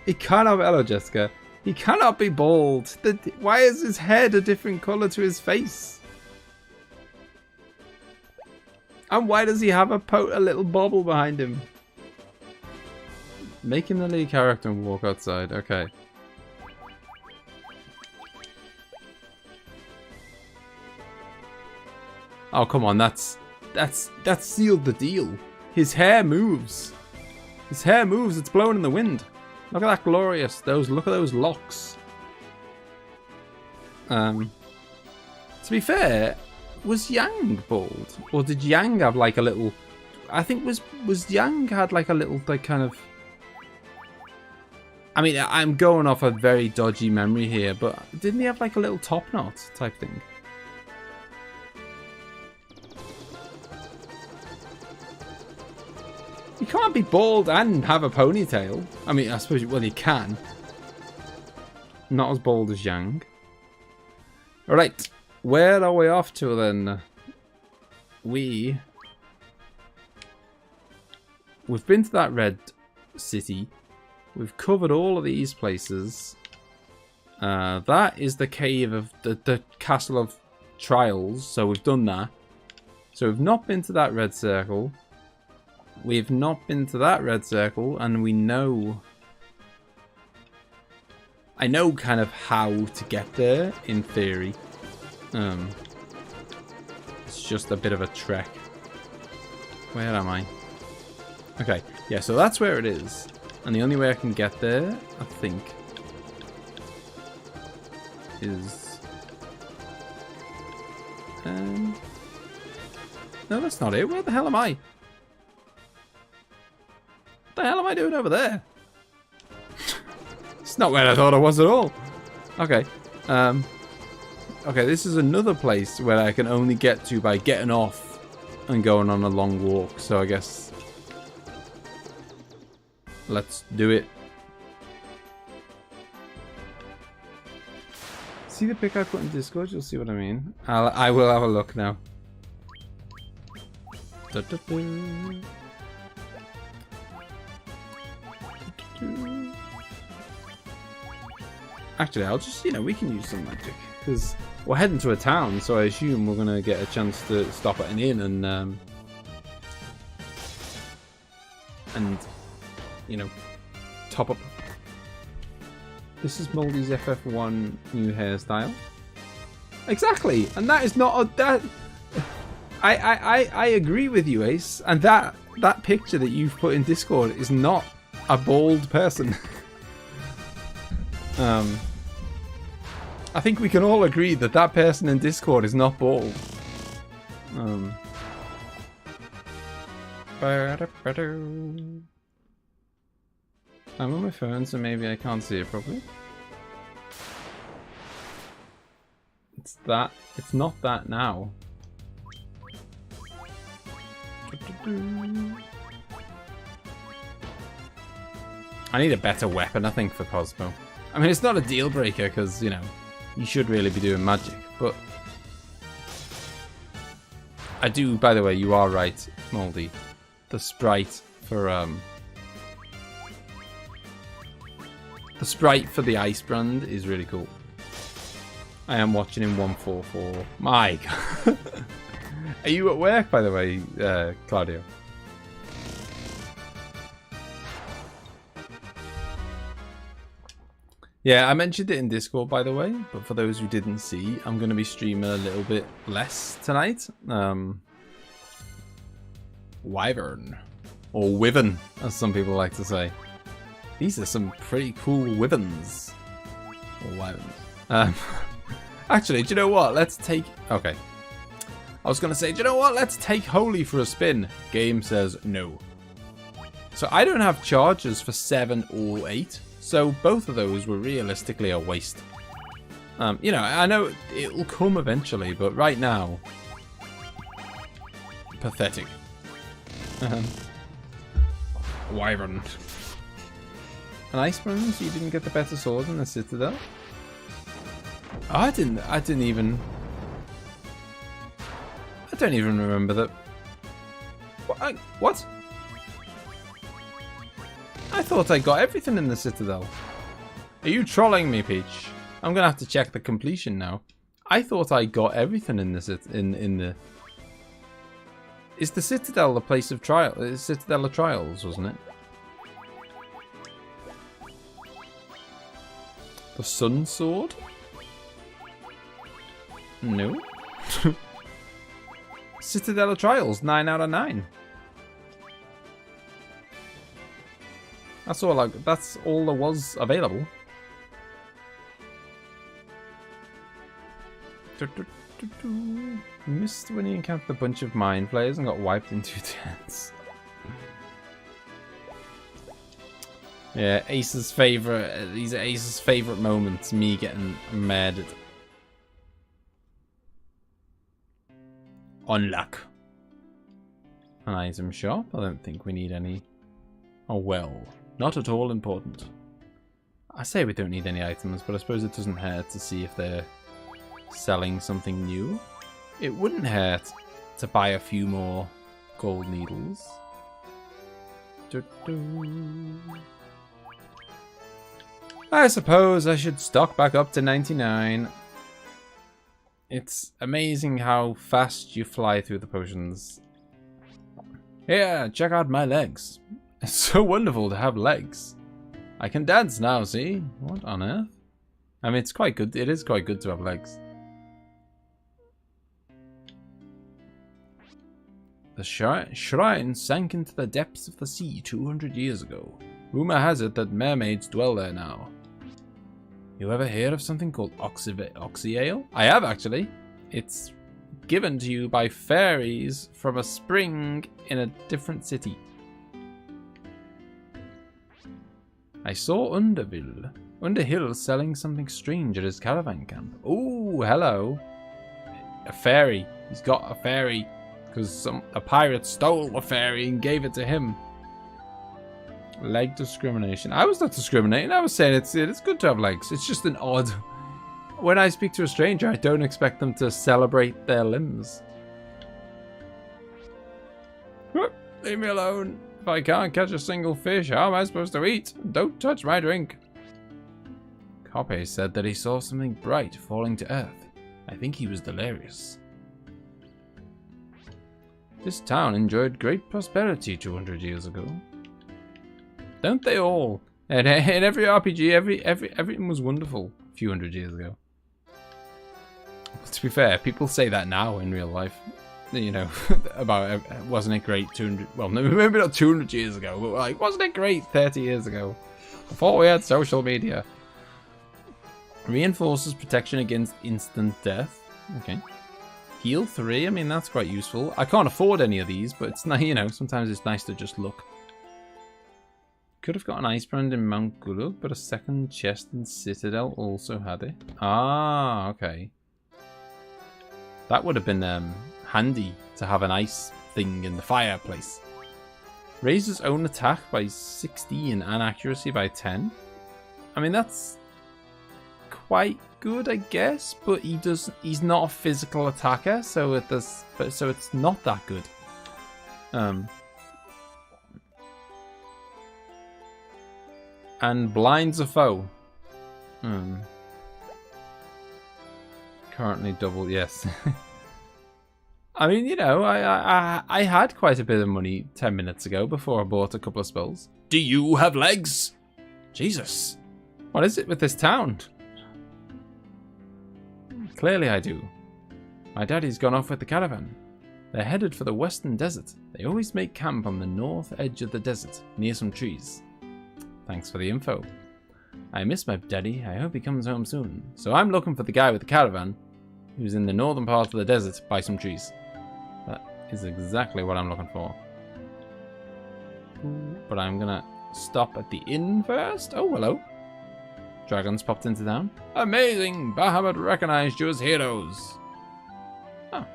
He cannot... Hello, Jessica. He cannot be bald. Why is his head a different colour to his face? And why does he have a little bobble behind him? Make him the lead character and walk outside. Okay. Oh, come on. That's sealed the deal. His hair moves. His hair moves. It's blowing in the wind. Look at that glorious. Look at those locks. To be fair, was Yang bald? Or did Yang have like a little... I think was Yang had like a little like kind of... I mean, I'm going off a very dodgy memory here, but didn't he have like a little top knot type thing? You can't be bald and have a ponytail. I mean, I suppose, well, you can. Not as bald as Yang. Alright, where are we off to then? We've been to that red city. We've covered all of these places. That is the cave of the Castle of Trials, so we've done that. So we've not been to that red circle. We've not been to that red circle, and we know... I know kind of how to get there, in theory. It's just a bit of a trek. Where am I? Okay, yeah, so that's where it is. And the only way I can get there, I think, is... No, that's not it. Where the hell am I? What the hell am I doing over there? It's not where I thought I was at all. Okay. Okay, this is another place where I can only get to by getting off and going on a long walk. So I guess... let's do it. See the pic I put in Discord? You'll see what I mean. I will have a look now. Da, da, da. Actually, I'll just, you know, we can use some magic. Because we're heading to a town, so I assume we're going to get a chance to stop at an inn and you know, top up. This is Moldy's FF1 new hairstyle. Exactly, and that is not a, that. I agree with you, Ace. And that picture that you've put in Discord is not a bald person. I think we can all agree that that person in Discord is not bald. I'm on my phone, so maybe I can't see it properly. It's that. It's not that now. I need a better weapon, I think, for Cosmo. I mean, it's not a deal breaker because, you know, you should really be doing magic, but I do, by the way, you are right, Moldy. The sprite for the Ice Brand is really cool. I am watching in 144. My God. Are you at work, by the way, Claudio? Yeah, I mentioned it in Discord, by the way, but for those who didn't see, I'm going to be streaming a little bit less tonight. Wyvern. Or Wyvern, as some people like to say. These are some pretty cool weapons. Or weapons. Actually, do you know what? Let's take... Okay. I was going to say, do you know what? Let's take Holy for a spin. Game says no. So I don't have charges for 7 or 8. So both of those were realistically a waste. You know, I know it'll come eventually, but right now... Pathetic. Wyvern. An Iceman, so you didn't get the better sword in the Citadel? Oh, I didn't even... I don't even remember that... What? I thought I got everything in the Citadel. Are you trolling me, Peach? I'm gonna have to check the completion now. I thought I got everything in the... Is the Citadel the place of trial? It's Citadel of Trials, wasn't it? The Sun Sword? No. Citadel of Trials, 9 out of 9. That's all there was available. Missed when you encountered a bunch of mind flayers and got wiped in 2 turns. Yeah, Ace's favorite. These are Ace's favorite moments. Me getting mad. Unluck. An item shop. I don't think we need any. Oh well, not at all important. I say we don't need any items, but I suppose it doesn't hurt to see if they're selling something new. It wouldn't hurt to buy a few more gold needles. I suppose I should stock back up to 99. It's amazing how fast you fly through the potions. Here, check out my legs. It's so wonderful to have legs. I can dance now, see? What on earth? I mean, it's quite good. It is quite good to have legs. The shrine sank into the depths of the sea 200 years ago. Rumor has it that mermaids dwell there now. You ever hear of something called oxy ale? I have, actually. It's given to you by fairies from a spring in a different city. I saw Underhill selling something strange at his caravan camp. Oh, hello. A fairy. He's got a fairy because a pirate stole a fairy and gave it to him. Leg discrimination. I was not discriminating. I was saying it's good to have legs. It's just an odd... When I speak to a stranger, I don't expect them to celebrate their limbs. Leave me alone. If I can't catch a single fish, how am I supposed to eat? Don't touch my drink. Koppe said that he saw something bright falling to earth. I think he was delirious. This town enjoyed great prosperity 200 years ago. Don't they all? In every RPG, everything was wonderful a few hundred years ago. To be fair, people say that now in real life. You know, about wasn't it great 200... Well, maybe not 200 years ago, but like, wasn't it great 30 years ago? Before we had social media. Reinforces protection against instant death. Okay. Heal 3, I mean, that's quite useful. I can't afford any of these, but it's nice, you know, sometimes it's nice to just look. Could have got an ice brand in Mount Gulug, but a second chest in Citadel also had it. Ah, okay. That would have been handy to have an ice thing in the fireplace. Raises own attack by 16 and accuracy by 10. I mean, that's quite good, I guess, but he's not a physical attacker, so it's not that good. And blinds a foe. Currently double, yes. I mean, you know, I had quite a bit of money 10 minutes ago before I bought a couple of spells. Do you have legs? Jesus. What is it with this town? Clearly I do. My daddy's gone off with the caravan. They're headed for the western desert. They always make camp on the north edge of the desert, near some trees. Thanks for the info. I miss my daddy. I hope he comes home soon. So I'm looking for the guy with the caravan who's in the northern part of the desert to buy some trees. That is exactly what I'm looking for. But I'm gonna stop at the inn first. Oh, hello. Dragons popped into town. Amazing! Bahamut recognized you as heroes. Oh.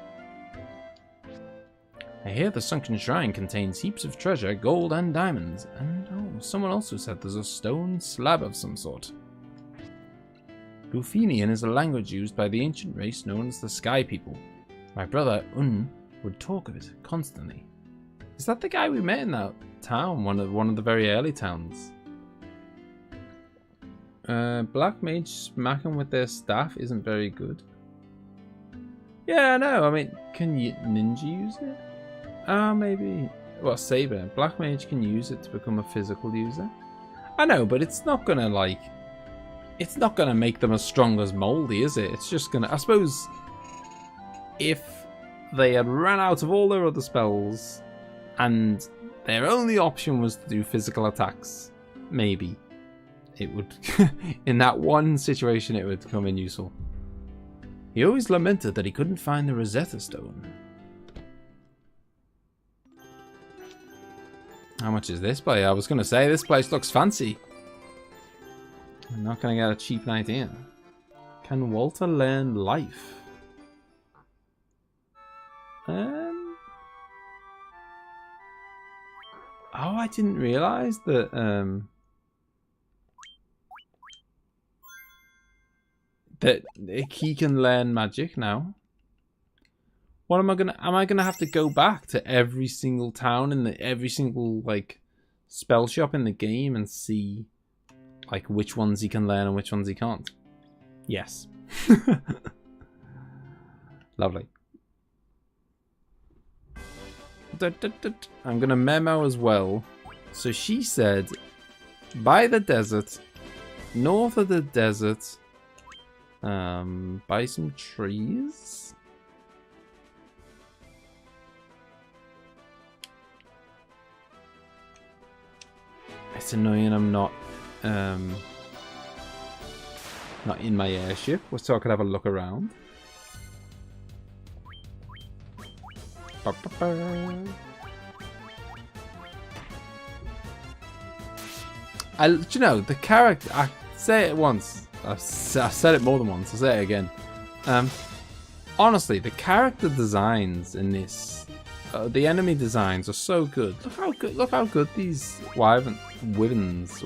I hear the sunken shrine contains heaps of treasure, gold and diamonds. And oh, someone also said there's a stone slab of some sort. Lufenian is a language used by the ancient race known as the Sky People. My brother, would talk of it constantly. Is that the guy we met in that town? One of the very early towns? Black mage smacking with their staff isn't very good. Yeah, no, I mean, can you ninja use it? Maybe. Well, saber. Black mage can use it to become a physical user. I know, but it's not gonna, like... It's not gonna make them as strong as Moldy, is it? It's just gonna... I suppose... If they had ran out of all their other spells, and their only option was to do physical attacks, maybe. It would... in that one situation, it would come in useful. He always lamented that he couldn't find the Rosetta Stone. How much is this place? I was going to say, this place looks fancy. I'm not going to get a cheap night in. Can Walter learn life? Oh, I didn't realise that, that he can learn magic now. What am I gonna have to go back to every single town in every single like spell shop in the game and see like which ones he can learn and which ones he can't? Yes. Lovely. I'm gonna memo as well. So she said, by the desert, north of the desert, buy some trees. It's annoying I'm not in my airship, so I could have a look around. You know, the character, I say it once, I said it more than once, I'll say it again. Honestly, the character designs in this, the enemy designs are so good. Look how good these wyverns.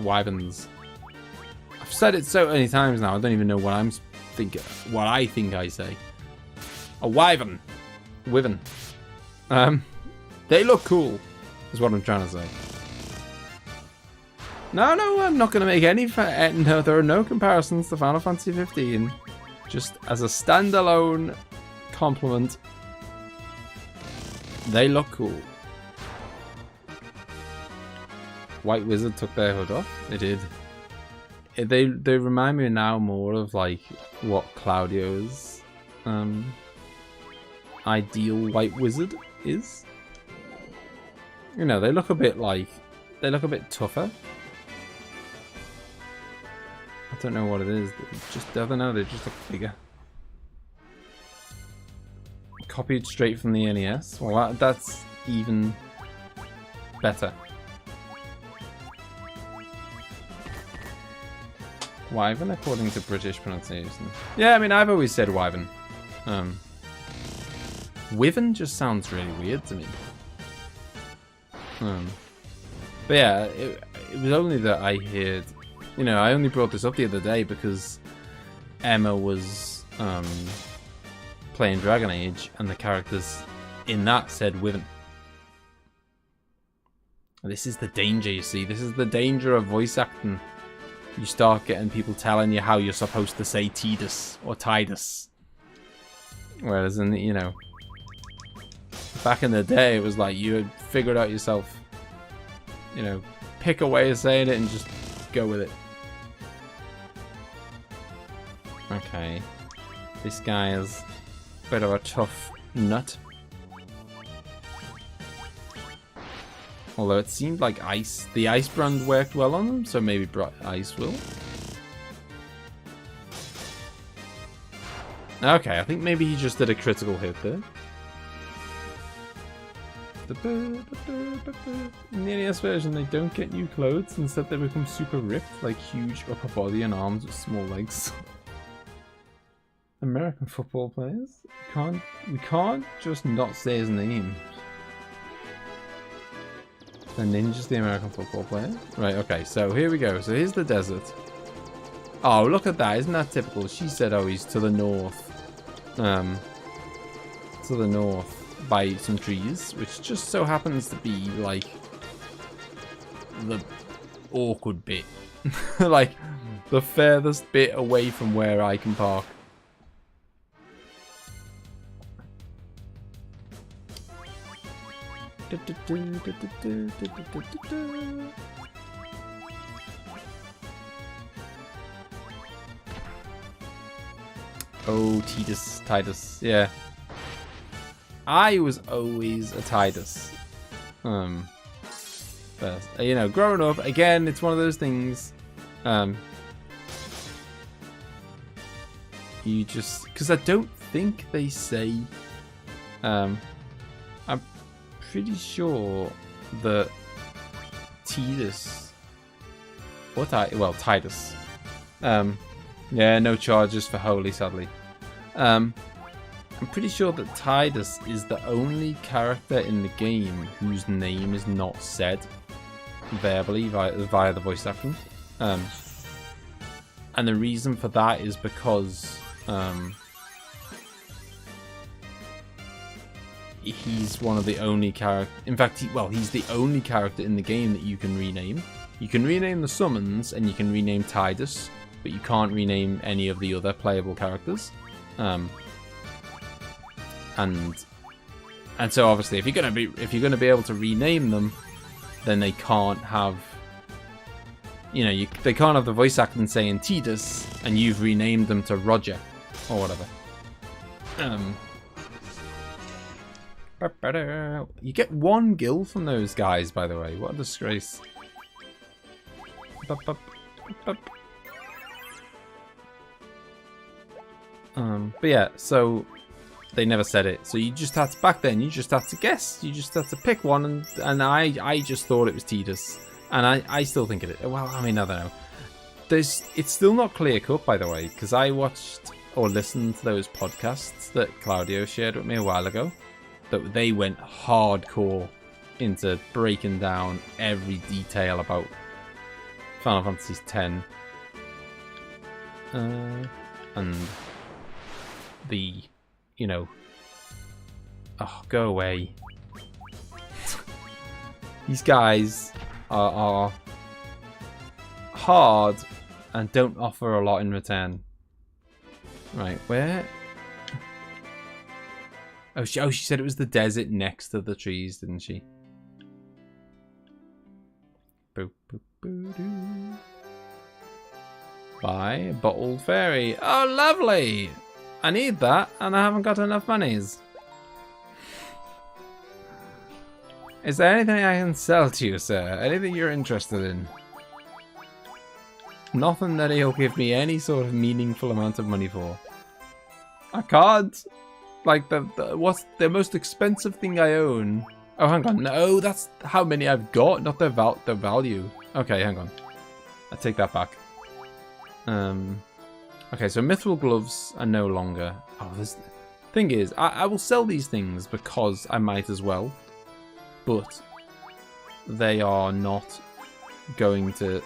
I've said it so many times now, I don't even know what I think I say. A wyvern. They look cool, is what I'm trying to say. No, I'm not going to make any... No, there are no comparisons to Final Fantasy 15. Just as a standalone compliment, they look cool. White Wizard took their hood off. They did. They remind me now more of like what Claudio's ideal White Wizard is. You know, they look a bit tougher. I don't know what it is. I don't know. They just look bigger. Copied straight from the NES. Well, that's even better. Wyvern, according to British pronunciation. Yeah, I mean, I've always said wyvern. Wyvern just sounds really weird to me. But yeah, it was only that I heard... You know, I only brought this up the other day because Emma was playing Dragon Age and the characters in that said wyvern. And this is the danger, you see. This is the danger of voice acting. You start getting people telling you how you're supposed to say Tidus or Tidus. Whereas, you know, back in the day, it was like you had figured out yourself, you know, pick a way of saying it and just go with it. Okay. This guy is a bit of a tough nut. Although it seemed like ice. The ice brand worked well on them, so maybe ice will. Okay, I think maybe he just did a critical hit there. In the NES version, they don't get new clothes. Instead, they become super ripped, like huge upper body and arms with small legs. American football players? We can't just not say his name. The ninja's the American football player? Right, okay, so here we go. So here's the desert. Oh, look at that. Isn't that typical? She said, oh, he's to the north. To the north by some trees, which just so happens to be, like, the awkward bit. Like, the furthest bit away from where I can park. Oh, Titus, yeah. I was always a Titus. But, you know, growing up, again, it's one of those things. You just, because I don't think they say. I'm pretty sure that Titus, Titus. Yeah, no charges for Holy, sadly. I'm pretty sure that Titus is the only character in the game whose name is not said verbally via the voice acting. And the reason for that is because he's one of the only character. In fact, he's the only character in the game that you can rename. You can rename the summons and you can rename Titus, but you can't rename any of the other playable characters. And so obviously, if you're gonna be able to rename them, then they can't have, they can't have the voice acting saying Titus and you've renamed them to Roger or whatever. You get 1 gil from those guys, by the way. What a disgrace. But yeah, so they never said it. So you just had to, back then, you just had to guess. You just had to pick one, and I just thought it was Titus. And I still think it is. Well, I mean, I don't know. It's still not clear cut, by the way, because I watched or listened to those podcasts that Claudio shared with me a while ago. That they went hardcore into breaking down every detail about Final Fantasy X. And the, oh, go away. These guys are hard and don't offer a lot in return. Right, where? Oh, she said it was the desert next to the trees, didn't she? Boop, boop, boop, doo. Buy bottled fairy. Oh, lovely! I need that, and I haven't got enough monies. Is there anything I can sell to you, sir? Anything you're interested in? Nothing that he'll give me any sort of meaningful amount of money for. I can't. Like, what's the most expensive thing I own? Oh, hang on. No, that's how many I've got, not the value. Okay, hang on. I take that back. Okay, so mithril gloves are no longer. Oh, this thing is, I will sell these things because I might as well, but they are not going to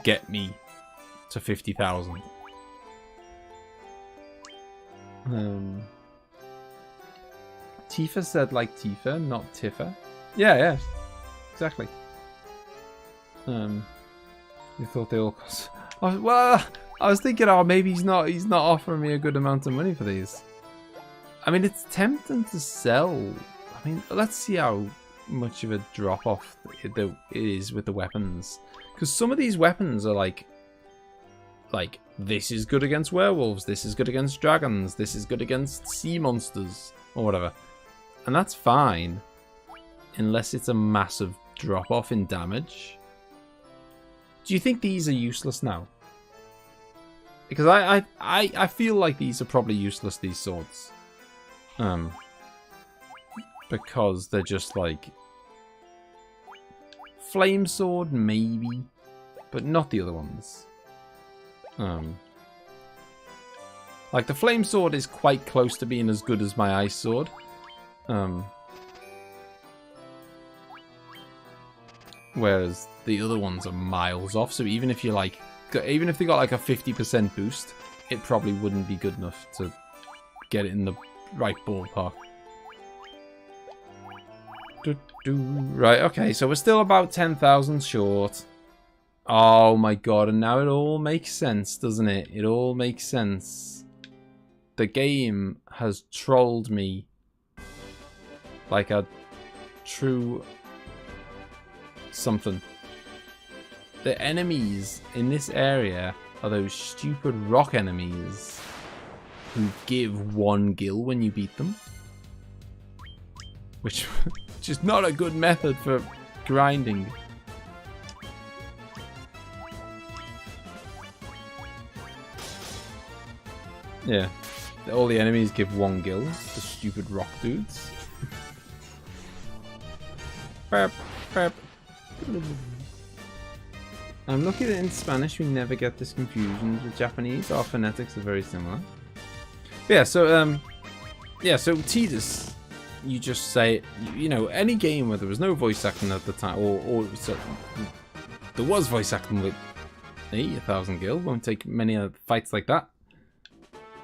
get me to 50,000. Tifa said like Tifa, not Tifa. Yeah, exactly. You thought they all cost. Well, I was thinking, oh, maybe he's not offering me a good amount of money for these. I mean, it's tempting to sell. I mean, let's see how much of a drop off it is with the weapons, because some of these weapons are like this is good against werewolves, this is good against dragons, this is good against sea monsters or whatever, and that's fine. unless it's a massive drop-off in damage. Do you think these are useless now? Because I feel like these are probably useless, these swords. Because they're just like... Flame sword, maybe. But not the other ones. Like, the flame sword is quite close to being as good as my ice sword. Whereas the other ones are miles off. So even if you like... Even if they got like a 50% boost, it probably wouldn't be good enough to get it in the right ballpark. Right, okay, so we're still about 10,000 short. Oh my god, and now it all makes sense, doesn't it? It all makes sense. The game has trolled me like a true something. The enemies in this area are those stupid rock enemies who give 1 gil when you beat them. Which is not a good method for grinding. Yeah. All the enemies give 1 gil. The stupid rock dudes. Burp, burp. I'm lucky that in Spanish we never get this confusion with Japanese. Our phonetics are very similar. But yeah, so Tidus, you just say, you know, any game where there was no voice acting at the time, or so, there was voice acting with 1,000 gil. Won't take many fights like that.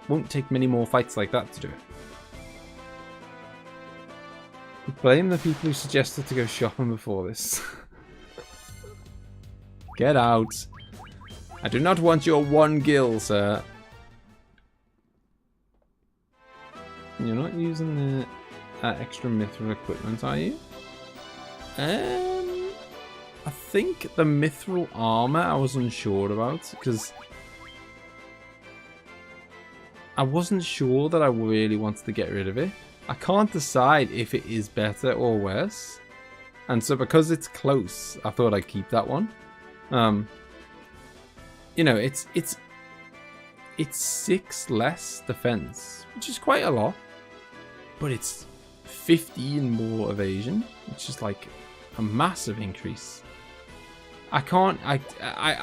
Won't take many more fights like that to do it. Blame the people who suggested to go shopping before this. Get out. I do not want your 1 gil, sir. You're not using the extra mithril equipment, are you? I think the mithril armor I was unsure about, because I wasn't sure that I really wanted to get rid of it. I can't decide if it is better or worse. And so because it's close, I thought I'd keep that one. You know, it's 6 less defense, which is quite a lot, but it's 15 more evasion, which is like a massive increase. I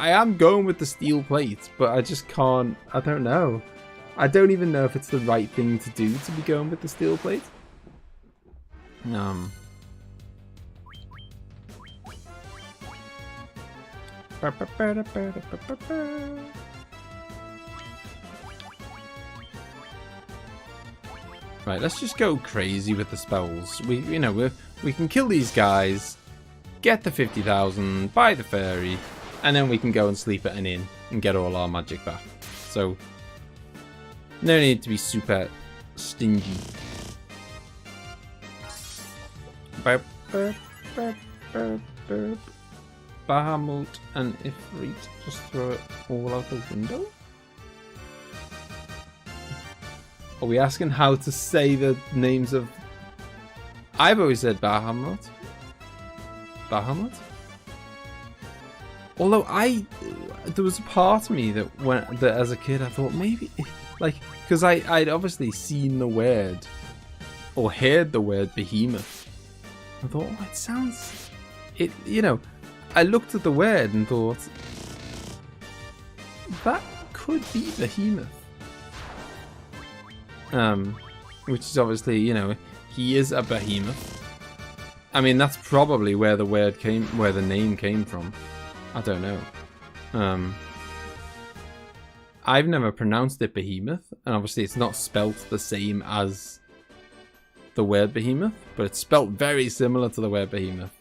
am going with the steel plate, but I just can't. I don't know. I don't even know if it's the right thing to do to be going with the steel plate. Right, let's just go crazy with the spells. We can kill these guys, get the 50,000, buy the fairy, and then we can go and sleep at an inn and get all our magic back. So, no need to be super stingy. Bahamut and Ifrit, just throw it all out the window? Are we asking how to say the names of... I've always said Bahamut. Bahamut? Although there was a part of me that as a kid I thought maybe, like, because I'd obviously seen the word, or heard the word behemoth. I thought, oh, it sounds, you know, I looked at the word and thought, that could be behemoth. Which is obviously, you know, he is a behemoth. I mean, that's probably where the name came from. I don't know. I've never pronounced it behemoth, and obviously it's not spelt the same as the word behemoth, but it's spelt very similar to the word behemoth.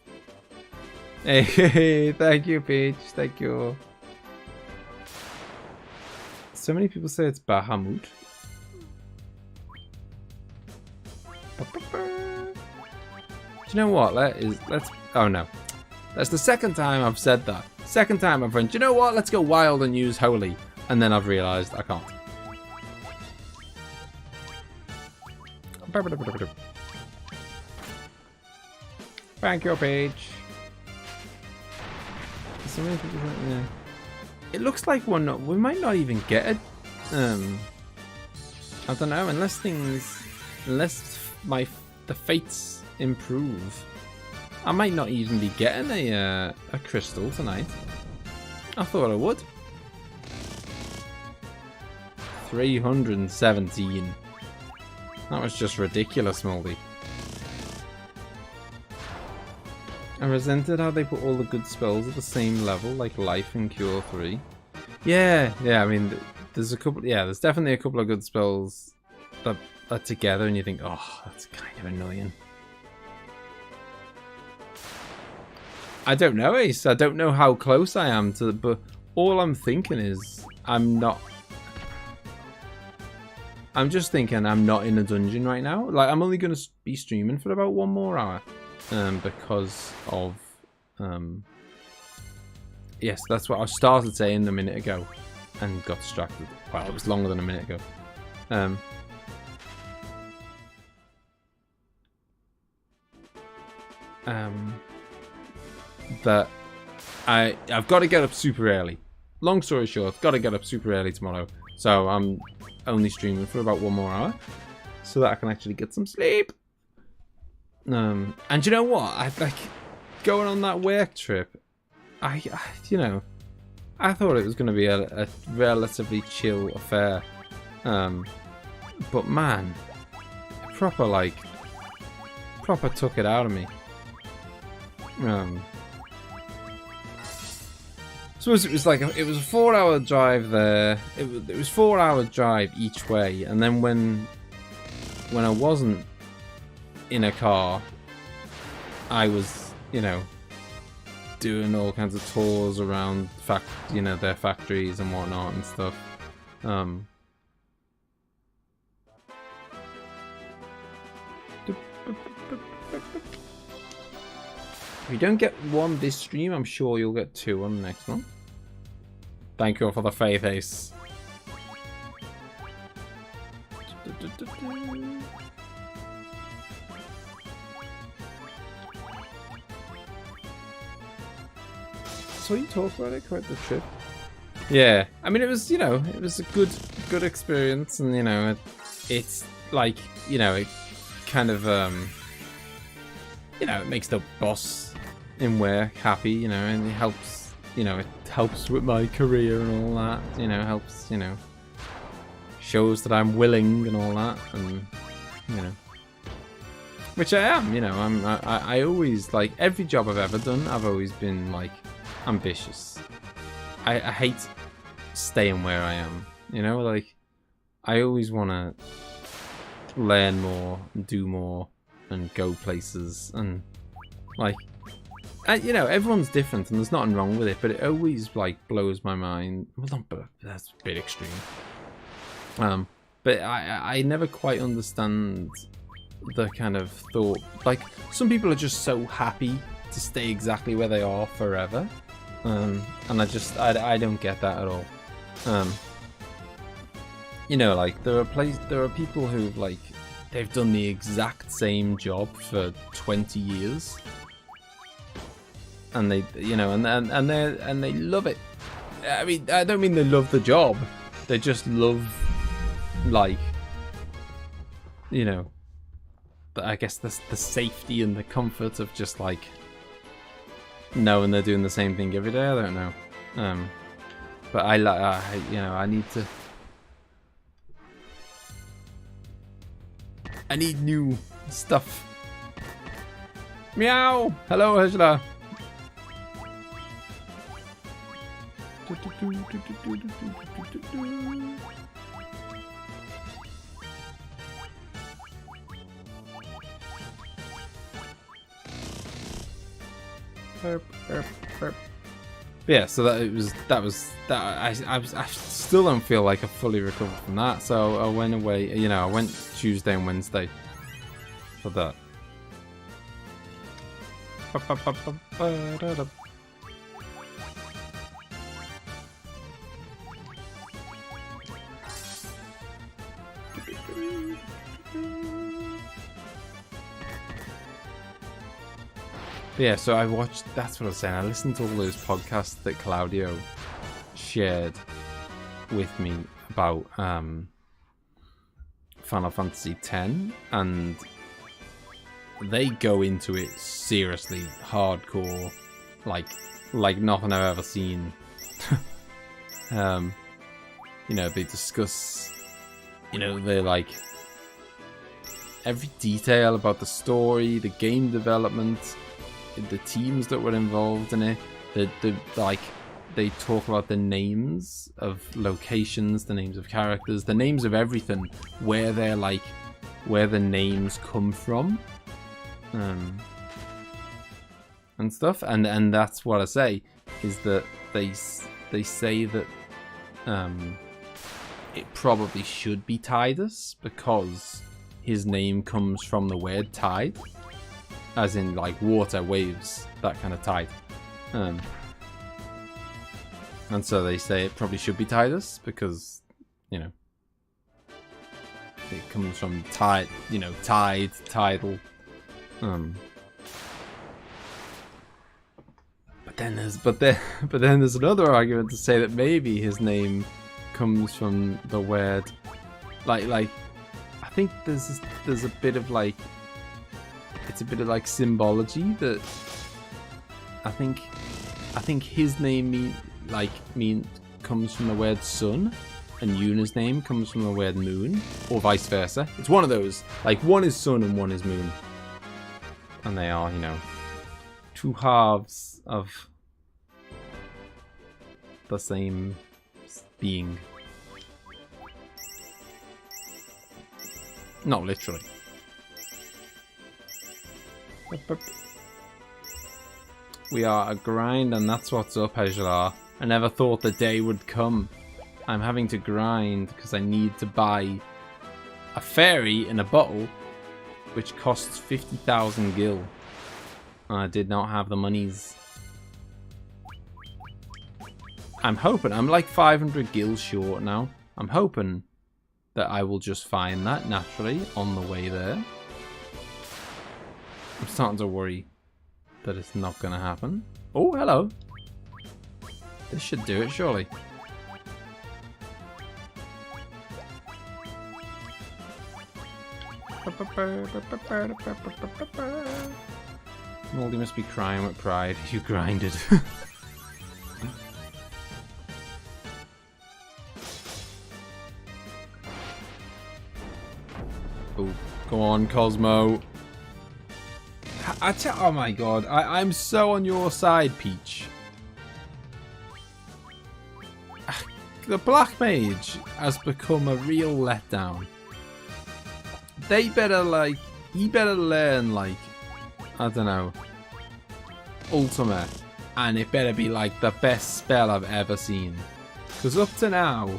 Hey, thank you, Peach. Thank you. So many people say it's Bahamut. Do you know what? Let's. Oh no, that's the second time I've said that. Second time I've went, do you know what? Let's go wild and use holy, and then I've realised I can't. Thank you, Paige. So many people, yeah. It looks like we might not even get it. I don't know, unless the fates improve. I might not even be getting a crystal tonight. I thought I would. 317. That was just ridiculous, Moldy. I resented how they put all the good spells at the same level, like Life and Cure 3. Yeah, I mean, there's definitely a couple of good spells that are together and you think, oh, that's kind of annoying. I don't know, Ace. I don't know how close I am to but all I'm thinking is I'm just thinking I'm not in a dungeon right now. Like, I'm only going to be streaming for about 1 more hour. Because of... yes, that's what I started saying a minute ago. And got distracted. Wow, it was longer than a minute ago. That I've got to get up super early. Long story short, got to get up super early tomorrow. So I'm only streaming for about 1 more hour, so that I can actually get some sleep. And you know what? I like going on that work trip. I I thought it was going to be a relatively chill affair. But man, proper took it out of me. So it was like it was a 4-hour drive there. It was 4-hour drive each way, and then when I wasn't in a car, I was, doing all kinds of tours around their factories and whatnot and stuff. If you don't get 1 this stream, I'm sure you'll get 2 on the next one. Thank you all for the faith, Ace. So you talk about it, quite the trip. Yeah, I mean, it was, it was a good experience, and it's like, it kind of, it makes the boss in work happy, and it helps, it helps with my career and all that, helps, shows that I'm willing and all that, and, which I am, I always, like, every job I've ever done, I've always been, like, ambitious. I hate staying where I am, like, I always want to learn more, and do more, and go places, and, like, everyone's different, and there's nothing wrong with it, but it always, like, blows my mind. Well, that's a bit extreme. But I never quite understand the kind of thought, like, some people are just so happy to stay exactly where they are forever, and I don't get that at all. Like, there are people who've, like, they've done the exact same job for 20 years, and they, and they love it. I mean, I don't mean they love the job. They just love, like, but I guess the safety and the comfort of just, like, knowing they're doing the same thing every day. I don't know. But I need to. I need new stuff. Meow! Hello, Hejla. Yeah, so I still don't feel like I fully recovered from that, so I went away, I went Tuesday and Wednesday for that. But yeah, so I watched, that's what I was saying, I listened to all those podcasts that Claudio shared with me about Final Fantasy X, and they go into it seriously, hardcore, like nothing I've ever seen. You know, they discuss, you know, they're like every detail about the story, the game development, the teams that were involved in it. They talk about the names of locations, the names of characters, the names of everything, where they're like, where the names come from, and stuff. And that's what I say, is that they say that it probably should be Tidus because his name comes from the word tide, as in like water, waves, that kind of tide. And so they say it probably should be Tidus because, you know, it comes from tide, you know, tide, tidal. But then there's another argument to say that maybe his name comes from the word, like I think there's a bit of like, it's a bit of like symbology that I think his name comes from the word sun, and Yuna's name comes from the word moon, or vice versa. It's one of those, like one is sun and one is moon, and they are, you know, two halves of the same being. Not literally. We are a grind, and that's what's up, Hegelar. I never thought the day would come. I'm having to grind because I need to buy a fairy in a bottle, which costs 50,000 gil. I did not have the monies. I'm hoping, I'm like 500 gil short now. I'm hoping that I will just find that naturally on the way there. I'm starting to worry that it's not going to happen. Oh, hello. This should do it, surely. Moldy must be crying with pride. You grinded. Oh, go on, Cosmo. Oh my god, I'm so on your side, Peach. The Black Mage has become a real letdown. They better, like, he better learn, like, I don't know, Ultimate, and it better be like the best spell I've ever seen. Because up to now,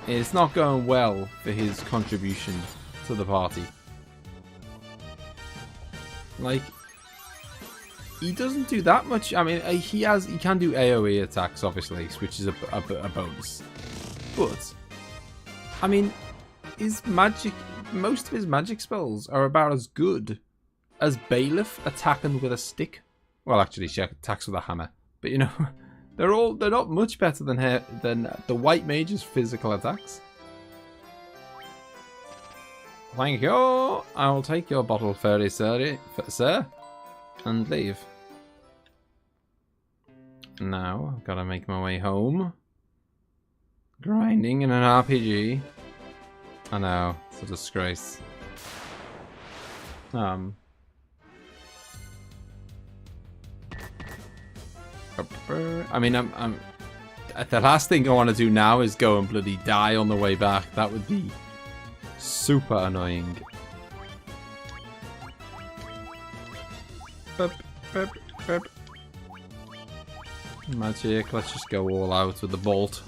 it's not going well for his contribution to the party. Like, he doesn't do that much. I mean, he can do AoE attacks, obviously, which is a bonus. But, I mean, his magic, most of his magic spells are about as good as Bailiff attacking with a stick. Well, actually, she attacks with a hammer. But, you know, they're not much better than the White Mage's physical attacks. Thank you. I will take your bottle, fairy sir, and leave. Now, I've got to make my way home. Grinding in an RPG. I know, it's a disgrace. I mean, the last thing I want to do now is go and bloody die on the way back. That would be super annoying. Magic, let's just go all out with the bolt.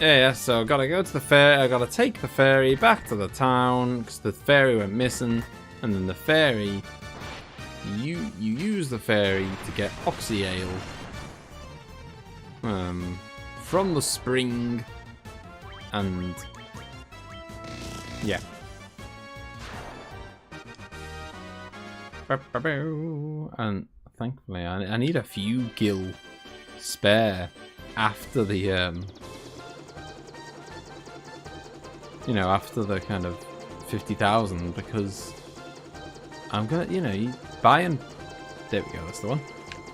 Yeah, so I gotta go to the fair. I gotta take the ferry back to the town because the ferry went missing, and then the ferry, you use the ferry to get Oxy Ale from the spring, And yeah. And thankfully, I need a few gil spare after the you know, after the kind of 50,000, because I'm gonna, you know, buy and there we go, that's the one.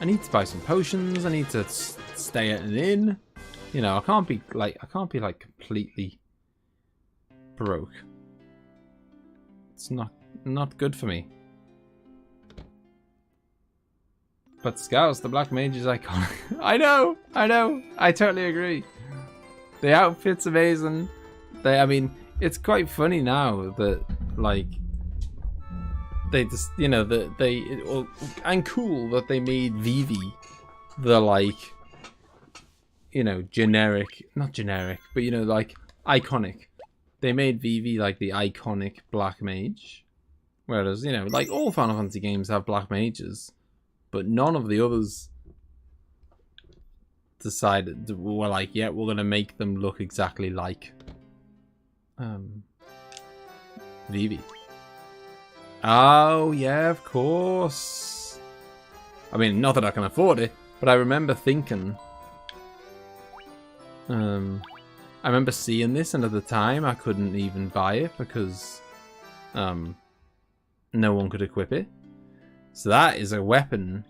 I need to buy some potions. I need to stay at an inn. You know, I can't be like completely broke. It's not good for me. But Scouse, the Black Mage is iconic. I know. I totally agree. The outfit's amazing. I mean, it's quite funny now that, like, they just, you know, and cool that they made Vivi the, like, you know, not generic, but, you know, like, iconic. They made Vivi, like, the iconic Black Mage. Whereas, you know, like, all Final Fantasy games have Black Mages. But none of the others decided, were like, yeah, we're going to make them look exactly like Vivi. Oh, yeah, of course. I mean, not that I can afford it, but I remember thinking... I remember seeing this, and at the time I couldn't even buy it because no one could equip it. So that is a weapon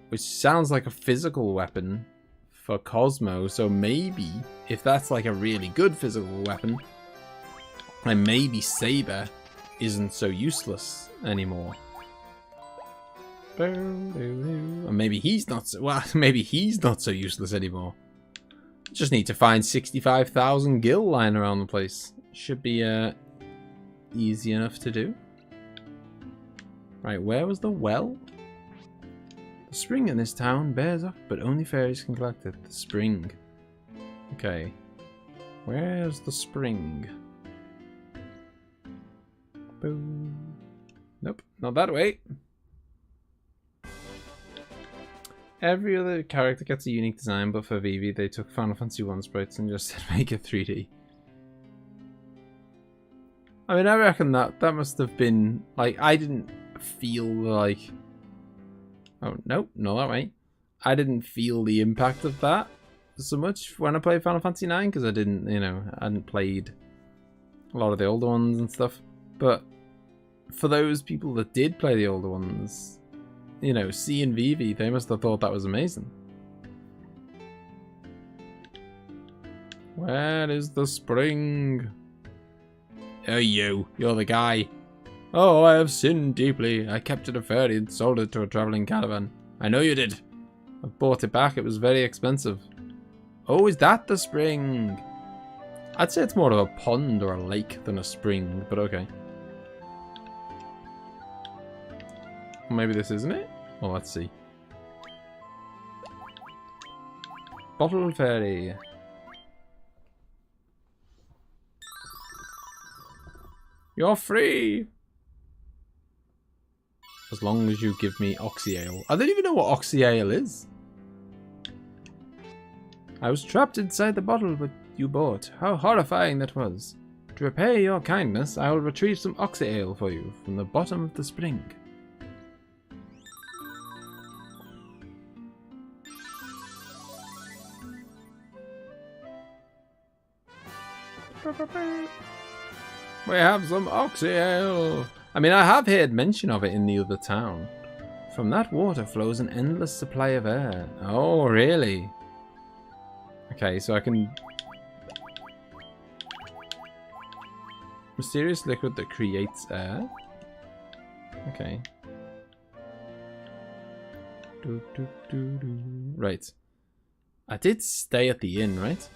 which sounds like a physical weapon for Cosmo. So maybe, if that's like a really good physical weapon, then maybe Saber isn't so useless anymore. Or maybe he's not so, well, maybe he's not so useless anymore. Just need to find 65,000 gil lying around the place. Should be easy enough to do. Right, where was the well? The spring in this town bears up, but only fairies can collect it. The spring. Okay. Where's the spring? Boom. Nope, not that way. Every other character gets a unique design, but for Vivi, they took Final Fantasy 1 sprites and just said make it 3D. I mean, I reckon that must have been, like, I didn't feel like... Oh, nope, not that way. I didn't feel the impact of that so much when I played Final Fantasy 9, because I didn't, you know, I hadn't played a lot of the older ones and stuff. But for those people that did play the older ones, you know, seeing Vivi, they must have thought that was amazing. Where is the spring? Oh, you're the guy. Oh, I have sinned deeply. I kept it a fairy and sold it to a traveling caravan. I know you did. I bought it back. It was very expensive. Oh, is that the spring? I'd say it's more of a pond or a lake than a spring, but okay. Maybe this isn't it? Well, let's see. Bottle fairy. You're free! As long as you give me Oxy Ale. I don't even know what Oxy Ale is. I was trapped inside the bottle that you bought. How horrifying that was. To repay your kindness, I will retrieve some Oxy Ale for you from the bottom of the spring. We have some Oxy Ale. I mean, I have heard mention of it in the other town. From that water flows an endless supply of air. Oh, really? Okay, so I can... Mysterious liquid that creates air? Okay. Right. I did stay at the inn, right?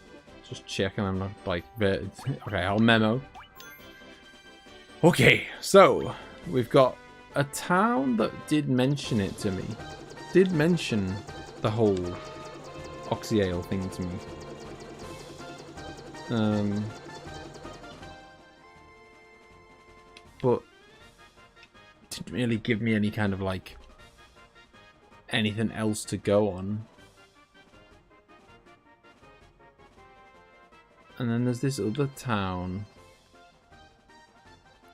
Just checking I'm not, like... Okay, I'll memo. Okay, so we've got a town that did mention it to me. Did mention the whole Oxy Ale thing to me. But didn't really give me any kind of like anything else to go on. And then there's this other town.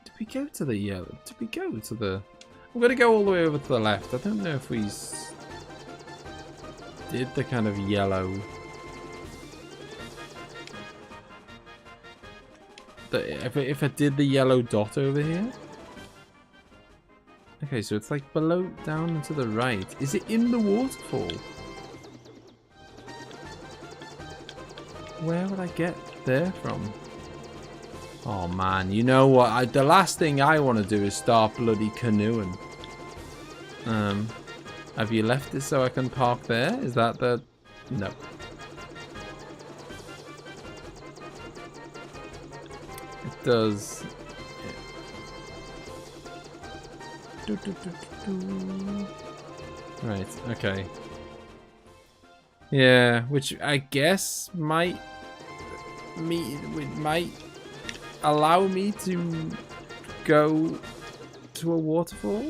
Did we go to the yellow? Did we go to the... I'm going to go all the way over to the left. I don't know if we did the kind of yellow... If I did the yellow dot over here? Okay, so it's like below, down and to the right. Is it in the waterfall? Where would I get there from? Oh man, you know what? The last thing I want to do is start bloody canoeing. Have you left it so I can park there? Is that the... No. It does... Right, okay. Yeah, which I guess might allow me to go to a waterfall.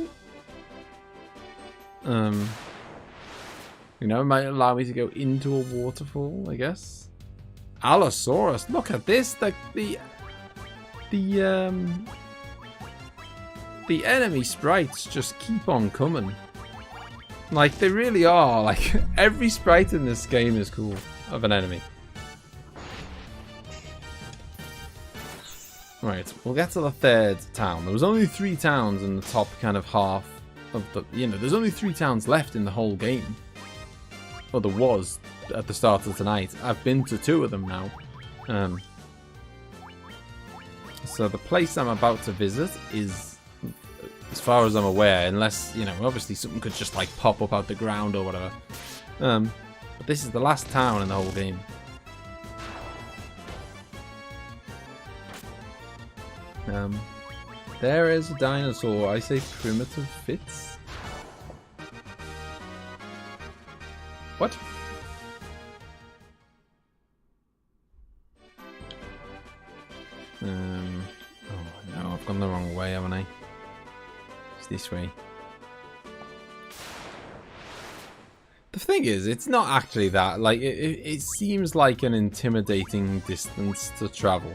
You know, it might allow me to go into a waterfall, I guess. Allosaurus, look at this. The enemy sprites just keep on coming. Like, they really are. Like, every sprite in this game is cool of an enemy. Right, we'll get to the third town. There was only 3 towns in the top kind of half of the... You know, there's only 3 towns left in the whole game. Well, there was at the start of tonight. I've been to 2 of them now. So the place I'm about to visit is... As far as I'm aware, unless, you know, obviously something could just like pop up out the ground or whatever. But this is the last town in the whole game. There is a dinosaur. I say primitive fits. What? Oh no, I've gone the wrong way, haven't I? This way. The thing is, it's not actually that. Like, it seems like an intimidating distance to travel.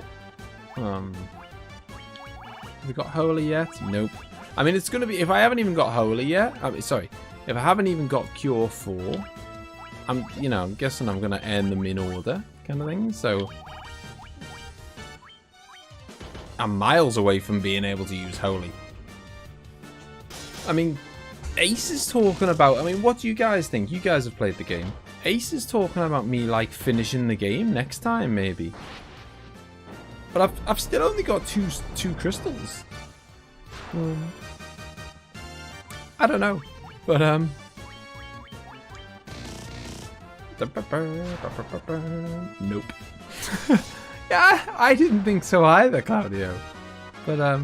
Have we got holy yet? Nope. I mean, it's gonna be, if I haven't even got holy yet, sorry, if I haven't even got cure 4, I'm guessing I'm gonna end them in order, kind of thing. So I'm miles away from being able to use holy. I mean, Ace is talking about... I mean, what do you guys think? You guys have played the game. Ace is talking about me, like, finishing the game next time, maybe. But I've still only got two crystals. I don't know. But, nope. Yeah, I didn't think so either, Claudio. But,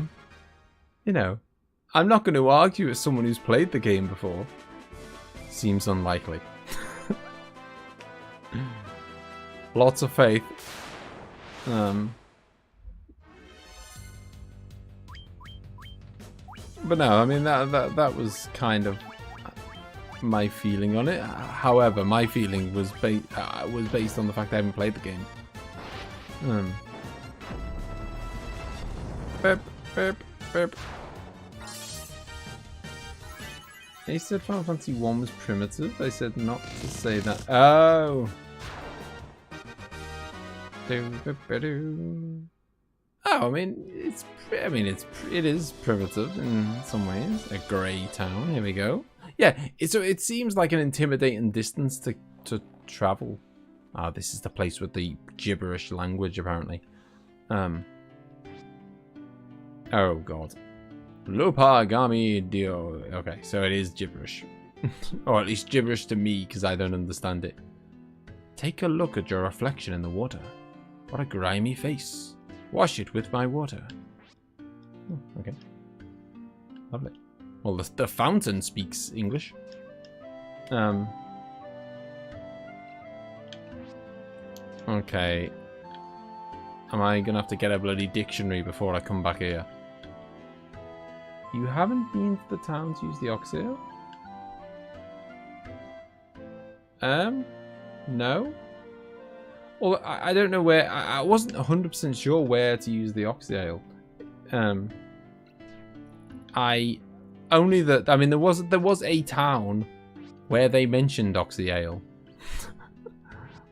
you know... I'm not going to argue with someone who's played the game before. Seems unlikely. Lots of faith. But no, I mean that was kind of my feeling on it. However, my feeling was based on the fact I haven't played the game. Burp, burp, burp. They said Final Fantasy 1 was primitive. They said not to say that. Oh. Oh, I mean, it is primitive in some ways. A grey town. Here we go. Yeah. So it seems like an intimidating distance to travel. Ah, this is the place with the gibberish language, apparently. Oh God. Lopagami Dio. Okay, so it is gibberish. Or at least gibberish to me, because I don't understand it. Take a look at your reflection in the water. What a grimy face. Wash it with my water. Oh, okay. Lovely. Well, the fountain speaks English. Okay. Am I going to have to get a bloody dictionary before I come back here? You haven't been to the town to use the Oxeo? No? Well, I don't know where. I wasn't 100% sure where to use the oxy ale. I mean, there was a town where they mentioned oxy ale,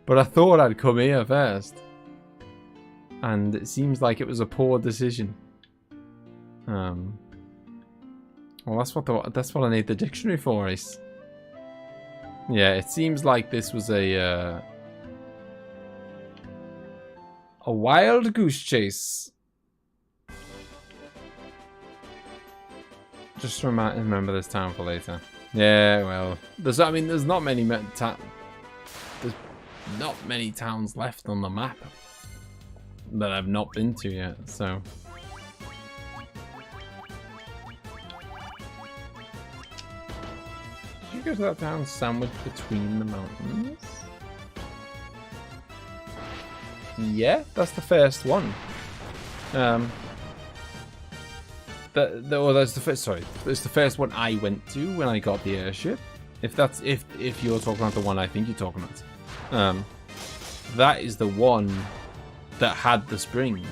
but I thought I'd come here first, and it seems like it was a poor decision. Well, that's what I need the dictionary for, Ace. Yeah, it seems like this was a wild goose chase. Just remember this town for later. Yeah, well, there's not many towns left on the map that I've not been to yet, so. Did you go to that town sandwiched between the mountains? Yeah, that's the first one. That's the first. Sorry, it's the first one I went to when I got the airship. If you're talking about the one I think you're talking about, that is the one that had the spring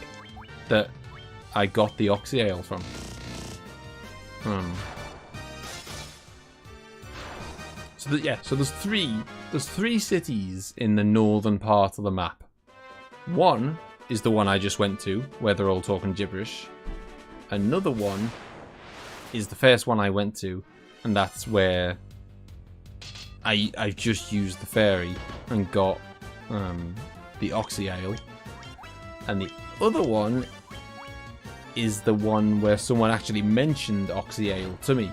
that I got the oxy ale from. So there's three cities in the northern part of the map. One is the one I just went to, where they're all talking gibberish. Another one is the first one I went to, and that's where I just used the ferry and got the oxy ale. And the other one is the one where someone actually mentioned oxy ale to me.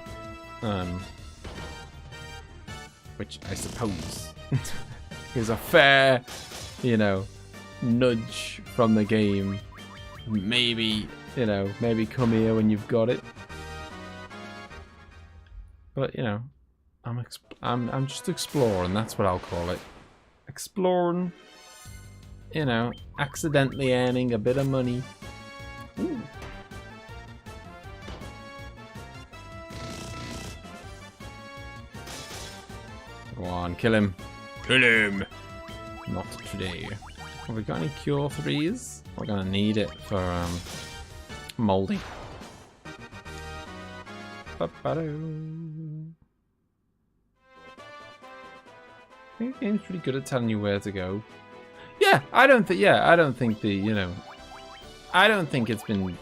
Which I suppose is a fair, nudge from the game. Maybe come here when you've got it. But I'm just exploring. That's what I'll call it. Exploring. Accidentally earning a bit of money. Ooh. Go on, kill him. Kill him. Not today. Have we got any cure 3s? We're gonna need it for moldy. I think the game's pretty good at telling you where to go. Yeah, I don't think it's been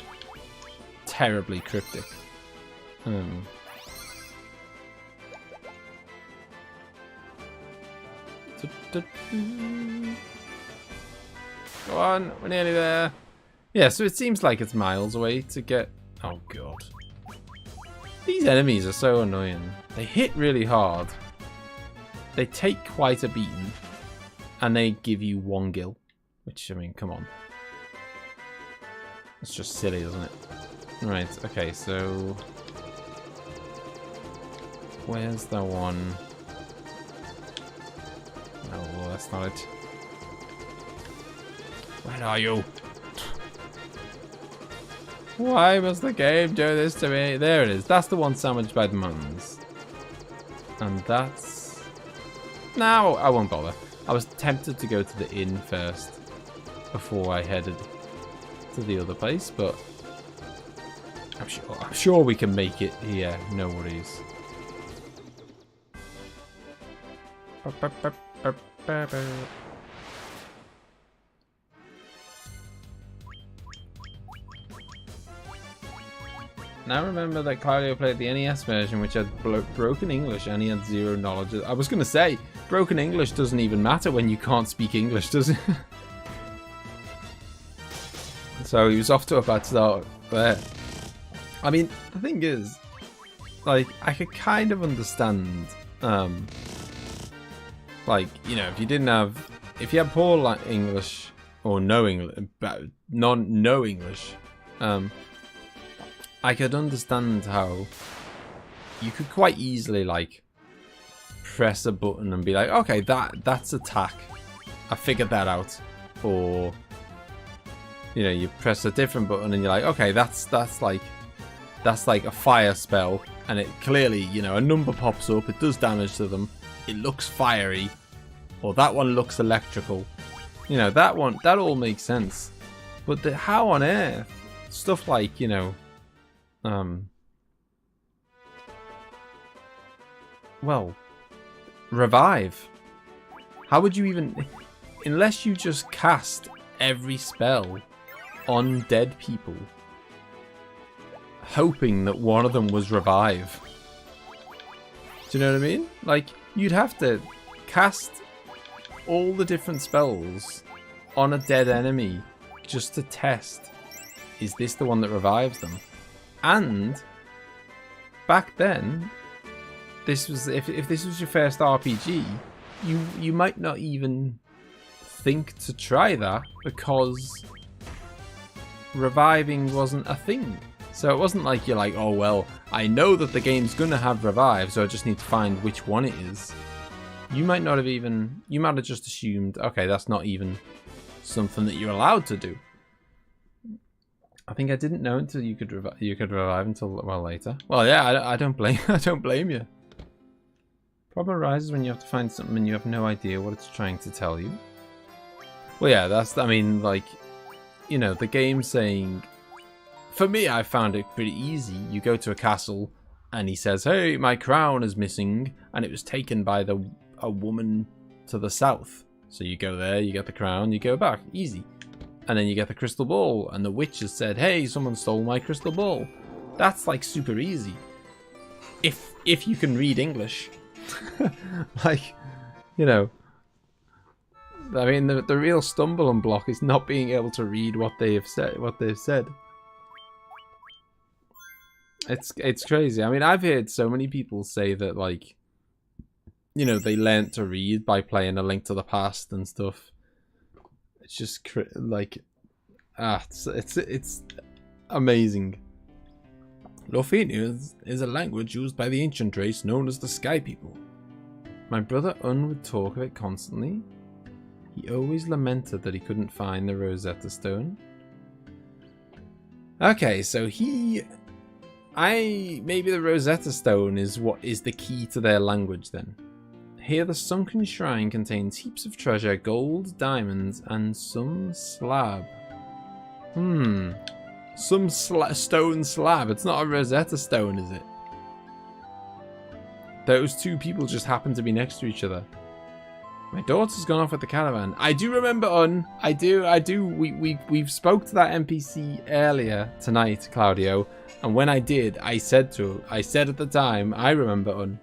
terribly cryptic. Go on, we're nearly there. Yeah, so it seems like it's miles away to get... Oh, God. These enemies are so annoying. They hit really hard. They take quite a beating. And they give you 1 gil. Which, I mean, come on. It's just silly, isn't it? Right, okay, so... Where's the one? No, that's not it. Where are you? Why must the game do this to me? There it is. That's the one sandwiched by the mountains. And that's... No, I won't bother. I was tempted to go to the inn first before I headed to the other place, but I'm sure we can make it here. No worries. Now remember that Claudio played the NES version, which had broken English, and he had 0 knowledge. I was going to say, broken English doesn't even matter when you can't speak English, does it? So he was off to a bad start there. I mean, the thing is, like, I could kind of understand, like, if you had poor English, or no English, no English, I could understand how you could quite easily, like, press a button and be like, okay, that's attack. I figured that out. Or, you press a different button and you're like, okay, that's like a fire spell. And it clearly, a number pops up. It does damage to them. It looks fiery. Or that one looks electrical. You know, that one, that all makes sense. But how on earth? Stuff like, you know, well, revive. How would you even, unless you just cast every spell on dead people, hoping that one of them was revive. Do you know what I mean? Like, you'd have to cast all the different spells on a dead enemy just to test, is this the one that revives them? And back then, this was if this was your first RPG, you might not even think to try that because reviving wasn't a thing. So it wasn't like you're like, oh well, I know that the game's gonna have revive, so I just need to find which one it is. You might not have even, you might have just assumed, okay, that's not even something that you're allowed to do. I think I didn't know until you could revive until well later. Well, yeah, I don't blame you. Problem arises when you have to find something and you have no idea what it's trying to tell you. Well, yeah, that's, I mean, like, you know, the game saying, for me, I found it pretty easy. You go to a castle and he says, hey, my crown is missing and it was taken by a woman to the south. So you go there, you get the crown, you go back, easy. And then you get the crystal ball and the witch has said, hey, someone stole my crystal ball. That's like super easy. If you can read English. Like, you know, I mean, the real stumbling block is not being able to read what they've said. It's crazy. I mean, I've heard so many people say that, like, you know, they learnt to read by playing A Link to the Past and stuff. It's just like, it's amazing. Lothian is a language used by the ancient race known as the Sky People. My brother Un would talk of it constantly. He always lamented that he couldn't find the Rosetta Stone. Okay, so maybe the Rosetta Stone is what is the key to their language then. Here the sunken shrine contains heaps of treasure, gold, diamonds, and some slab. Some stone slab. It's not a Rosetta Stone, is it? Those two people just happen to be next to each other. My daughter's gone off with the caravan. I do remember I do. We've spoke to that NPC earlier tonight, Claudio. And when I did, I said at the time, I remember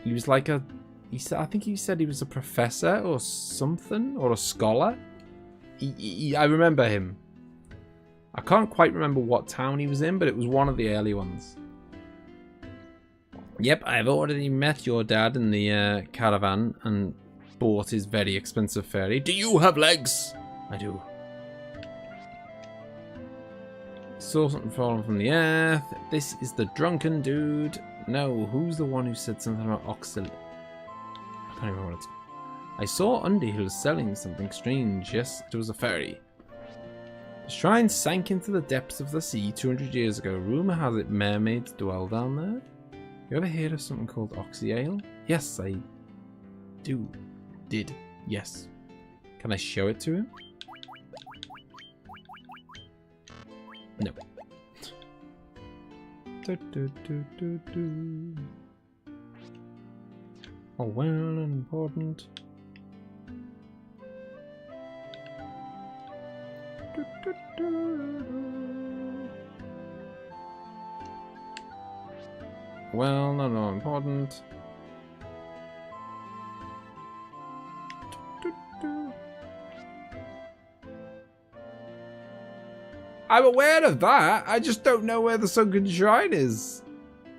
he was like I think he said he was a professor or something, or a scholar. I remember him. I can't quite remember what town he was in, but it was one of the early ones. Yep, I've already met your dad in the caravan and bought his very expensive fairy. Do you have legs? I do. Saw something falling from the earth. This is the drunken dude. No, who's the one who said something about oxyl? I can't remember what it's. I saw Underhill selling something strange. Yes, it was a fairy. The shrine sank into the depths of the sea 200 years ago. Rumour has it mermaids dwell down there. You ever heard of something called oxy ale? Yes, I did. Yes. Can I show it to him? No. Oh, well, important. Well, not important. I'm aware of that. I just don't know where the sunken shrine is.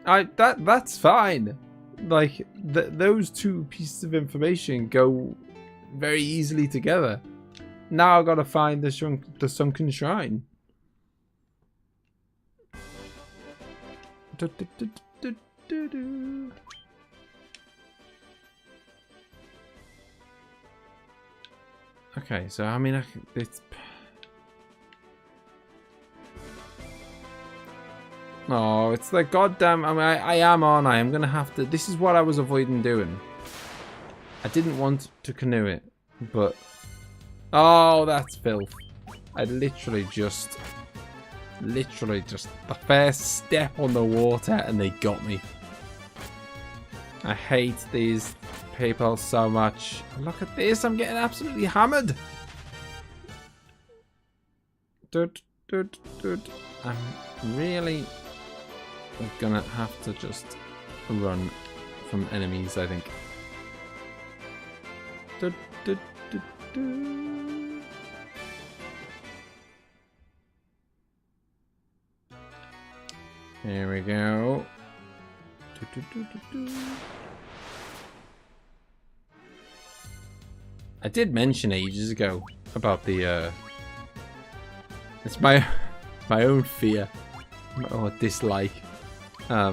That's fine. Like those two pieces of information go very easily together. Now I've got to find the sunken shrine. Okay, so I mean, it's. Oh, it's the goddamn. I mean, I am gonna have to. This is what I was avoiding doing. I didn't want to canoe it. But oh, that's filth. I literally just the first step on the water and they got me. I hate these people so much. Look at this, I'm getting absolutely hammered. Dude. I'm really gonna have to just run from enemies, I think. Here we go. I did mention ages ago about the it's my own fear or dislike. I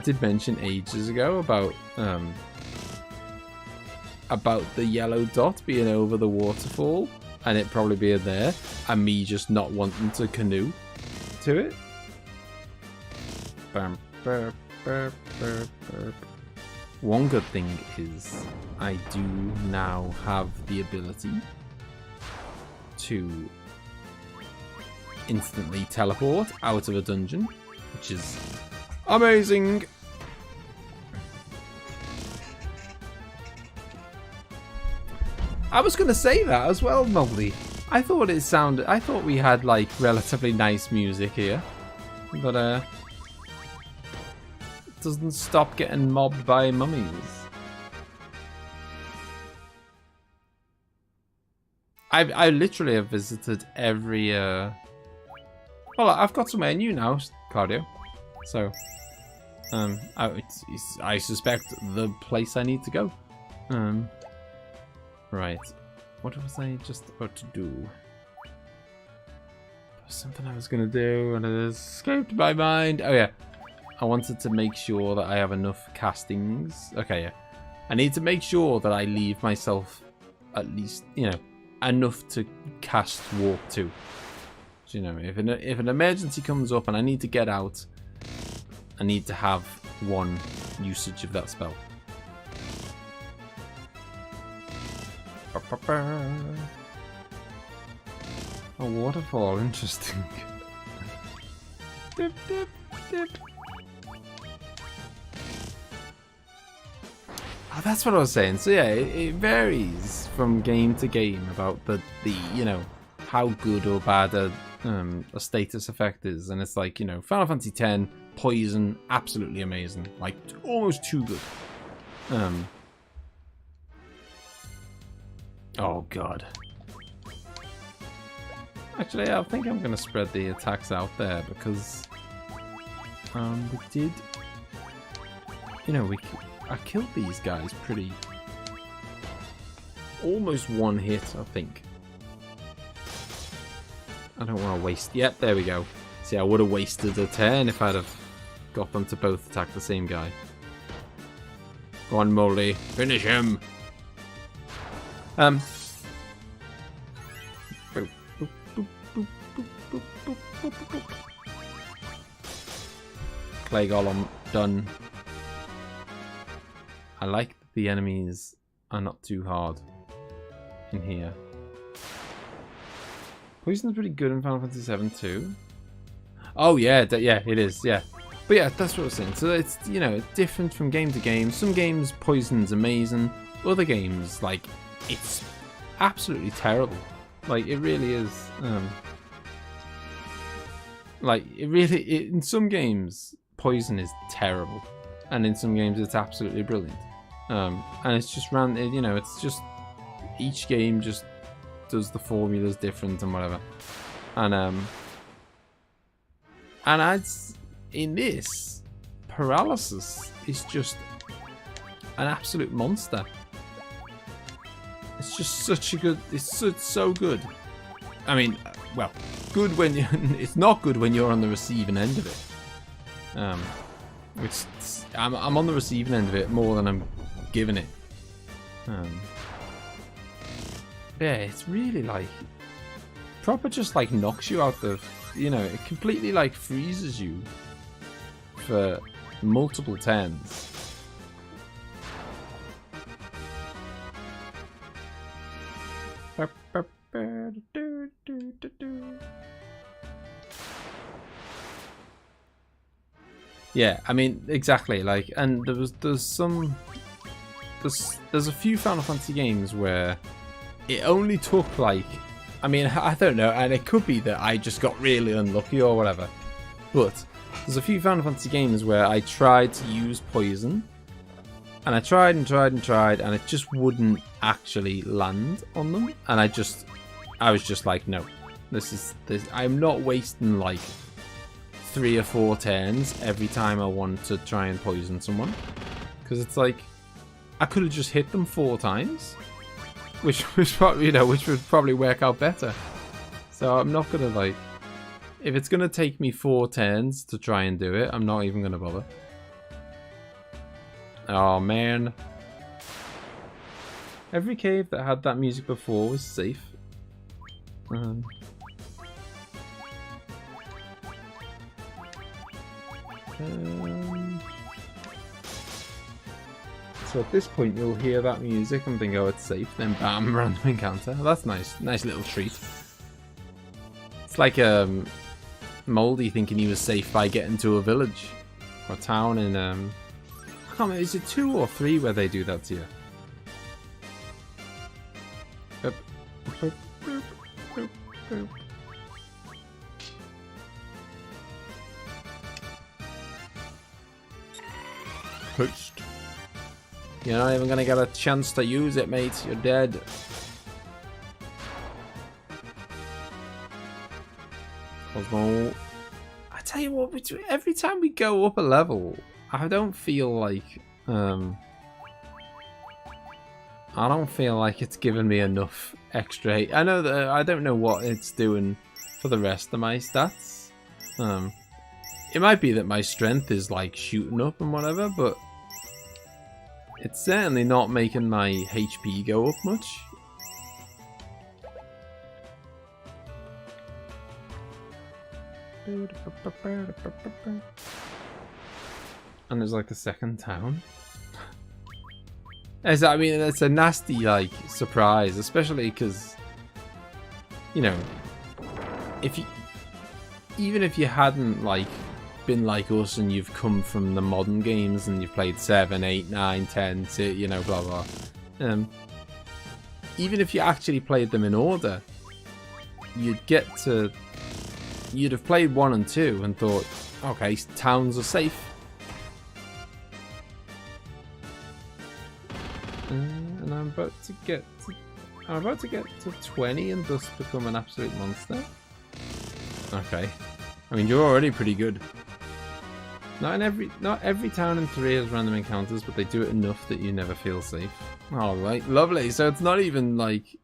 did mention ages ago about the yellow dot being over the waterfall and it probably being there and me just not wanting to canoe to it. One good thing is I do now have the ability to instantly teleport out of a dungeon, which is amazing. I was going to say that as well, Molly. I thought we had like relatively nice music here, but it doesn't stop getting mobbed by mummies. I literally have visited every well, I've got somewhere new now, Claudio. So I suspect the place I need to go. Right. What was I just about to do? There was something I was gonna do and it escaped my mind. Oh yeah. I wanted to make sure that I have enough castings. Okay, yeah. I need to make sure that I leave myself at least, you know, enough to cast warp to. So, you know, if an emergency comes up and I need to get out, I need to have one usage of that spell. A waterfall, interesting. Dip, dip, dip. Oh, that's what I was saying. So yeah, it varies from game to game about the you know, how good or bad a status effect is, and it's like, you know, Final Fantasy X poison, absolutely amazing, like almost too good. Oh god. Actually, I think I'm gonna spread the attacks out there because we did, you know, I killed these guys pretty, almost one hit, I think. I don't want to waste. Yep, there we go. See, I would have wasted a turn if I'd have got them to both attack the same guy. Go on, Molly. Finish him. Clay Golem, done. I like that the enemies are not too hard in here. Poison's pretty good in Final Fantasy VII too. Oh yeah, yeah, it is, yeah. But yeah, that's what I was saying. So it's, you know, different from game to game. Some games, poison's amazing. Other games, like, it's absolutely terrible. Like, it really is. Like, in some games, poison is terrible. And in some games, it's absolutely brilliant. And it's just you know, it's just, each game just does the formulas different and whatever. And in this, paralysis is just an absolute monster. It's just such a good, it's so good. I mean, well, good when you, it's not good when you're on the receiving end of it. Which I'm on the receiving end of it more than I'm giving it. Yeah, it's really like proper, just like knocks you out the, you know, it completely like freezes you for multiple turns. Yeah, I mean, exactly, like, and there's a few Final Fantasy games where it only took, like, I mean, I don't know, and it could be that I just got really unlucky or whatever, but there's a few Final Fantasy games where I tried to use poison, and I tried and tried and tried, and it just wouldn't actually land on them, and I was just like, no, I'm not wasting, like, 3 or 4 turns every time I want to try and poison someone, because it's like, I could have just hit them 4 times, which was probably, which would probably work out better. So I'm not gonna, like, if it's gonna take me 4 turns to try and do it, I'm not even gonna bother. Oh man. Every cave that had that music before was safe. So at this point you'll hear that music and think, oh, it's safe, then bam, random encounter. That's nice. Nice little treat. It's like Moldy thinking he was safe by getting to a village or town in I can't remember, is it 2 or 3 where they do that to you? Pushed. You're not even gonna get a chance to use it, mate. You're dead. Cosmo. I tell you what, every time we go up a level, I don't feel like it's giving me enough extra. I know that I don't know what it's doing for the rest of my stats. It might be that my strength is like shooting up and whatever, but it's certainly not making my HP go up much. And there's like a second town. I mean, it's a nasty, like, surprise, especially because, you know, even if you hadn't, like, been like us and you've come from the modern games and you've played 7, 8, 9, 10, you know, blah blah. Even if you actually played them in order, you'd have played 1 and 2 and thought, okay, towns are safe. And I'm about to get to 20 and thus become an absolute monster. Okay. I mean, you're already pretty good. Not every town in 3 has random encounters, but they do it enough that you never feel safe. Alright, lovely. So it's not even like,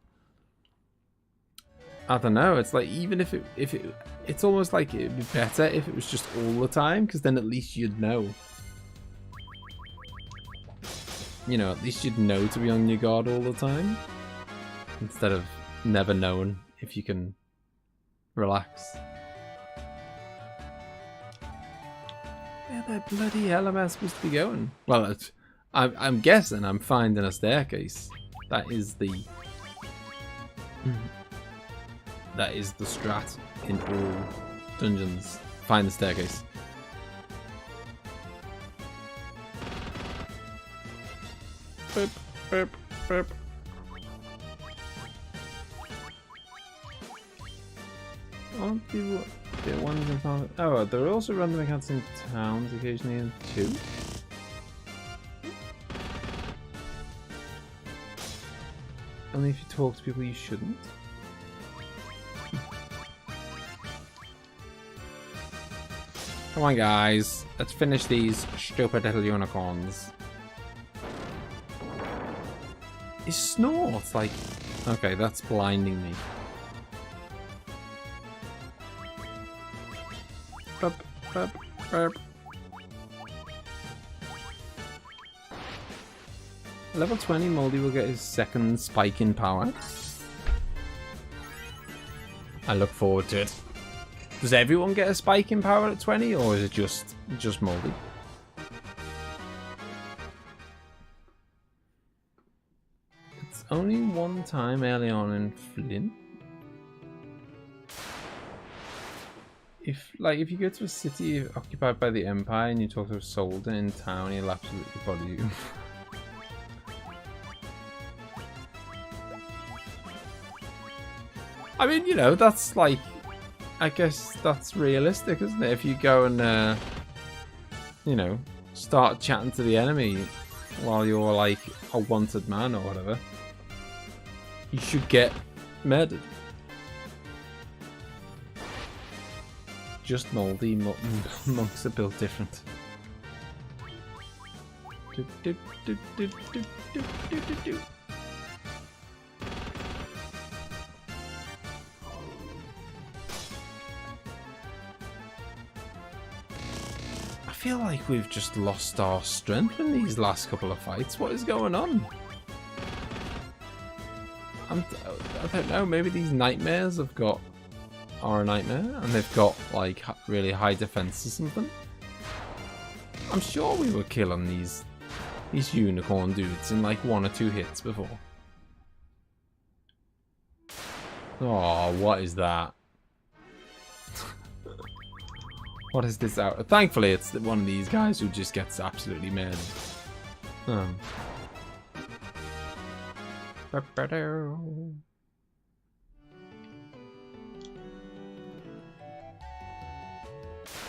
I don't know, it's like, even if it's almost like it'd be better if it was just all the time, because then at least you'd know. You know, at least you'd know to be on your guard all the time, instead of never knowing if you can relax. Where the bloody hell am I supposed to be going? Well, I'm guessing I'm finding a staircase. That is the strat in all dungeons. Find the staircase. Burp, burp, burp. Aren't people the ones in town? Oh, there are also random accounts in towns occasionally in 2. Only if you talk to people you shouldn't. Come on, guys. Let's finish these stupid little unicorns. His snort's like... Okay, that's blinding me. Burp, burp, burp. Level 20, Moldy will get his second spike in power. I look forward to it. Does everyone get a spike in power at 20, or is it just Moldy? It's only one time early on in Flynn. if you go to a city occupied by the Empire and you talk to a soldier in town, he'll absolutely body you. I mean, you know, that's like, I guess that's realistic, isn't it? If you go and, you know, start chatting to the enemy while you're like a wanted man or whatever, you should get murdered. Just moldy. Monks are built different. I feel like we've just lost our strength in these last couple of fights. What is going on? I don't know. Maybe these nightmares are a nightmare, and they've got like really high defense or something. I'm sure we were killing these unicorn dudes in like 1 or 2 hits before. Oh, what is that? What is this out? Thankfully, it's one of these guys who just gets absolutely murdered.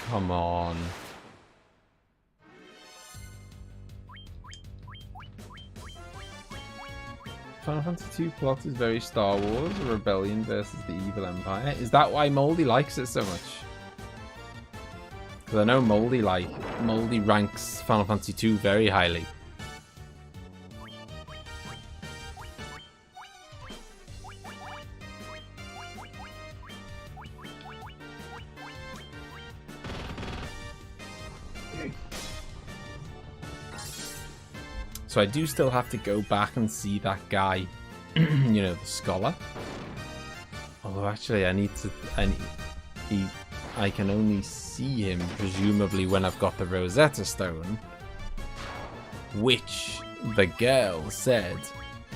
Come on. Final Fantasy II plot is very Star Wars, a rebellion versus the evil empire. Is that why Moldy likes it so much? Because I know Moldy ranks Final Fantasy II very highly. So I do still have to go back and see that guy, you know, the scholar. Although actually I can only see him presumably when I've got the Rosetta Stone, which the girl said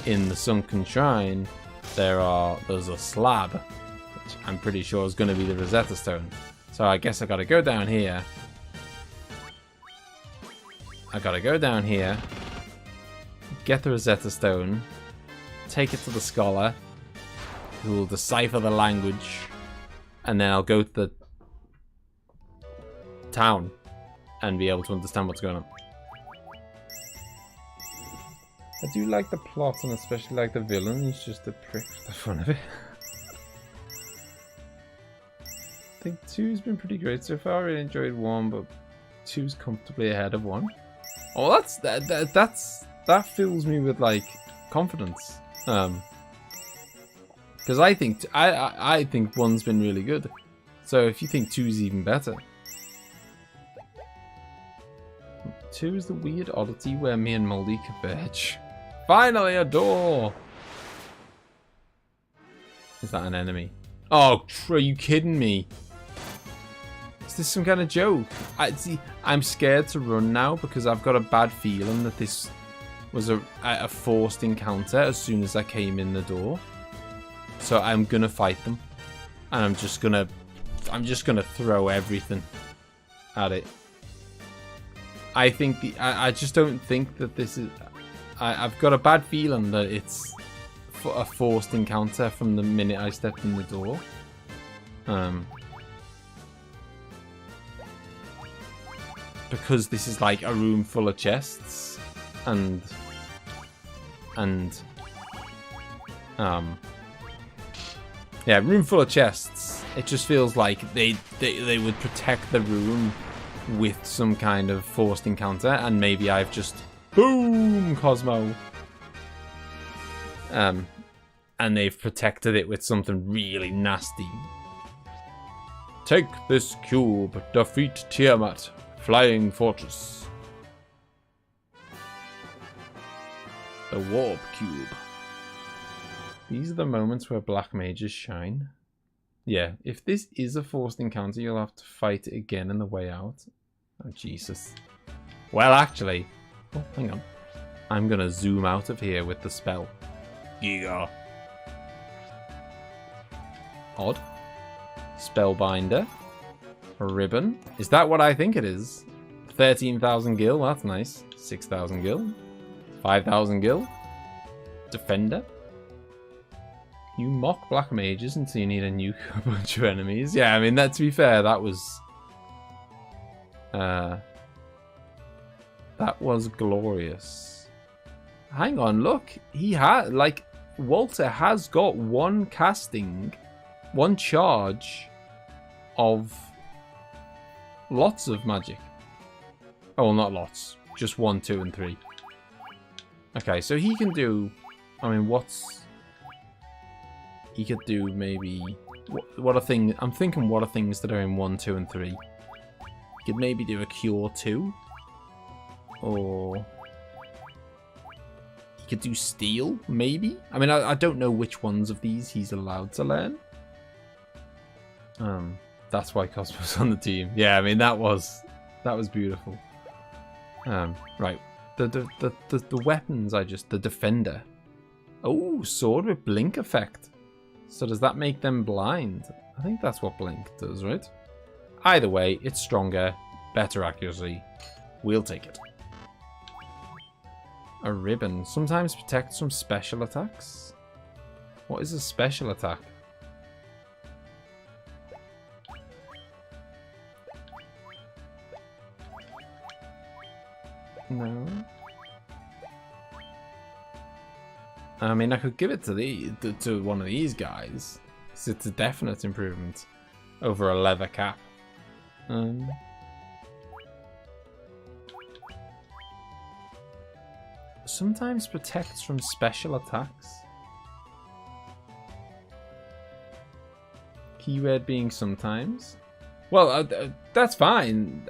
in the sunken shrine there's a slab, which I'm pretty sure is going to be the Rosetta Stone. So I guess I got to go down here. Get the Rosetta Stone, take it to the scholar, who will decipher the language, and then I'll go to the town and be able to understand what's going on. I do like the plot, and especially like the villain. He's just a prick for the fun of it. I think 2's been pretty great so far. I really enjoyed 1, but 2's comfortably ahead of 1. Oh, that fills me with like confidence, because I think 1's been really good. So if you think 2's even better, 2 is the weird oddity where me and Moldy converge. Finally, a door. Is that an enemy? Oh, are you kidding me? Is this some kind of joke? I'm scared to run now because I've got a bad feeling that this was a forced encounter as soon as I came in the door. So I'm gonna fight them, and I'm just gonna throw everything at it. I just don't think that this is. I've got a bad feeling that it's a forced encounter from the minute I stepped in the door. Because this is like a room full of chests, and yeah, room full of chests. It just feels like they would protect the room with some kind of forced encounter, and maybe I've just boom Cosmo, and they've protected it with something really nasty. Take this cube, defeat Tiamat, Flying Fortress. The Warp Cube. These are the moments where black mages shine. Yeah, if this is a forced encounter, you'll have to fight it again in the way out. Oh, Jesus. Well, actually... Oh, hang on. I'm gonna zoom out of here with the spell. Giga. Odd. Spellbinder. A ribbon. Is that what I think it is? 13,000 gil. That's nice. 6,000 gil. 5,000 gil. Defender. You mock black mages until you need a nuke a bunch of enemies. Yeah, I mean, that, to be fair, that was... that was glorious. Hang on, look. He had, like, Walter has got one casting, one charge of lots of magic. Oh, well, not lots. Just 1, 2, and 3. Okay, so he can do... I mean, what's... He could do maybe... What are things... I'm thinking what are things that are in 1, 2, and 3. He could maybe do a cure 2. Or... He could do steel, maybe? I mean, I don't know which ones of these he's allowed to learn. That's why Cosmo's on the team. Yeah, I mean, that was beautiful. Right. The weapons the defender. Oh, sword with blink effect. So does that make them blind? I think that's what blink does, right? Either way, it's stronger, better accuracy. We'll take it. A ribbon. Sometimes protects from special attacks. What is a special attack? No. I mean, I could give it to one of these guys. So it's a definite improvement over a leather cap. Sometimes protects from special attacks. Keyword being sometimes. Well, that's fine.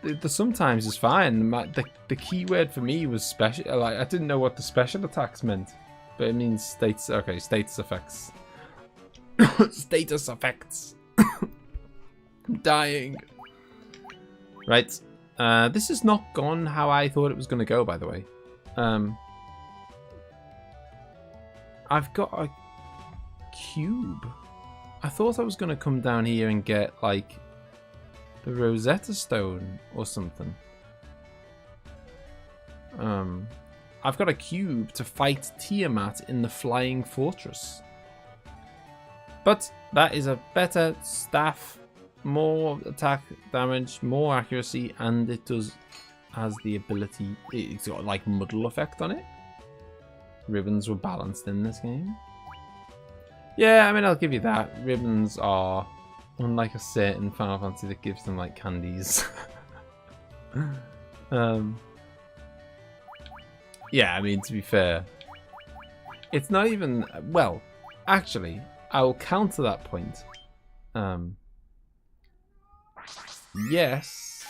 The sometimes is fine. The keyword for me was special. Like, I didn't know what the special attacks meant, but it means status. Okay, status effects. Status effects. I'm dying. Right. This has not gone how I thought it was going to go, by the way. I've got a cube. I thought I was going to come down here and get, like, the Rosetta Stone or something. I've got a cube to fight Tiamat in the Flying Fortress. But that is a better staff, more attack damage, more accuracy, and it has the ability, it's got like muddle effect on it. Ribbons were balanced in this game. Yeah, I mean, I'll give you that. Ribbons are unlike a certain Final Fantasy that gives them like candies. Yeah, I mean, to be fair, it's not even, well, actually, I will counter that point. Yes,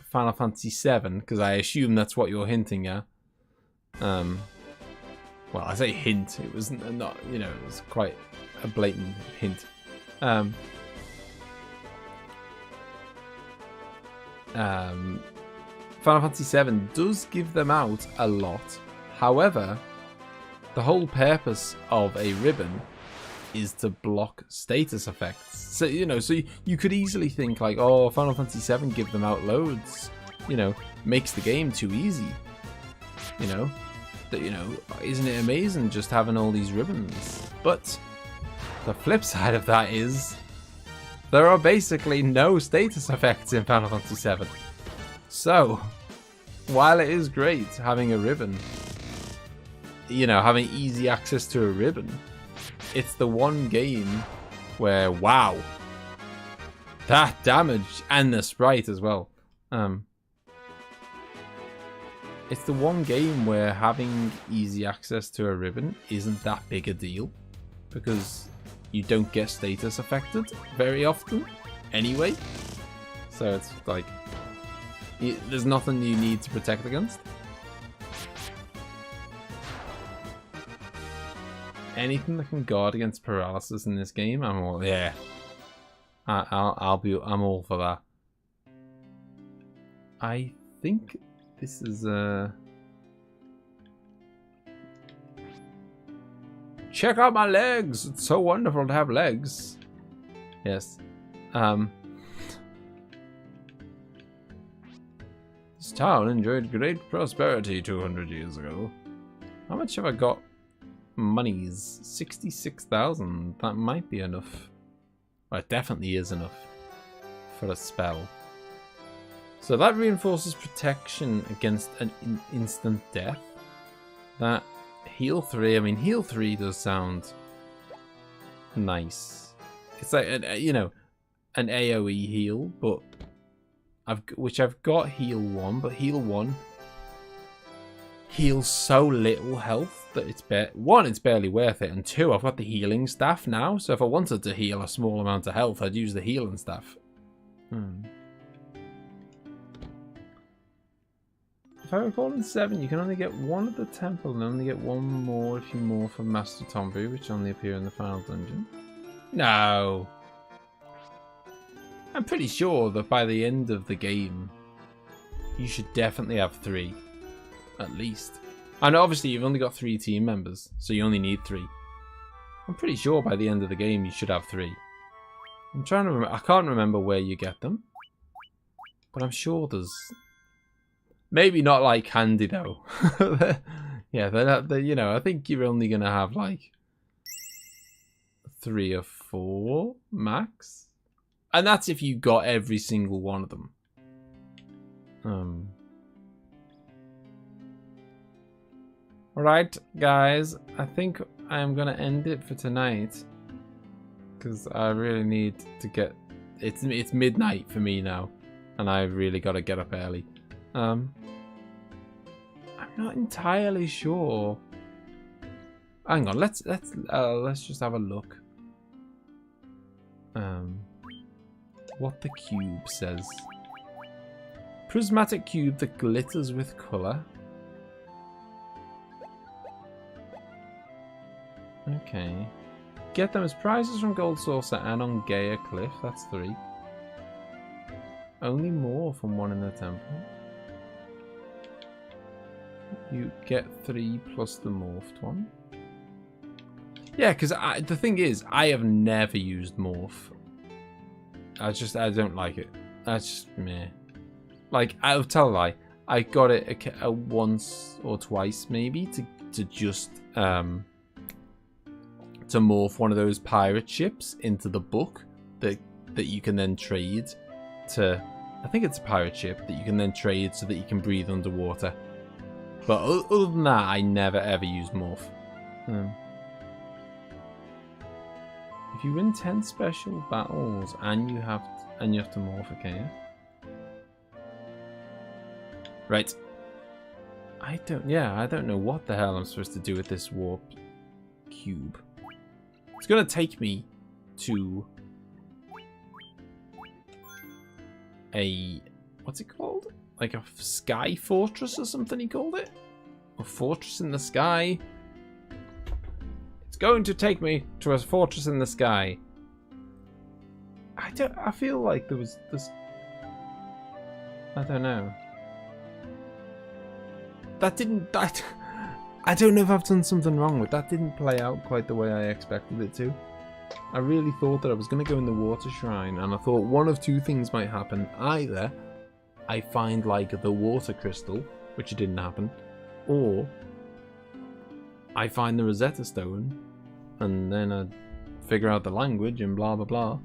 Final Fantasy VII, because I assume that's what you're hinting at. Well, I say hint. It was not, you know, it was quite a blatant hint. Final Fantasy VII does give them out a lot. However, the whole purpose of a ribbon is to block status effects. So, you know, so you could easily think like, oh, Final Fantasy VII give them out loads. You know, makes the game too easy. You know, that, you know, isn't it amazing just having all these ribbons? But the flip side of that is there are basically no status effects in Final Fantasy VII. So, while it is great having a ribbon, you know, having easy access to a ribbon, it's the one game where, wow, that damage, and the sprite as well. It's the one game where having easy access to a ribbon isn't that big a deal, because you don't get status affected very often anyway. So it's like, there's nothing you need to protect against. Anything that can guard against paralysis in this game, I'm all, yeah. I'm all for that. I think this is check out my legs. It's so wonderful to have legs. Yes. This town enjoyed great prosperity 200 years ago. How much have I got? Monies 66,000. That might be enough. Well, it definitely is enough for a spell. So that reinforces protection against an instant death. That heal 3. I mean, heal 3 does sound nice. It's like you know, an AOE heal, but I've got heal 1, but heal 1 heals so little health that it's it's barely worth it, and 2, I've got the healing staff now, so if I wanted to heal a small amount of health, I'd use the healing staff. If I recall in 7, you can only get 1 at the temple and only get 1 more if you morph from Master Tombu, which only appear in the final dungeon. No! I'm pretty sure that by the end of the game, you should definitely have 3. At least. And obviously you've only got 3 team members, so you only need 3. I'm pretty sure by the end of the game you should have 3. I'm trying to remember. I can't remember where you get them. But I'm sure there's... Maybe not like handy though. Yeah, they're, you know, I think you're only going to have like 3 or 4 max. And that's if you got every single one of them. Alright, guys. I think I am going to end it for tonight. Because I really need to get... It's midnight for me now. And I really got to get up early. I'm not entirely sure. Hang on, let's just have a look. What the cube says. Prismatic cube that glitters with colour. Okay. Get them as prizes from Gold Saucer and on Gaia Cliff. That's 3. Only more from 1 in the temple. You get 3 plus the morphed one. Yeah, because the thing is, I have never used morph. I don't like it. That's just meh. Like, I'll tell a lie. I got it once or twice maybe to just to morph one of those pirate ships into the book that you can then trade to. I think it's a pirate ship that you can then trade so that you can breathe underwater. But other than that, I never ever used morph. If you win 10 special battles and you have to morph, okay? Yeah? Right. I don't know what the hell I'm supposed to do with this warp cube. It's gonna take me to a, what's it called? Like a sky fortress or something he called it? A fortress in the sky. It's going to take me to a fortress in the sky. I feel like there was this, I don't know. I don't know if I've done something wrong with that. Didn't play out quite the way I expected it to. I really thought that I was going to go in the water shrine, and I thought one of 2 things might happen. Either I find like the water crystal, which didn't happen, or I find the Rosetta Stone, and then I figure out the language and blah blah blah.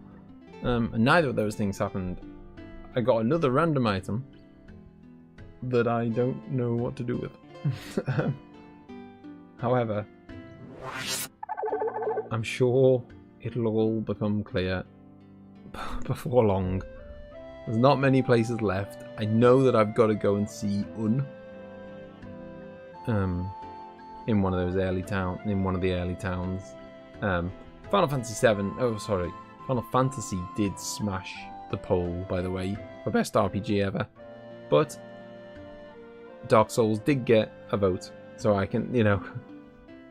And neither of those things happened. I got another random item that I don't know what to do with. However, I'm sure it'll all become clear before long. There's not many places left. I know that I've got to go and see Un. In one of those early towns, Final Fantasy 7. Oh, sorry. Final Fantasy did smash the poll, by the way, for best RPG ever. But Dark Souls did get a vote, so I can,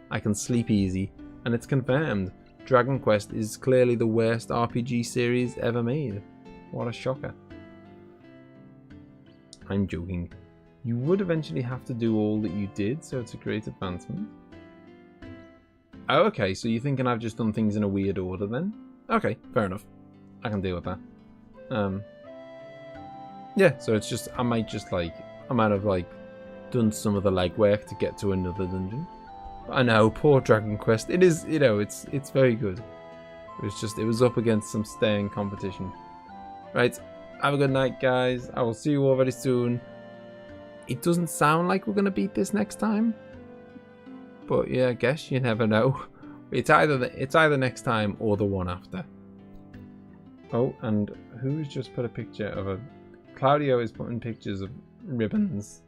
I can sleep easy, and it's confirmed. Dragon Quest is clearly the worst RPG series ever made. What a shocker. I'm joking. You would eventually have to do all that you did, so it's a great advancement. Oh, okay, so you're thinking I've just done things in a weird order then? Okay, fair enough. I can deal with that. Yeah, so it's just, I might have like done some of the legwork to get to another dungeon. But I know, poor Dragon Quest. It is, you know, it's very good. It was up against some staying competition. Right, have a good night, guys. I will see you all very soon. It doesn't sound like we're gonna beat this next time, but yeah, I guess you never know. It's either next time or the one after. Oh, and who's just put a picture of a... Claudio is putting pictures of ribbons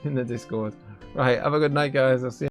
in the Discord. Right, have a good night, guys. I'll see you.